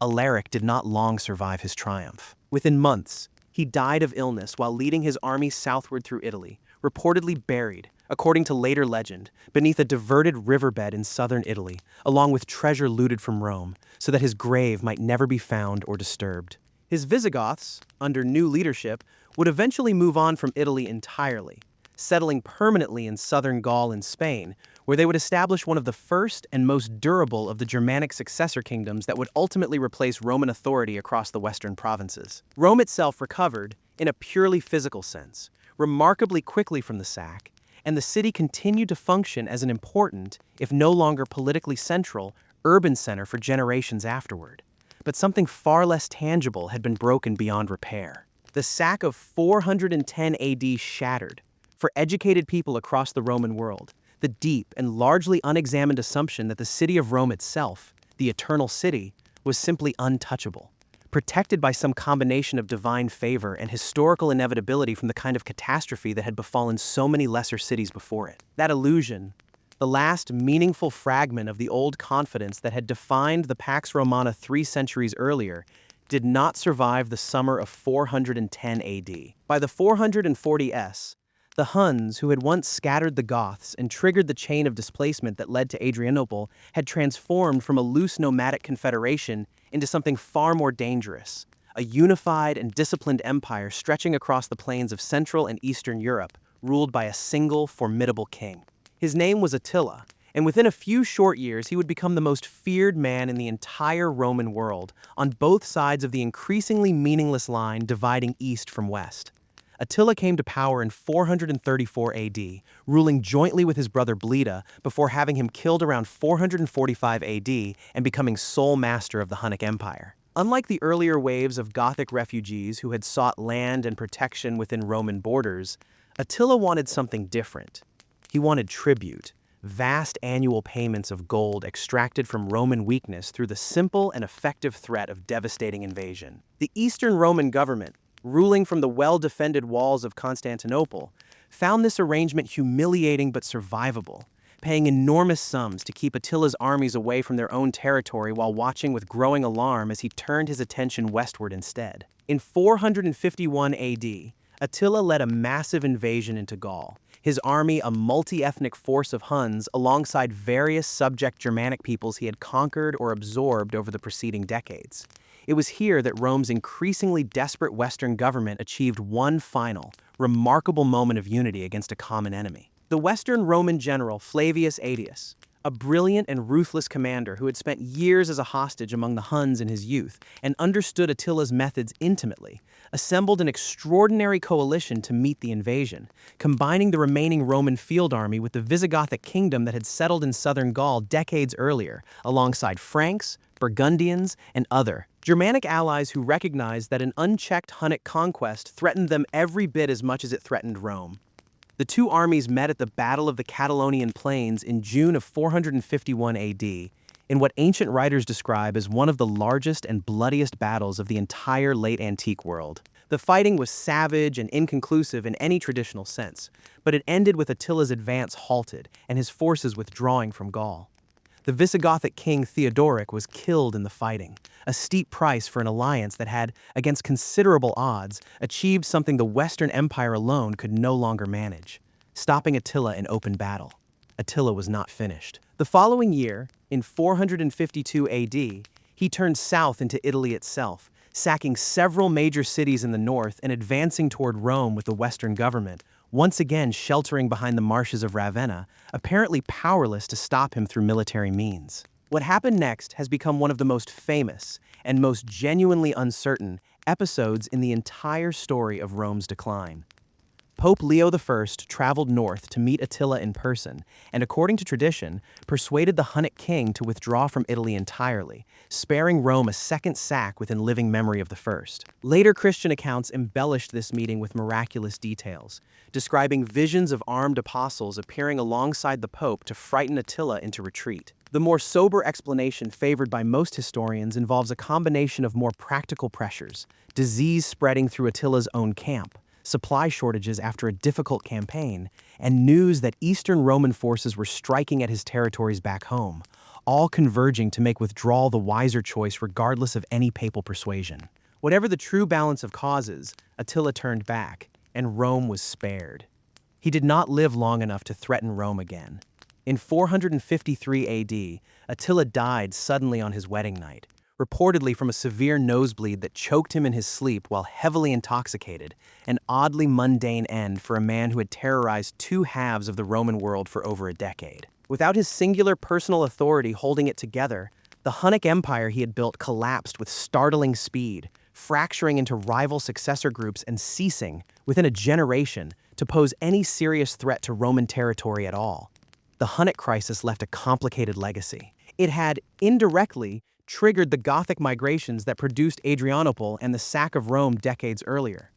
Alaric did not long survive his triumph. Within months, he died of illness while leading his army southward through Italy, reportedly buried, according to later legend, beneath a diverted riverbed in southern Italy, along with treasure looted from Rome, so that his grave might never be found or disturbed. His Visigoths, under new leadership, would eventually move on from Italy entirely, settling permanently in southern Gaul and Spain, where they would establish one of the first and most durable of the Germanic successor kingdoms that would ultimately replace Roman authority across the western provinces. Rome itself recovered, in a purely physical sense, remarkably quickly from the sack, and the city continued to function as an important, if no longer politically central, urban center for generations afterward. But something far less tangible had been broken beyond repair. The sack of 410 AD shattered, for educated people across the Roman world, the deep and largely unexamined assumption that the city of Rome itself, the eternal city, was simply untouchable, protected by some combination of divine favor and historical inevitability from the kind of catastrophe that had befallen so many lesser cities before it. That illusion, the last meaningful fragment of the old confidence that had defined the Pax Romana 3 centuries earlier, did not survive the summer of 410 AD. By the 440s, the Huns, who had once scattered the Goths and triggered the chain of displacement that led to Adrianople, had transformed from a loose nomadic confederation into something far more dangerous, a unified and disciplined empire stretching across the plains of Central and Eastern Europe, ruled by a single formidable king. His name was Attila, and within a few short years he would become the most feared man in the entire Roman world, on both sides of the increasingly meaningless line dividing east from west. Attila came to power in 434 AD, ruling jointly with his brother Bleda before having him killed around 445 AD and becoming sole master of the Hunnic Empire. Unlike the earlier waves of Gothic refugees who had sought land and protection within Roman borders, Attila wanted something different. He wanted tribute, vast annual payments of gold extracted from Roman weakness through the simple and effective threat of devastating invasion. The Eastern Roman government, ruling from the well-defended walls of Constantinople, found this arrangement humiliating but survivable, paying enormous sums to keep Attila's armies away from their own territory while watching with growing alarm as he turned his attention westward instead. In 451 AD, Attila led a massive invasion into Gaul, his army a multi-ethnic force of Huns alongside various subject Germanic peoples he had conquered or absorbed over the preceding decades. It was here that Rome's increasingly desperate Western government achieved one final, remarkable moment of unity against a common enemy. The Western Roman general Flavius Aetius, a brilliant and ruthless commander who had spent years as a hostage among the Huns in his youth and understood Attila's methods intimately, assembled an extraordinary coalition to meet the invasion, combining the remaining Roman field army with the Visigothic kingdom that had settled in southern Gaul decades earlier, alongside Franks, Burgundians, and other Germanic allies who recognized that an unchecked Hunnic conquest threatened them every bit as much as it threatened Rome. The two armies met at the Battle of the Catalonian Plains in June of 451 AD, in what ancient writers describe as one of the largest and bloodiest battles of the entire late antique world. The fighting was savage and inconclusive in any traditional sense, but it ended with Attila's advance halted and his forces withdrawing from Gaul. The Visigothic king Theodoric was killed in the fighting, a steep price for an alliance that had, against considerable odds, achieved something the Western Empire alone could no longer manage: stopping Attila in open battle. Attila was not finished. The following year, in 452 AD, he turned south into Italy itself, sacking several major cities in the north and advancing toward Rome with the Western government, once again sheltering behind the marshes of Ravenna, apparently powerless to stop him through military means. What happened next has become one of the most famous and most genuinely uncertain episodes in the entire story of Rome's decline. Pope Leo I traveled north to meet Attila in person and, according to tradition, persuaded the Hunnic king to withdraw from Italy entirely, sparing Rome a second sack within living memory of the first. Later Christian accounts embellished this meeting with miraculous details, describing visions of armed apostles appearing alongside the Pope to frighten Attila into retreat. The more sober explanation favored by most historians involves a combination of more practical pressures: disease spreading through Attila's own camp, supply shortages after a difficult campaign, and news that Eastern Roman forces were striking at his territories back home, all converging to make withdrawal the wiser choice regardless of any papal persuasion. Whatever the true balance of causes, Attila turned back, and Rome was spared. He did not live long enough to threaten Rome again. In 453 AD, Attila died suddenly on his wedding night, reportedly from a severe nosebleed that choked him in his sleep while heavily intoxicated, an oddly mundane end for a man who had terrorized two halves of the Roman world for over a decade. Without his singular personal authority holding it together, the Hunnic Empire he had built collapsed with startling speed, fracturing into rival successor groups and ceasing, within a generation, to pose any serious threat to Roman territory at all. The Hunnic crisis left a complicated legacy. It had, indirectly, triggered the Gothic migrations that produced Adrianople and the sack of Rome decades earlier.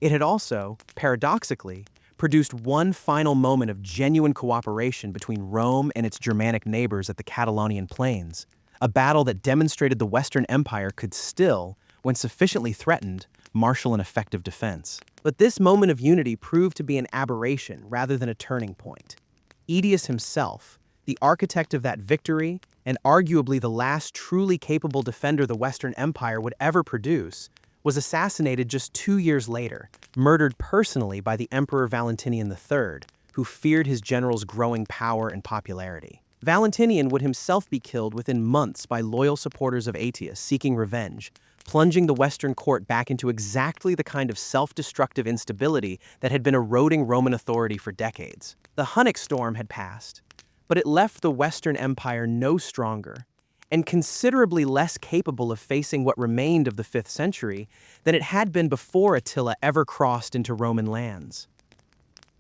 It had also, paradoxically, produced one final moment of genuine cooperation between Rome and its Germanic neighbors at the Catalonian Plains, a battle that demonstrated the Western Empire could still, when sufficiently threatened, marshal an effective defense. But this moment of unity proved to be an aberration rather than a turning point. Aetius himself, the architect of that victory, and arguably the last truly capable defender the Western Empire would ever produce, was assassinated just 2 years later, murdered personally by the Emperor Valentinian III, who feared his general's growing power and popularity. Valentinian would himself be killed within months by loyal supporters of Aetius seeking revenge, plunging the Western court back into exactly the kind of self-destructive instability that had been eroding Roman authority for decades. The Hunnic storm had passed, but it left the Western Empire no stronger and considerably less capable of facing what remained of the 5th century than it had been before Attila ever crossed into Roman lands.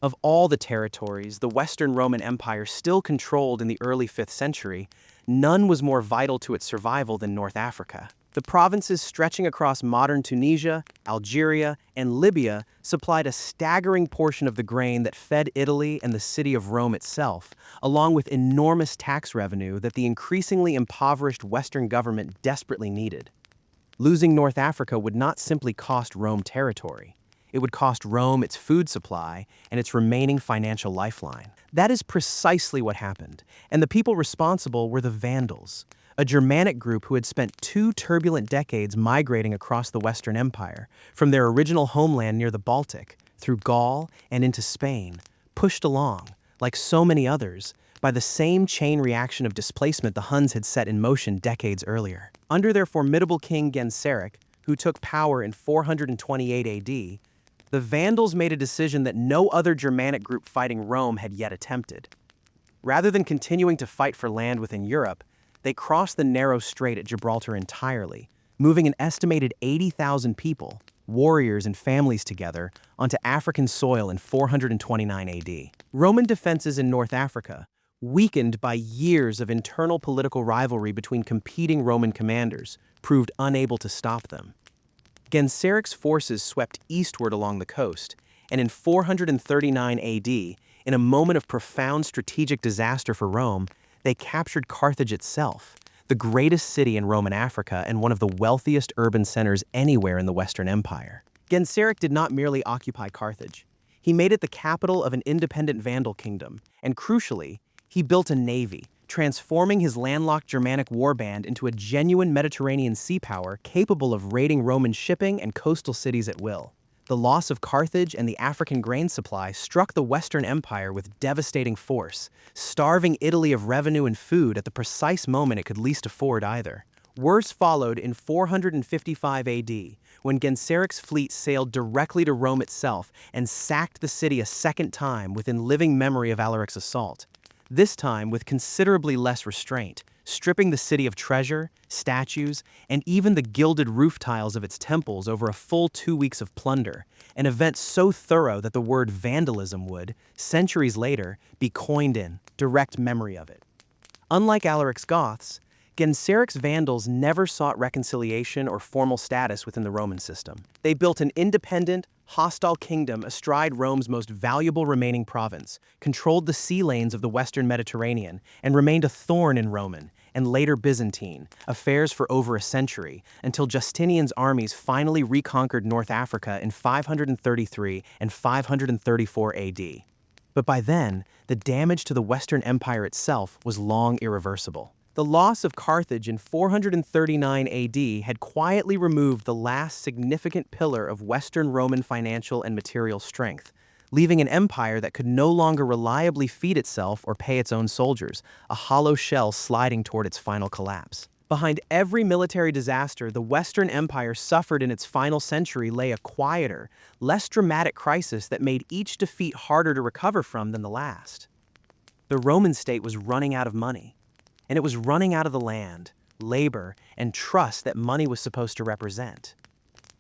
Of all the territories the Western Roman Empire still controlled in the early 5th century, none was more vital to its survival than North Africa. The provinces stretching across modern Tunisia, Algeria, and Libya supplied a staggering portion of the grain that fed Italy and the city of Rome itself, along with enormous tax revenue that the increasingly impoverished Western government desperately needed. Losing North Africa would not simply cost Rome territory. It would cost Rome its food supply and its remaining financial lifeline. That is precisely what happened, and the people responsible were the Vandals, a Germanic group who had spent 2 turbulent decades migrating across the Western Empire, from their original homeland near the Baltic, through Gaul and into Spain, pushed along, like so many others, by the same chain reaction of displacement the Huns had set in motion decades earlier. Under their formidable king Genseric, who took power in 428 AD, the Vandals made a decision that no other Germanic group fighting Rome had yet attempted. Rather than continuing to fight for land within Europe, they crossed the narrow strait at Gibraltar entirely, moving an estimated 80,000 people, warriors and families together, onto African soil in 429 AD. Roman defenses in North Africa, weakened by years of internal political rivalry between competing Roman commanders, proved unable to stop them. Genseric's forces swept eastward along the coast, and in 439 AD, in a moment of profound strategic disaster for Rome, they captured Carthage itself, the greatest city in Roman Africa and one of the wealthiest urban centers anywhere in the Western Empire. Genseric did not merely occupy Carthage. He made it the capital of an independent Vandal kingdom, and crucially, he built a navy, transforming his landlocked Germanic warband into a genuine Mediterranean sea power capable of raiding Roman shipping and coastal cities at will. The loss of Carthage and the African grain supply struck the Western Empire with devastating force, starving Italy of revenue and food at the precise moment it could least afford either. Worse followed in 455 AD, when Genseric's fleet sailed directly to Rome itself and sacked the city a second time within living memory of Alaric's assault. This time with considerably less restraint, stripping the city of treasure, statues, and even the gilded roof tiles of its temples over a full 2 weeks of plunder, an event so thorough that the word vandalism would, centuries later, be coined in direct memory of it. Unlike Alaric's Goths, Genseric's Vandals never sought reconciliation or formal status within the Roman system. They built an independent, hostile kingdom astride Rome's most valuable remaining province, controlled the sea lanes of the Western Mediterranean, and remained a thorn in Roman, and later Byzantine, affairs for over a century, until Justinian's armies finally reconquered North Africa in 533 and 534 AD. But by then, the damage to the Western Empire itself was long irreversible. The loss of Carthage in 439 AD had quietly removed the last significant pillar of Western Roman financial and material strength, leaving an empire that could no longer reliably feed itself or pay its own soldiers, a hollow shell sliding toward its final collapse. Behind every military disaster the Western Empire suffered in its final century lay a quieter, less dramatic crisis that made each defeat harder to recover from than the last. The Roman state was running out of money. And it was running out of the land, labor, and trust that money was supposed to represent.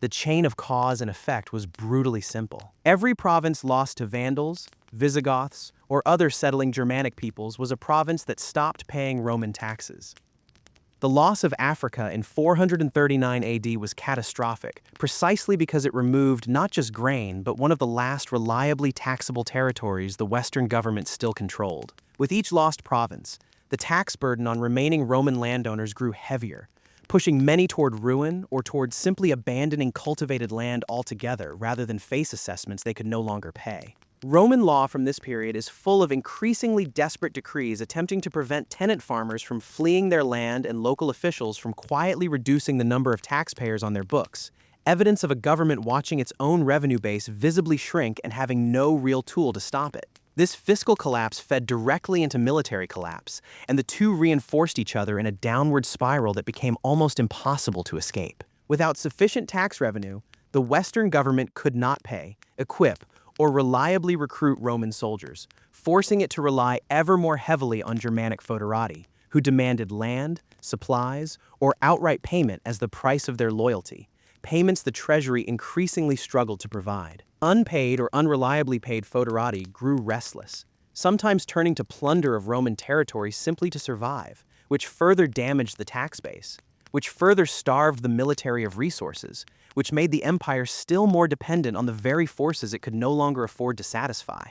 The chain of cause and effect was brutally simple. Every province lost to Vandals, Visigoths, or other settling Germanic peoples was a province that stopped paying Roman taxes. The loss of Africa in 439 AD was catastrophic, precisely because it removed not just grain, but one of the last reliably taxable territories the Western government still controlled. With each lost province, the tax burden on remaining Roman landowners grew heavier, pushing many toward ruin or toward simply abandoning cultivated land altogether rather than face assessments they could no longer pay. Roman law from this period is full of increasingly desperate decrees attempting to prevent tenant farmers from fleeing their land and local officials from quietly reducing the number of taxpayers on their books, evidence of a government watching its own revenue base visibly shrink and having no real tool to stop it. This fiscal collapse fed directly into military collapse, and the two reinforced each other in a downward spiral that became almost impossible to escape. Without sufficient tax revenue, the Western government could not pay, equip, or reliably recruit Roman soldiers, forcing it to rely ever more heavily on Germanic foederati, who demanded land, supplies, or outright payment as the price of their loyalty, payments the treasury increasingly struggled to provide. Unpaid or unreliably paid foederati grew restless, sometimes turning to plunder of Roman territory simply to survive, which further damaged the tax base, which further starved the military of resources, which made the empire still more dependent on the very forces it could no longer afford to satisfy.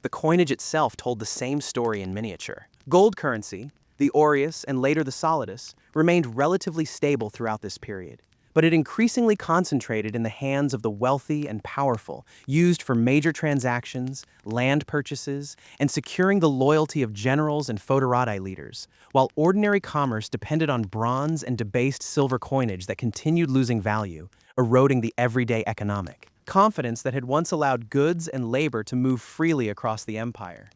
The coinage itself told the same story in miniature. Gold currency, the aureus and later the solidus, remained relatively stable throughout this period, but it increasingly concentrated in the hands of the wealthy and powerful, used for major transactions, land purchases, and securing the loyalty of generals and foederati leaders, while ordinary commerce depended on bronze and debased silver coinage that continued losing value, eroding the everyday economic confidence that had once allowed goods and labor to move freely across the empire.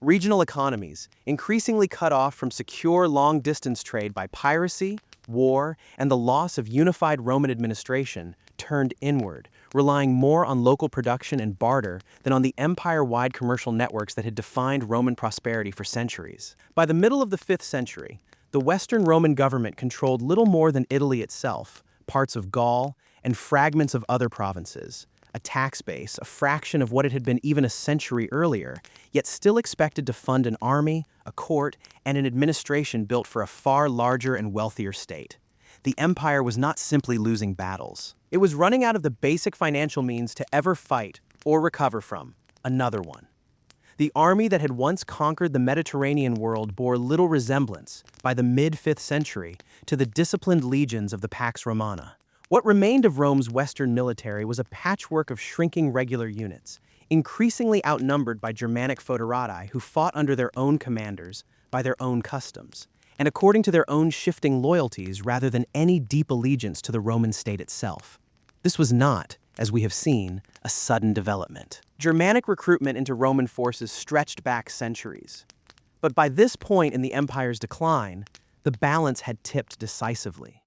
Regional economies, increasingly cut off from secure long-distance trade by piracy, war, and the loss of unified Roman administration, turned inward, relying more on local production and barter than on the empire-wide commercial networks that had defined Roman prosperity for centuries. By the middle of the 5th century, the Western Roman government controlled little more than Italy itself, parts of Gaul, and fragments of other provinces, a tax base, a fraction of what it had been even a century earlier, yet still expected to fund an army, a court, and an administration built for a far larger and wealthier state. The empire was not simply losing battles. It was running out of the basic financial means to ever fight, or recover from, another one. The army that had once conquered the Mediterranean world bore little resemblance, by the mid-5th century, to the disciplined legions of the Pax Romana. What remained of Rome's Western military was a patchwork of shrinking regular units, increasingly outnumbered by Germanic foederati who fought under their own commanders, by their own customs, and according to their own shifting loyalties rather than any deep allegiance to the Roman state itself. This was not, as we have seen, a sudden development. Germanic recruitment into Roman forces stretched back centuries. But by this point in the empire's decline, the balance had tipped decisively.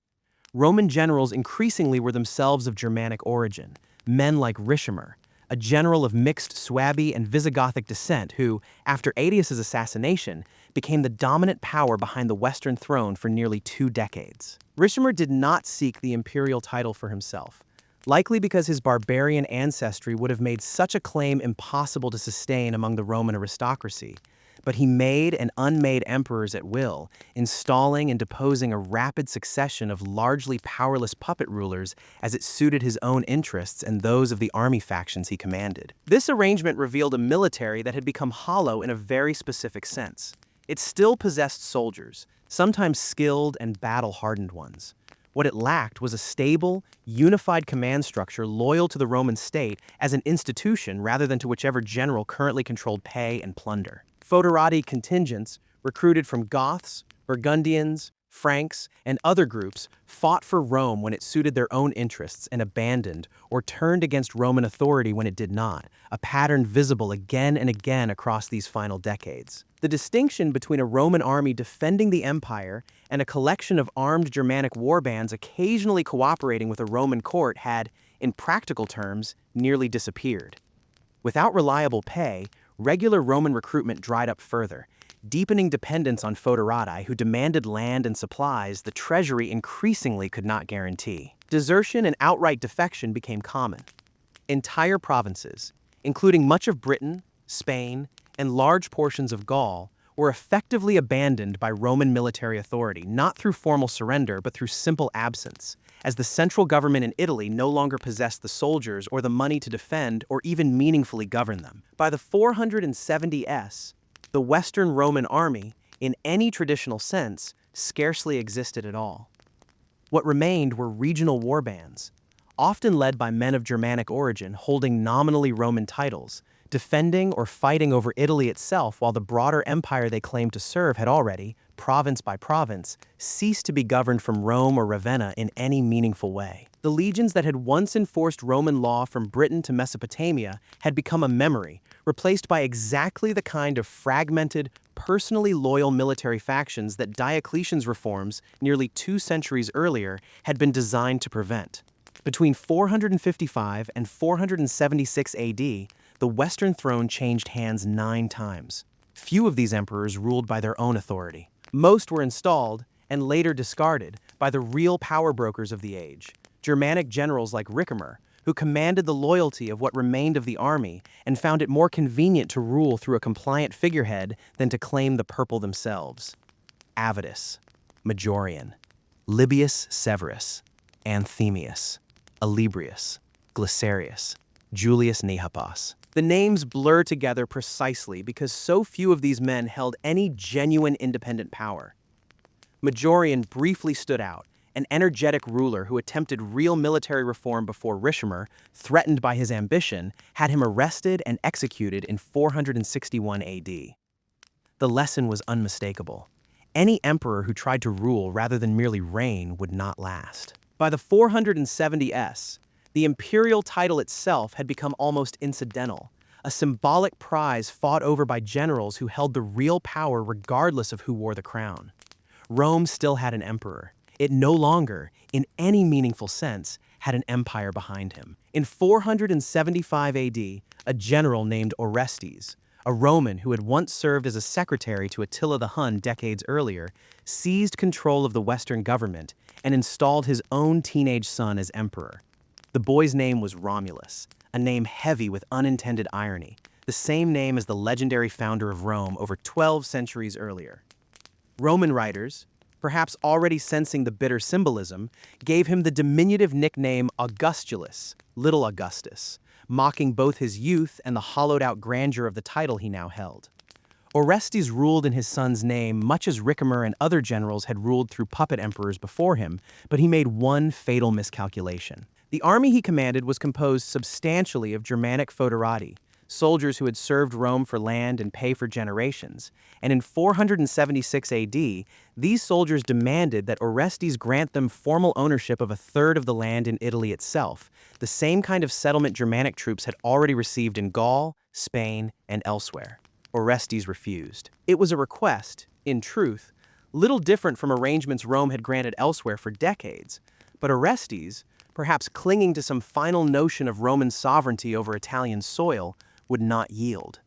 Roman generals increasingly were themselves of Germanic origin, men like Ricimer, a general of mixed Suebi and Visigothic descent who, after Aetius's assassination, became the dominant power behind the Western throne for nearly 2 decades. Ricimer did not seek the imperial title for himself, likely because his barbarian ancestry would have made such a claim impossible to sustain among the Roman aristocracy, but he made and unmade emperors at will, installing and deposing a rapid succession of largely powerless puppet rulers as it suited his own interests and those of the army factions he commanded. This arrangement revealed a military that had become hollow in a very specific sense. It still possessed soldiers, sometimes skilled and battle-hardened ones. What it lacked was a stable, unified command structure loyal to the Roman state as an institution rather than to whichever general currently controlled pay and plunder. Foederati contingents, recruited from Goths, Burgundians, Franks, and other groups, fought for Rome when it suited their own interests and abandoned or turned against Roman authority when it did not, a pattern visible again and again across these final decades. The distinction between a Roman army defending the empire and a collection of armed Germanic warbands occasionally cooperating with a Roman court had, in practical terms, nearly disappeared. Without reliable pay, regular Roman recruitment dried up further, deepening dependence on foederati who demanded land and supplies the treasury increasingly could not guarantee. Desertion and outright defection became common. Entire provinces, including much of Britain, Spain, and large portions of Gaul, were effectively abandoned by Roman military authority, not through formal surrender but through simple absence, as the central government in Italy no longer possessed the soldiers or the money to defend or even meaningfully govern them. By the 470s, the Western Roman army, in any traditional sense, scarcely existed at all. What remained were regional warbands, often led by men of Germanic origin holding nominally Roman titles, defending or fighting over Italy itself while the broader empire they claimed to serve had already, province by province, ceased to be governed from Rome or Ravenna in any meaningful way. The legions that had once enforced Roman law from Britain to Mesopotamia had become a memory, replaced by exactly the kind of fragmented, personally loyal military factions that Diocletian's reforms, nearly 2 centuries earlier, had been designed to prevent. Between 455 and 476 AD, the Western throne changed hands 9 times. Few of these emperors ruled by their own authority. Most were installed, and later discarded, by the real power brokers of the age, Germanic generals like Ricimer, who commanded the loyalty of what remained of the army and found it more convenient to rule through a compliant figurehead than to claim the purple themselves. Avitus, Majorian, Libius Severus, Anthemius, Olybrius, Glycerius, Julius Nehapas. The names blur together precisely because so few of these men held any genuine independent power. Majorian briefly stood out, an energetic ruler who attempted real military reform before Ricimer, threatened by his ambition, had him arrested and executed in 461 AD. The lesson was unmistakable. Any emperor who tried to rule rather than merely reign would not last. By the 470s, the imperial title itself had become almost incidental, a symbolic prize fought over by generals who held the real power regardless of who wore the crown. Rome still had an emperor. It no longer, in any meaningful sense, had an empire behind him. In 475 AD, a general named Orestes, a Roman who had once served as a secretary to Attila the Hun decades earlier, seized control of the Western government and installed his own teenage son as emperor. The boy's name was Romulus, a name heavy with unintended irony, the same name as the legendary founder of Rome over 12 centuries earlier. Roman writers, perhaps already sensing the bitter symbolism, gave him the diminutive nickname Augustulus, Little Augustus, mocking both his youth and the hollowed-out grandeur of the title he now held. Orestes ruled in his son's name much as Ricimer and other generals had ruled through puppet emperors before him, but he made one fatal miscalculation. The army he commanded was composed substantially of Germanic foederati, soldiers who had served Rome for land and pay for generations, and in 476 AD, these soldiers demanded that Orestes grant them formal ownership of a third of the land in Italy itself, the same kind of settlement Germanic troops had already received in Gaul, Spain, and elsewhere. Orestes refused. It was a request, in truth, little different from arrangements Rome had granted elsewhere for decades, but Orestes, perhaps clinging to some final notion of Roman sovereignty over Italian soil, would not yield.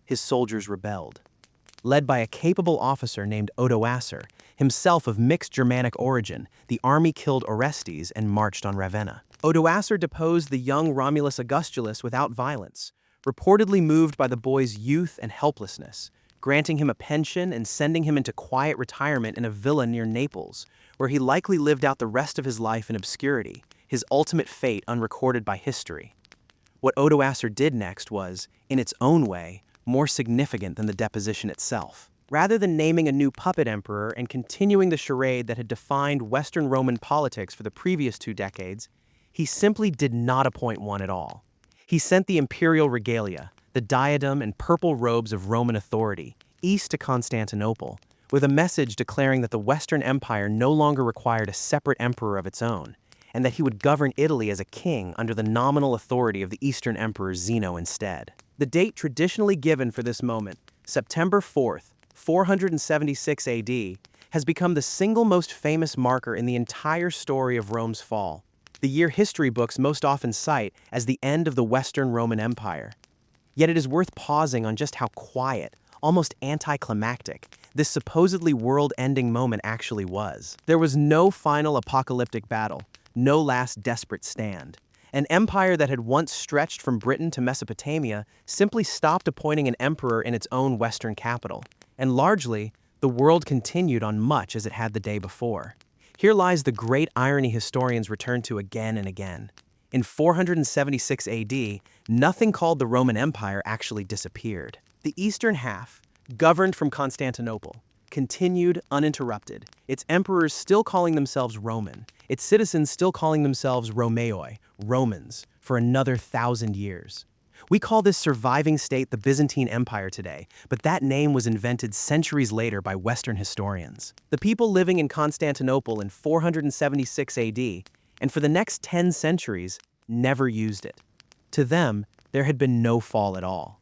His soldiers rebelled. Led by a capable officer named Odoacer, himself of mixed Germanic origin, the army killed Orestes and marched on Ravenna. Odoacer deposed the young Romulus Augustulus without violence, reportedly moved by the boy's youth and helplessness, granting him a pension and sending him into quiet retirement in a villa near Naples, where he likely lived out the rest of his life in obscurity, his ultimate fate unrecorded by history. What Odoacer did next was, in its own way, more significant than the deposition itself. Rather than naming a new puppet emperor and continuing the charade that had defined Western Roman politics for the previous 2 decades, he simply did not appoint one at all. He sent the imperial regalia, the diadem and purple robes of Roman authority, east to Constantinople, with a message declaring that the Western Empire no longer required a separate emperor of its own, and that he would govern Italy as a king under the nominal authority of the Eastern Emperor Zeno instead. The date traditionally given for this moment, September 4th, 476 AD, has become the single most famous marker in the entire story of Rome's fall, the year history books most often cite as the end of the Western Roman Empire. Yet it is worth pausing on just how quiet, almost anticlimactic, this supposedly world-ending moment actually was. There was no final apocalyptic battle, no last desperate stand. An empire that had once stretched from Britain to Mesopotamia simply stopped appointing an emperor in its own western capital, and largely, the world continued on much as it had the day before. Here lies the great irony historians return to again and again. In 476 AD, nothing called the Roman Empire actually disappeared. The eastern half, governed from Constantinople, continued uninterrupted, its emperors still calling themselves Roman, its citizens still calling themselves Romaeoi, Romans, for another 1,000 years. We call this surviving state the Byzantine Empire today, but that name was invented centuries later by Western historians. The people living in Constantinople in 476 AD, and for the next 10 centuries, never used it. To them, there had been no fall at all.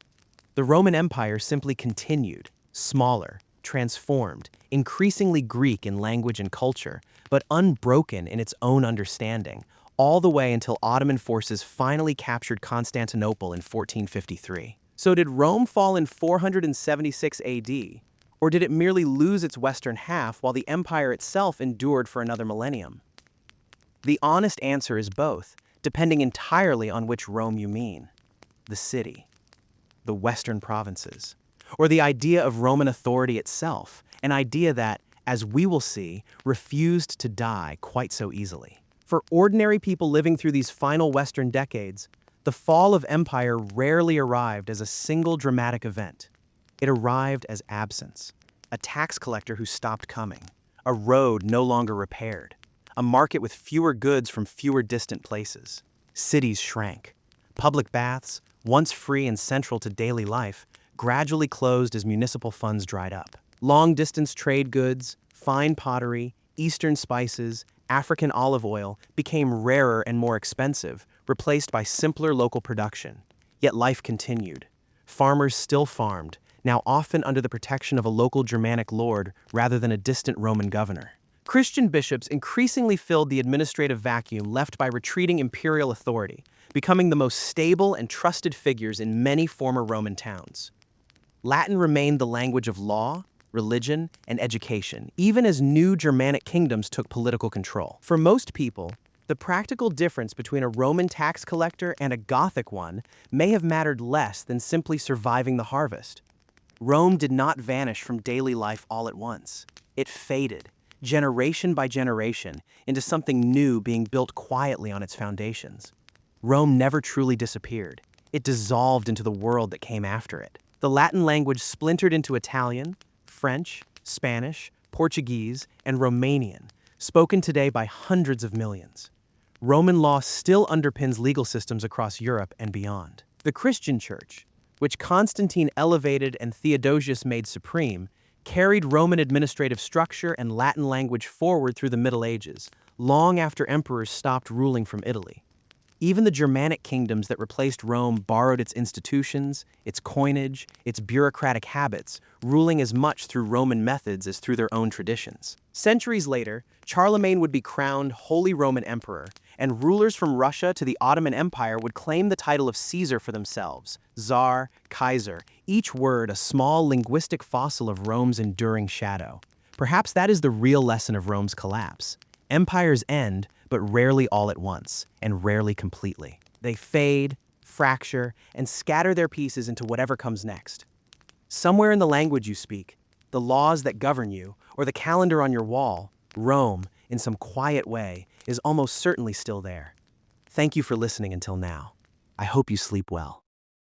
The Roman Empire simply continued, smaller, transformed, increasingly Greek in language and culture, but unbroken in its own understanding, all the way until Ottoman forces finally captured Constantinople in 1453. So did Rome fall in 476 AD, or did it merely lose its western half while the empire itself endured for another millennium? The honest answer is both, depending entirely on which Rome you mean. The city, the western provinces, or the idea of Roman authority itself, an idea that, as we will see, refused to die quite so easily. For ordinary people living through these final Western decades, the fall of empire rarely arrived as a single dramatic event. It arrived as absence, a tax collector who stopped coming, a road no longer repaired, a market with fewer goods from fewer distant places. Cities shrank. Public baths, once free and central to daily life, gradually closed as municipal funds dried up. Long-distance trade goods, fine pottery, Eastern spices, African olive oil became rarer and more expensive, replaced by simpler local production. Yet life continued. Farmers still farmed, now often under the protection of a local Germanic lord rather than a distant Roman governor. Christian bishops increasingly filled the administrative vacuum left by retreating imperial authority, becoming the most stable and trusted figures in many former Roman towns. Latin remained the language of law, religion, and education, even as new Germanic kingdoms took political control. For most people, the practical difference between a Roman tax collector and a Gothic one may have mattered less than simply surviving the harvest. Rome did not vanish from daily life all at once. It faded, generation by generation, into something new being built quietly on its foundations. Rome never truly disappeared. It dissolved into the world that came after it. The Latin language splintered into Italian, French, Spanish, Portuguese, and Romanian, spoken today by hundreds of millions. Roman law still underpins legal systems across Europe and beyond. The Christian Church, which Constantine elevated and Theodosius made supreme, carried Roman administrative structure and Latin language forward through the Middle Ages, long after emperors stopped ruling from Italy. Even the Germanic kingdoms that replaced Rome borrowed its institutions, its coinage, its bureaucratic habits, ruling as much through Roman methods as through their own traditions. Centuries later, Charlemagne would be crowned Holy Roman Emperor, and rulers from Russia to the Ottoman Empire would claim the title of Caesar for themselves, Tsar, Kaiser, each word a small linguistic fossil of Rome's enduring shadow. Perhaps that is the real lesson of Rome's collapse. Empires end, but rarely all at once, and rarely completely. They fade, fracture, and scatter their pieces into whatever comes next. Somewhere in the language you speak, the laws that govern you, or the calendar on your wall, Rome, in some quiet way, is almost certainly still there. Thank you for listening until now. I hope you sleep well.